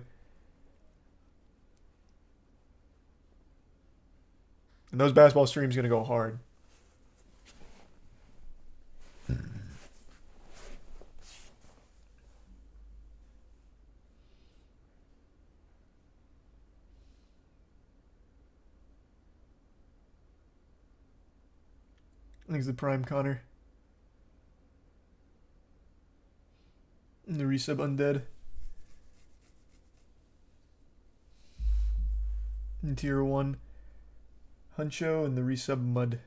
And those basketball streams are going to go hard. Thanks to Prime Connor. And the resub Undead. And tier 1 Huncho and the resub Mud.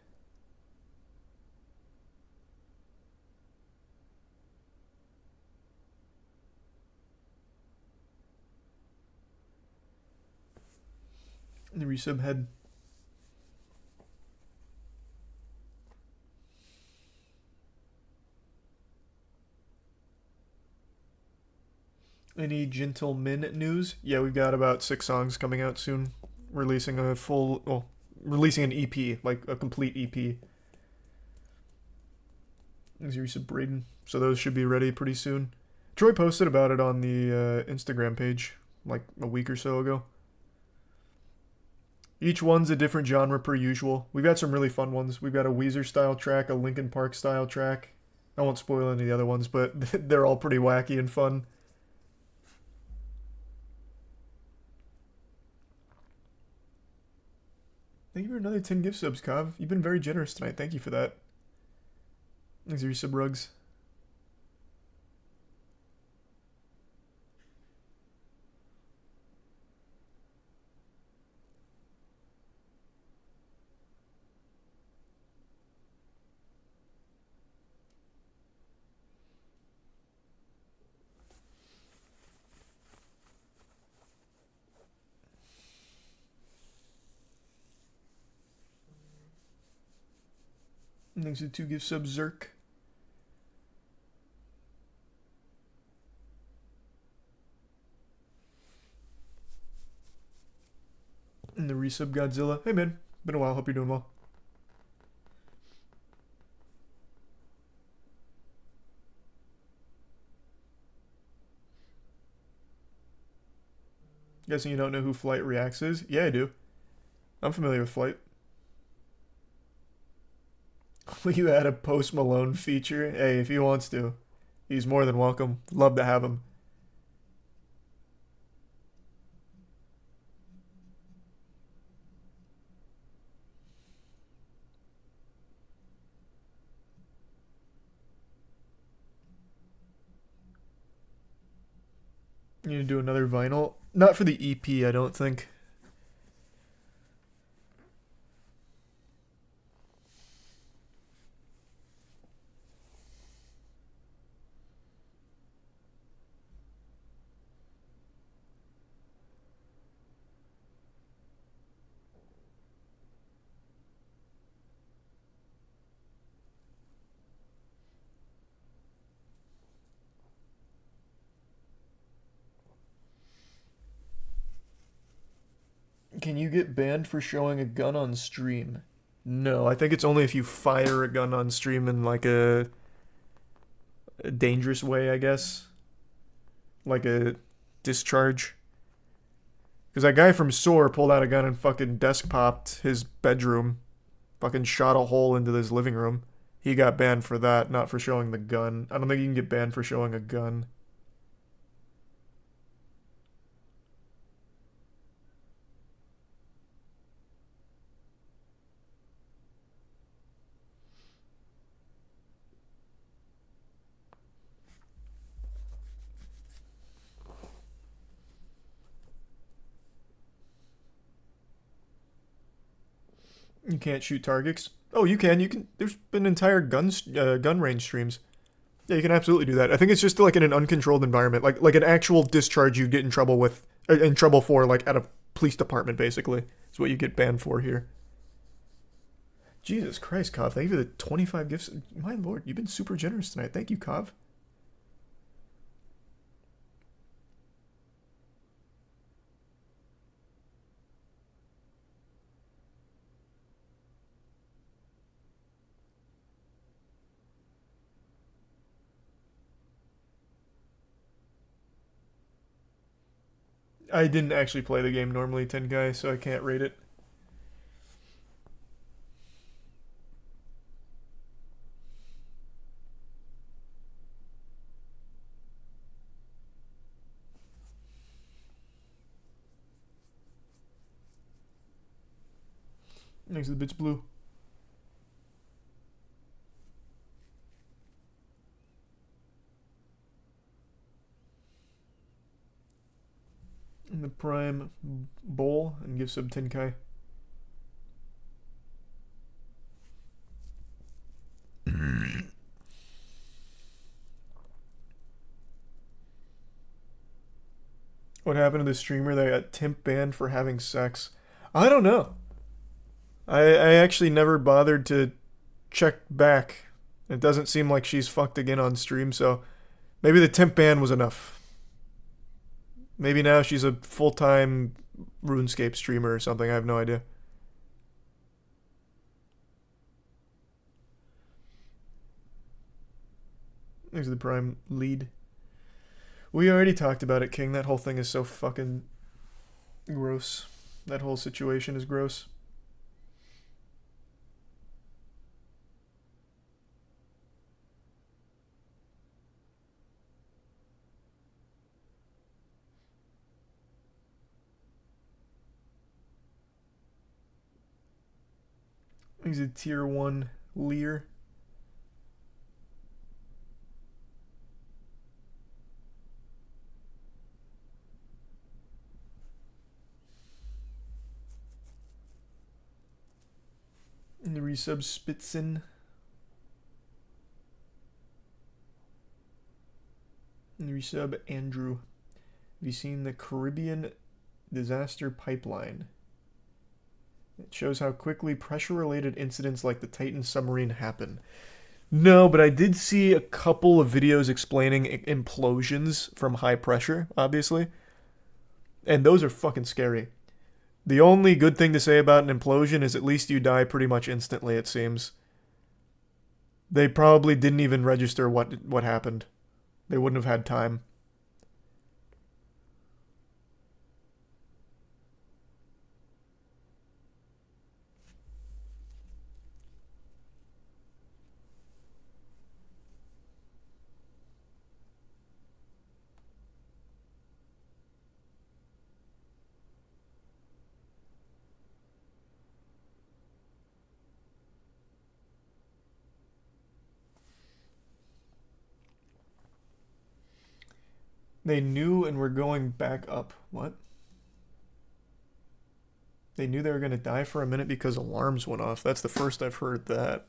And the resub Head. Any Gentlemen news? Yeah, we've got about 6 songs coming out soon. Releasing an EP, like a complete EP. There's your resub Braden. So those should be ready pretty soon. Troy posted about it on the Instagram page like a week or so ago. Each one's a different genre per usual. We've got some really fun ones. We've got a Weezer style track, a Linkin Park style track. I won't spoil any of the other ones, but they're all pretty wacky and fun. Thank you for another 10 gift subs, Kav. You've been very generous tonight. Thank you for that. Thanks for your sub rugs. Thanks to 2 gift sub Zerk. And the resub Godzilla. Hey man, been a while, hope you're doing well. Guessing you don't know who Flight Reacts is? Yeah, I do. I'm familiar with Flight. Will you add a Post Malone feature? Hey, if he wants to. He's more than welcome. Love to have him. You need to do another vinyl? Not for the EP, I don't think. Can you get banned for showing a gun on stream? No, I think it's only if you fire a gun on stream in like a dangerous way, I guess. Like a discharge. Because that guy from SOAR pulled out a gun and fucking desk popped his bedroom. Fucking shot a hole into his living room. He got banned for that, not for showing the gun. I don't think you can get banned for showing a gun. You can't shoot targets. Oh, you can. You can. There's been entire gun range streams. Yeah, you can absolutely do that. I think it's just like in an uncontrolled environment, like an actual discharge you get in trouble with, in trouble for, like at a police department. Basically, is what you get banned for here. Jesus Christ, Kov! Thank you for the 25 gifts. My lord, you've been super generous tonight. Thank you, Kov. I didn't actually play the game normally, 10 guy, so I can't rate it. Next to the bitch blue. In the prime bowl and give sub 10k. What happened to the streamer that got temp banned for having sex? I don't know. I actually never bothered to check back. It doesn't seem like she's fucked again on stream, so maybe the temp ban was enough. Maybe now she's a full-time RuneScape streamer or something. I have no idea. There's the prime lead. We already talked about it, King. That whole thing is so fucking gross. That whole situation is gross. He's a tier 1 Lear. And the resub Spitzen. And the resub Andrew. Have you seen the Caribbean Disaster Pipeline? It shows how quickly pressure-related incidents like the Titan submarine happen. No, but I did see a couple of videos explaining implosions from high pressure, obviously. And those are fucking scary. The only good thing to say about an implosion is at least you die pretty much instantly, it seems. They probably didn't even register what happened. They wouldn't have had time. They knew and were going back up. What? They knew they were going to die for a minute because alarms went off. That's the first I've heard that.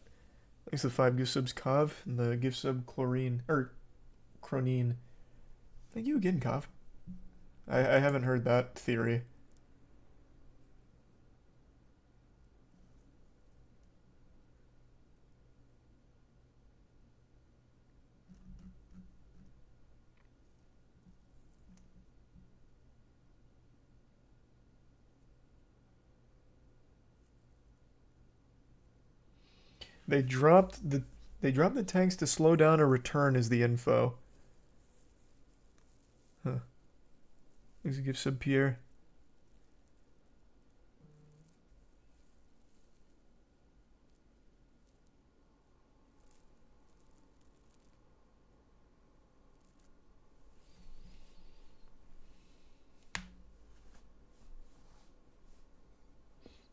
Thanks to the 5 gift subs, Kav, and the gift sub Chlorine, or Cronine. Thank you again, Kav. I haven't heard that theory. They dropped the tanks to slow down a return is the info. Huh. Thanks to gift sub Pierre.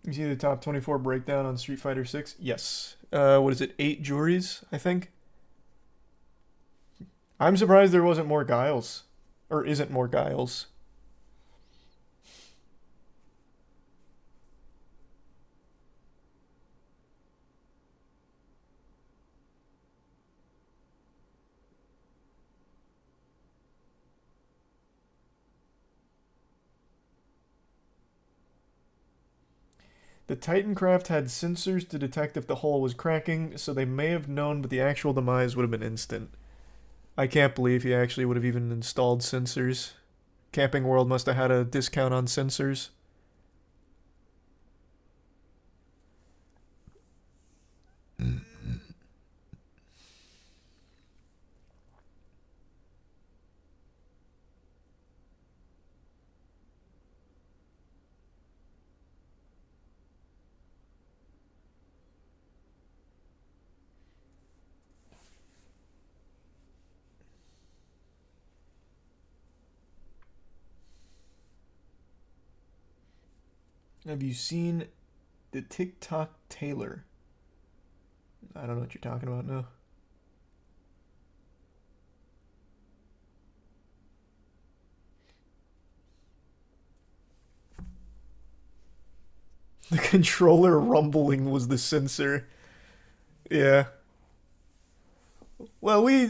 You see the top 24 breakdown on Street Fighter 6? Yes. What is it? 8 juries, I think? I'm surprised there wasn't more Guiles. Or isn't more Guiles. The Titancraft had sensors to detect if the hull was cracking, so they may have known, but the actual demise would have been instant. I can't believe he actually would have even installed sensors. Camping World must have had a discount on sensors. Have you seen the TikTok Taylor? I don't know what you're talking about now. The controller rumbling was the sensor. Yeah. Well, we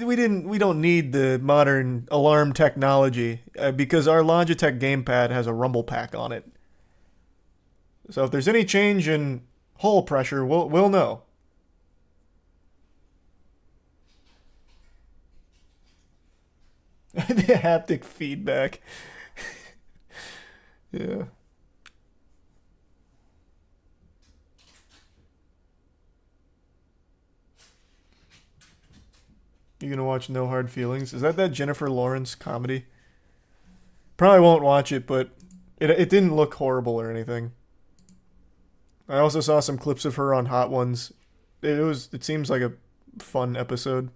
don't need the modern alarm technology because our Logitech gamepad has a rumble pack on it. So if there's any change in hull pressure, we'll know. The haptic feedback. Yeah. You gonna watch No Hard Feelings? Is that Jennifer Lawrence comedy? Probably won't watch it, but it didn't look horrible or anything. I also saw some clips of her on Hot Ones. It seems like a fun episode.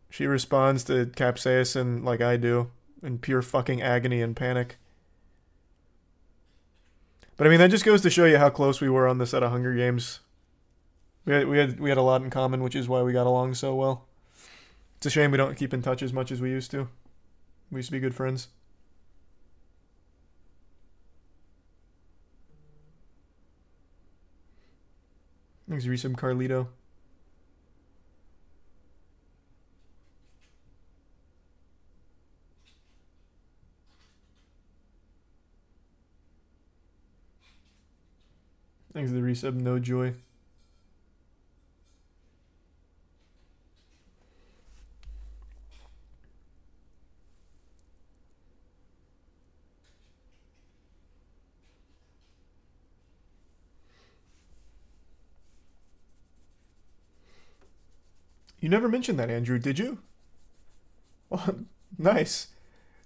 She responds to capsaicin like I do, in pure fucking agony and panic. But I mean, that just goes to show you how close we were on the set of Hunger Games. We had a lot in common, which is why we got along so well. It's a shame we don't keep in touch as much as we used to. We used to be good friends. Thanks, Resub Carlito. resub, no joy. You never mentioned that, Andrew, did you? Well, nice.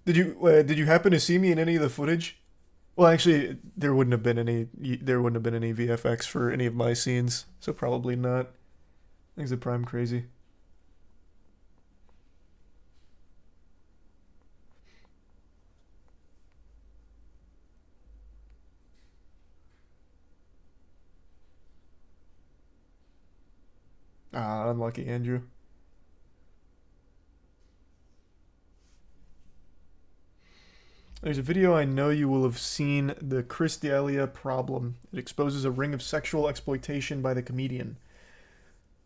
Did you happen to see me in any of the footage? Well, actually, there wouldn't have been any VFX for any of my scenes, so probably not. Things are prime crazy. Ah, unlucky, Andrew. There's a video I know you will have seen, the Chris D'Elia problem. It exposes a ring of sexual exploitation by the comedian.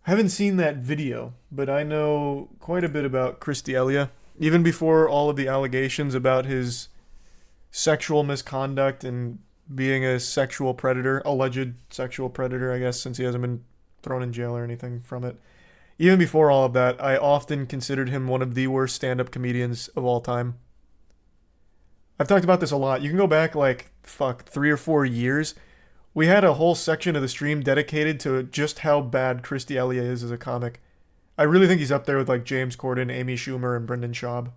I haven't seen that video, but I know quite a bit about Chris D'Elia. Even before all of the allegations about his sexual misconduct and being a sexual predator, alleged sexual predator, I guess, since he hasn't been thrown in jail or anything from it. Even before all of that, I often considered him one of the worst stand-up comedians of all time. I've talked about this a lot. You can go back like, 3 or 4 years. We had a whole section of the stream dedicated to just how bad Chris D'Elia is as a comic. I really think he's up there with like James Corden, Amy Schumer, and Brendan Schaub.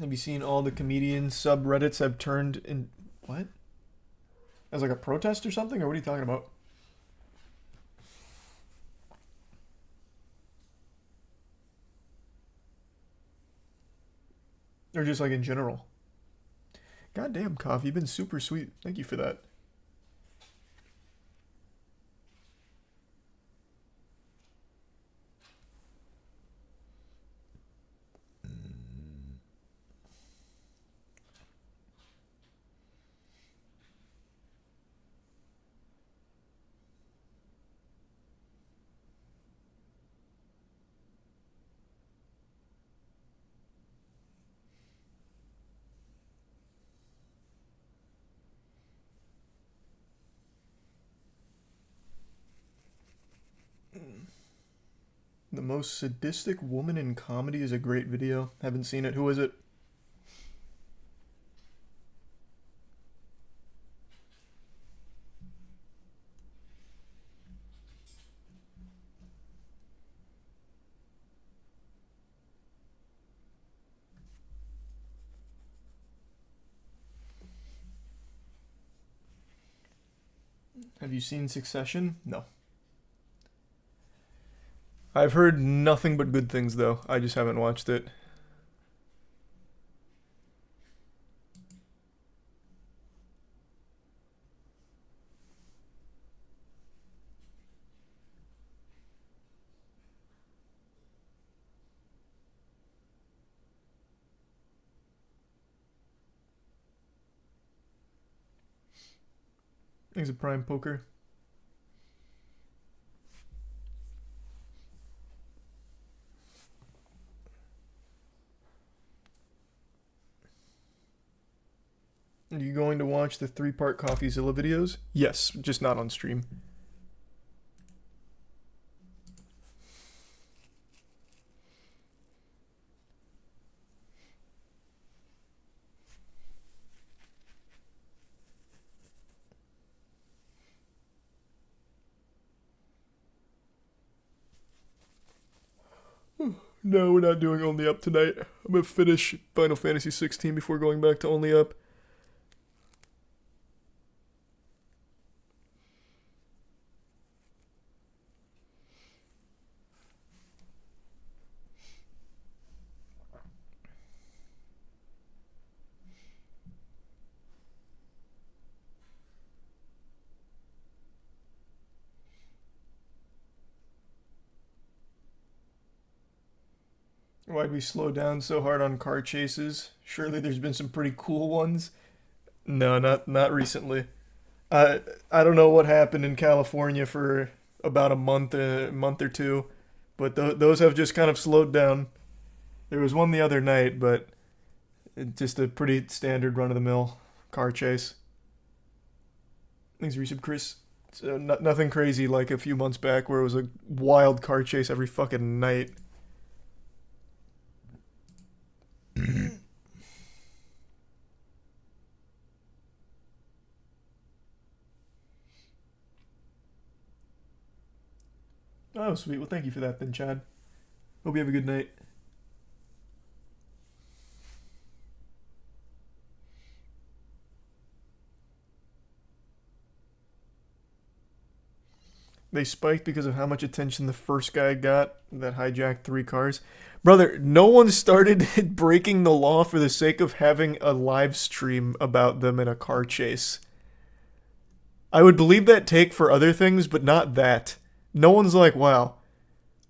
Have you seen all the comedian subreddits have turned in... What? As like a protest or something? Or what are you talking about? Or just like in general? Goddamn, Coff, you've been super sweet. Thank you for that. The Most Sadistic Woman in Comedy is a great video. Haven't seen it. Who is it? Have you seen Succession? No. I've heard nothing but good things, though. I just haven't watched it. Thanks a Prime Poker. Are you going to watch the 3-part CoffeeZilla videos? Yes, just not on stream. No, we're not doing Only Up tonight. I'm gonna finish Final Fantasy 16 before going back to Only Up. Why'd we slow down so hard on car chases? Surely there's been some pretty cool ones. No, not recently. I don't know what happened in California for about a month or two, but those have just kind of slowed down. There was one the other night, but just a pretty standard run-of-the-mill car chase. Thanks, Resub Chris. So nothing crazy like a few months back where it was a wild car chase every fucking night. Oh, sweet. Well, thank you for that then, Chad. Hope you have a good night. They spiked because of how much attention the first guy got that hijacked 3 cars. Brother, no one started breaking the law for the sake of having a live stream about them in a car chase. I would believe that take for other things, but not that. No one's like, wow,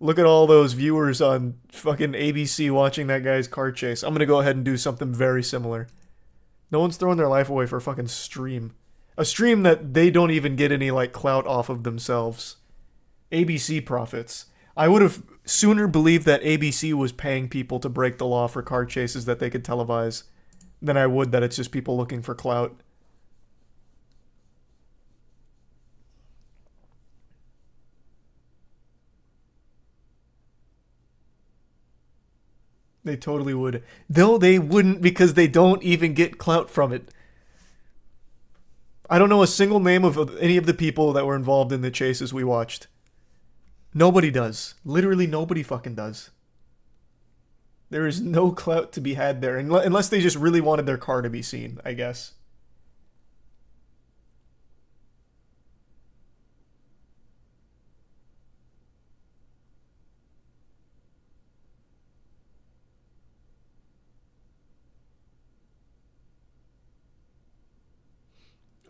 look at all those viewers on fucking ABC watching that guy's car chase. I'm gonna go ahead and do something very similar. No one's throwing their life away for a fucking stream. A stream that they don't even get any, like, clout off of themselves. ABC profits. I would have sooner believed that ABC was paying people to break the law for car chases that they could televise than I would that it's just people looking for clout. They totally would. Though they wouldn't because they don't even get clout from it. I don't know a single name of any of the people that were involved in the chases we watched. Nobody does. Literally nobody fucking does. There is no clout to be had there, unless they just really wanted their car to be seen, I guess.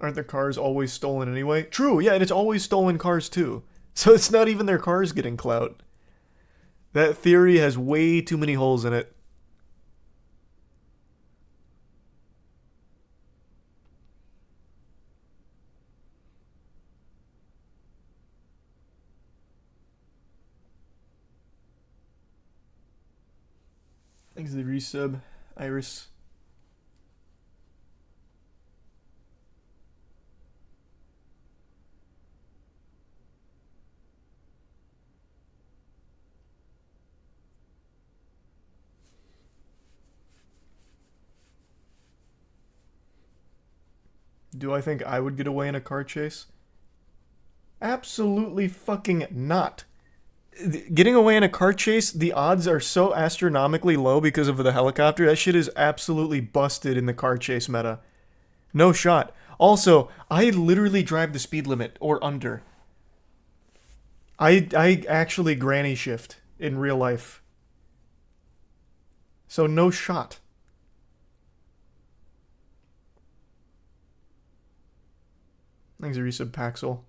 Aren't their cars always stolen anyway? True, yeah, and it's always stolen cars too. So it's not even their cars getting clout. That theory has way too many holes in it. Thanks for the resub, Iris. Do I think I would get away in a car chase? Absolutely fucking not. Getting away in a car chase, the odds are so astronomically low because of the helicopter. That shit is absolutely busted in the car chase meta. No shot. Also, I literally drive the speed limit or under. I actually granny shift in real life. So no shot. Thanks, Resub Paxel.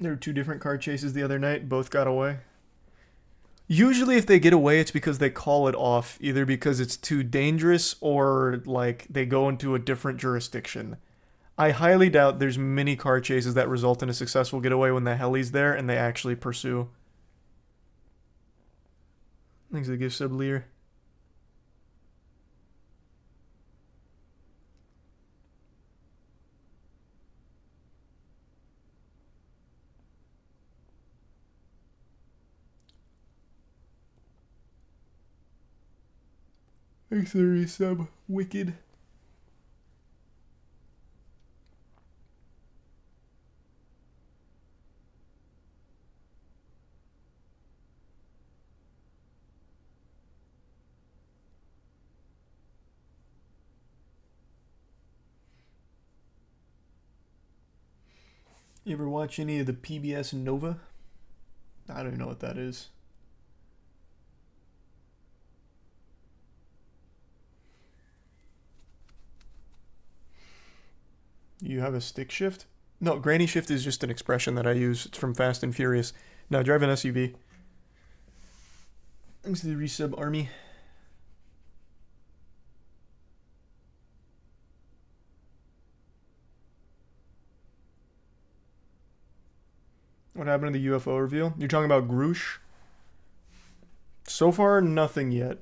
There were 2 different car chases the other night. Both got away. Usually if they get away, it's because they call it off, either because it's too dangerous or, like, they go into a different jurisdiction. I highly doubt there's many car chases that result in a successful getaway when the heli's there and they actually pursue. Thanks for the gift sub, Lear. Thanks for the resub, Wicked. You ever watch any of the PBS Nova? I don't even know what that is. You have a stick shift? No, granny shift is just an expression that I use. It's from Fast and Furious. No, drive an SUV. Thanks to the resub army. What happened to the UFO reveal? You're talking about Groosh? So far, nothing yet.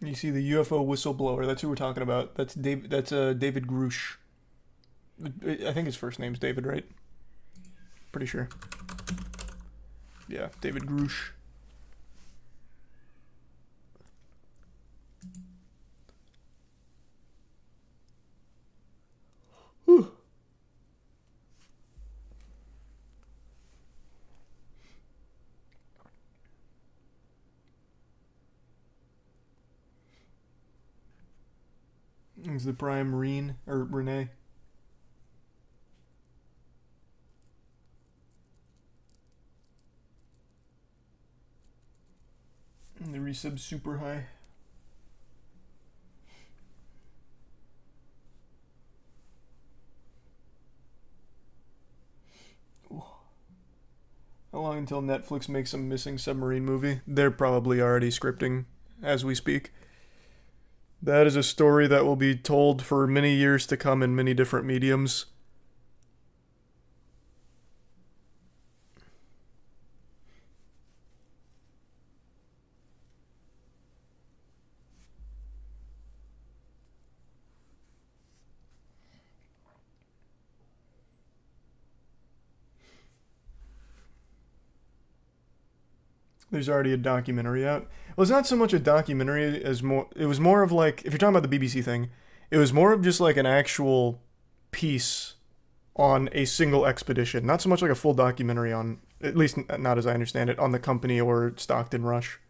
You see the UFO whistleblower. That's who we're talking about. That's David. That's David Groosh. I think his first name's David, right? Pretty sure. Yeah, David Groosh. Whew. Is the prime Reen or Renee? And the resub super high. Ooh. How long until Netflix makes a missing submarine movie? They're probably already scripting as we speak. That is a story that will be told for many years to come in many different mediums. There's already a documentary out. Well, it's not so much a documentary as more... It was more of like... If you're talking about the BBC thing, it was more of just like an actual piece on a single expedition. Not so much like a full documentary on... At least not as I understand it, on the company or Stockton Rush.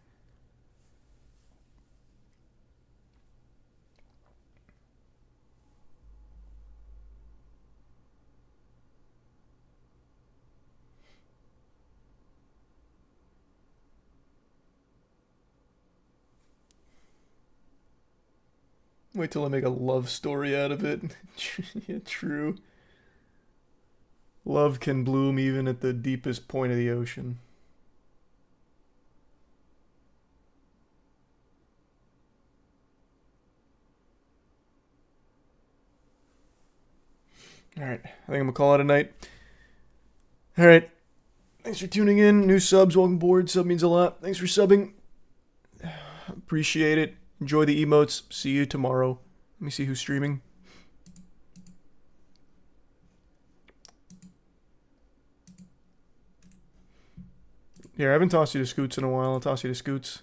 Wait till I make a love story out of it. Yeah, true. Love can bloom even at the deepest point of the ocean. Alright, I think I'm gonna call it a night. Alright, thanks for tuning in. New subs, welcome aboard. Sub means a lot. Thanks for subbing. Appreciate it. Enjoy the emotes. See you tomorrow. Let me see who's streaming. Here, I haven't tossed you to Scoots in a while. I'll toss you to Scoots.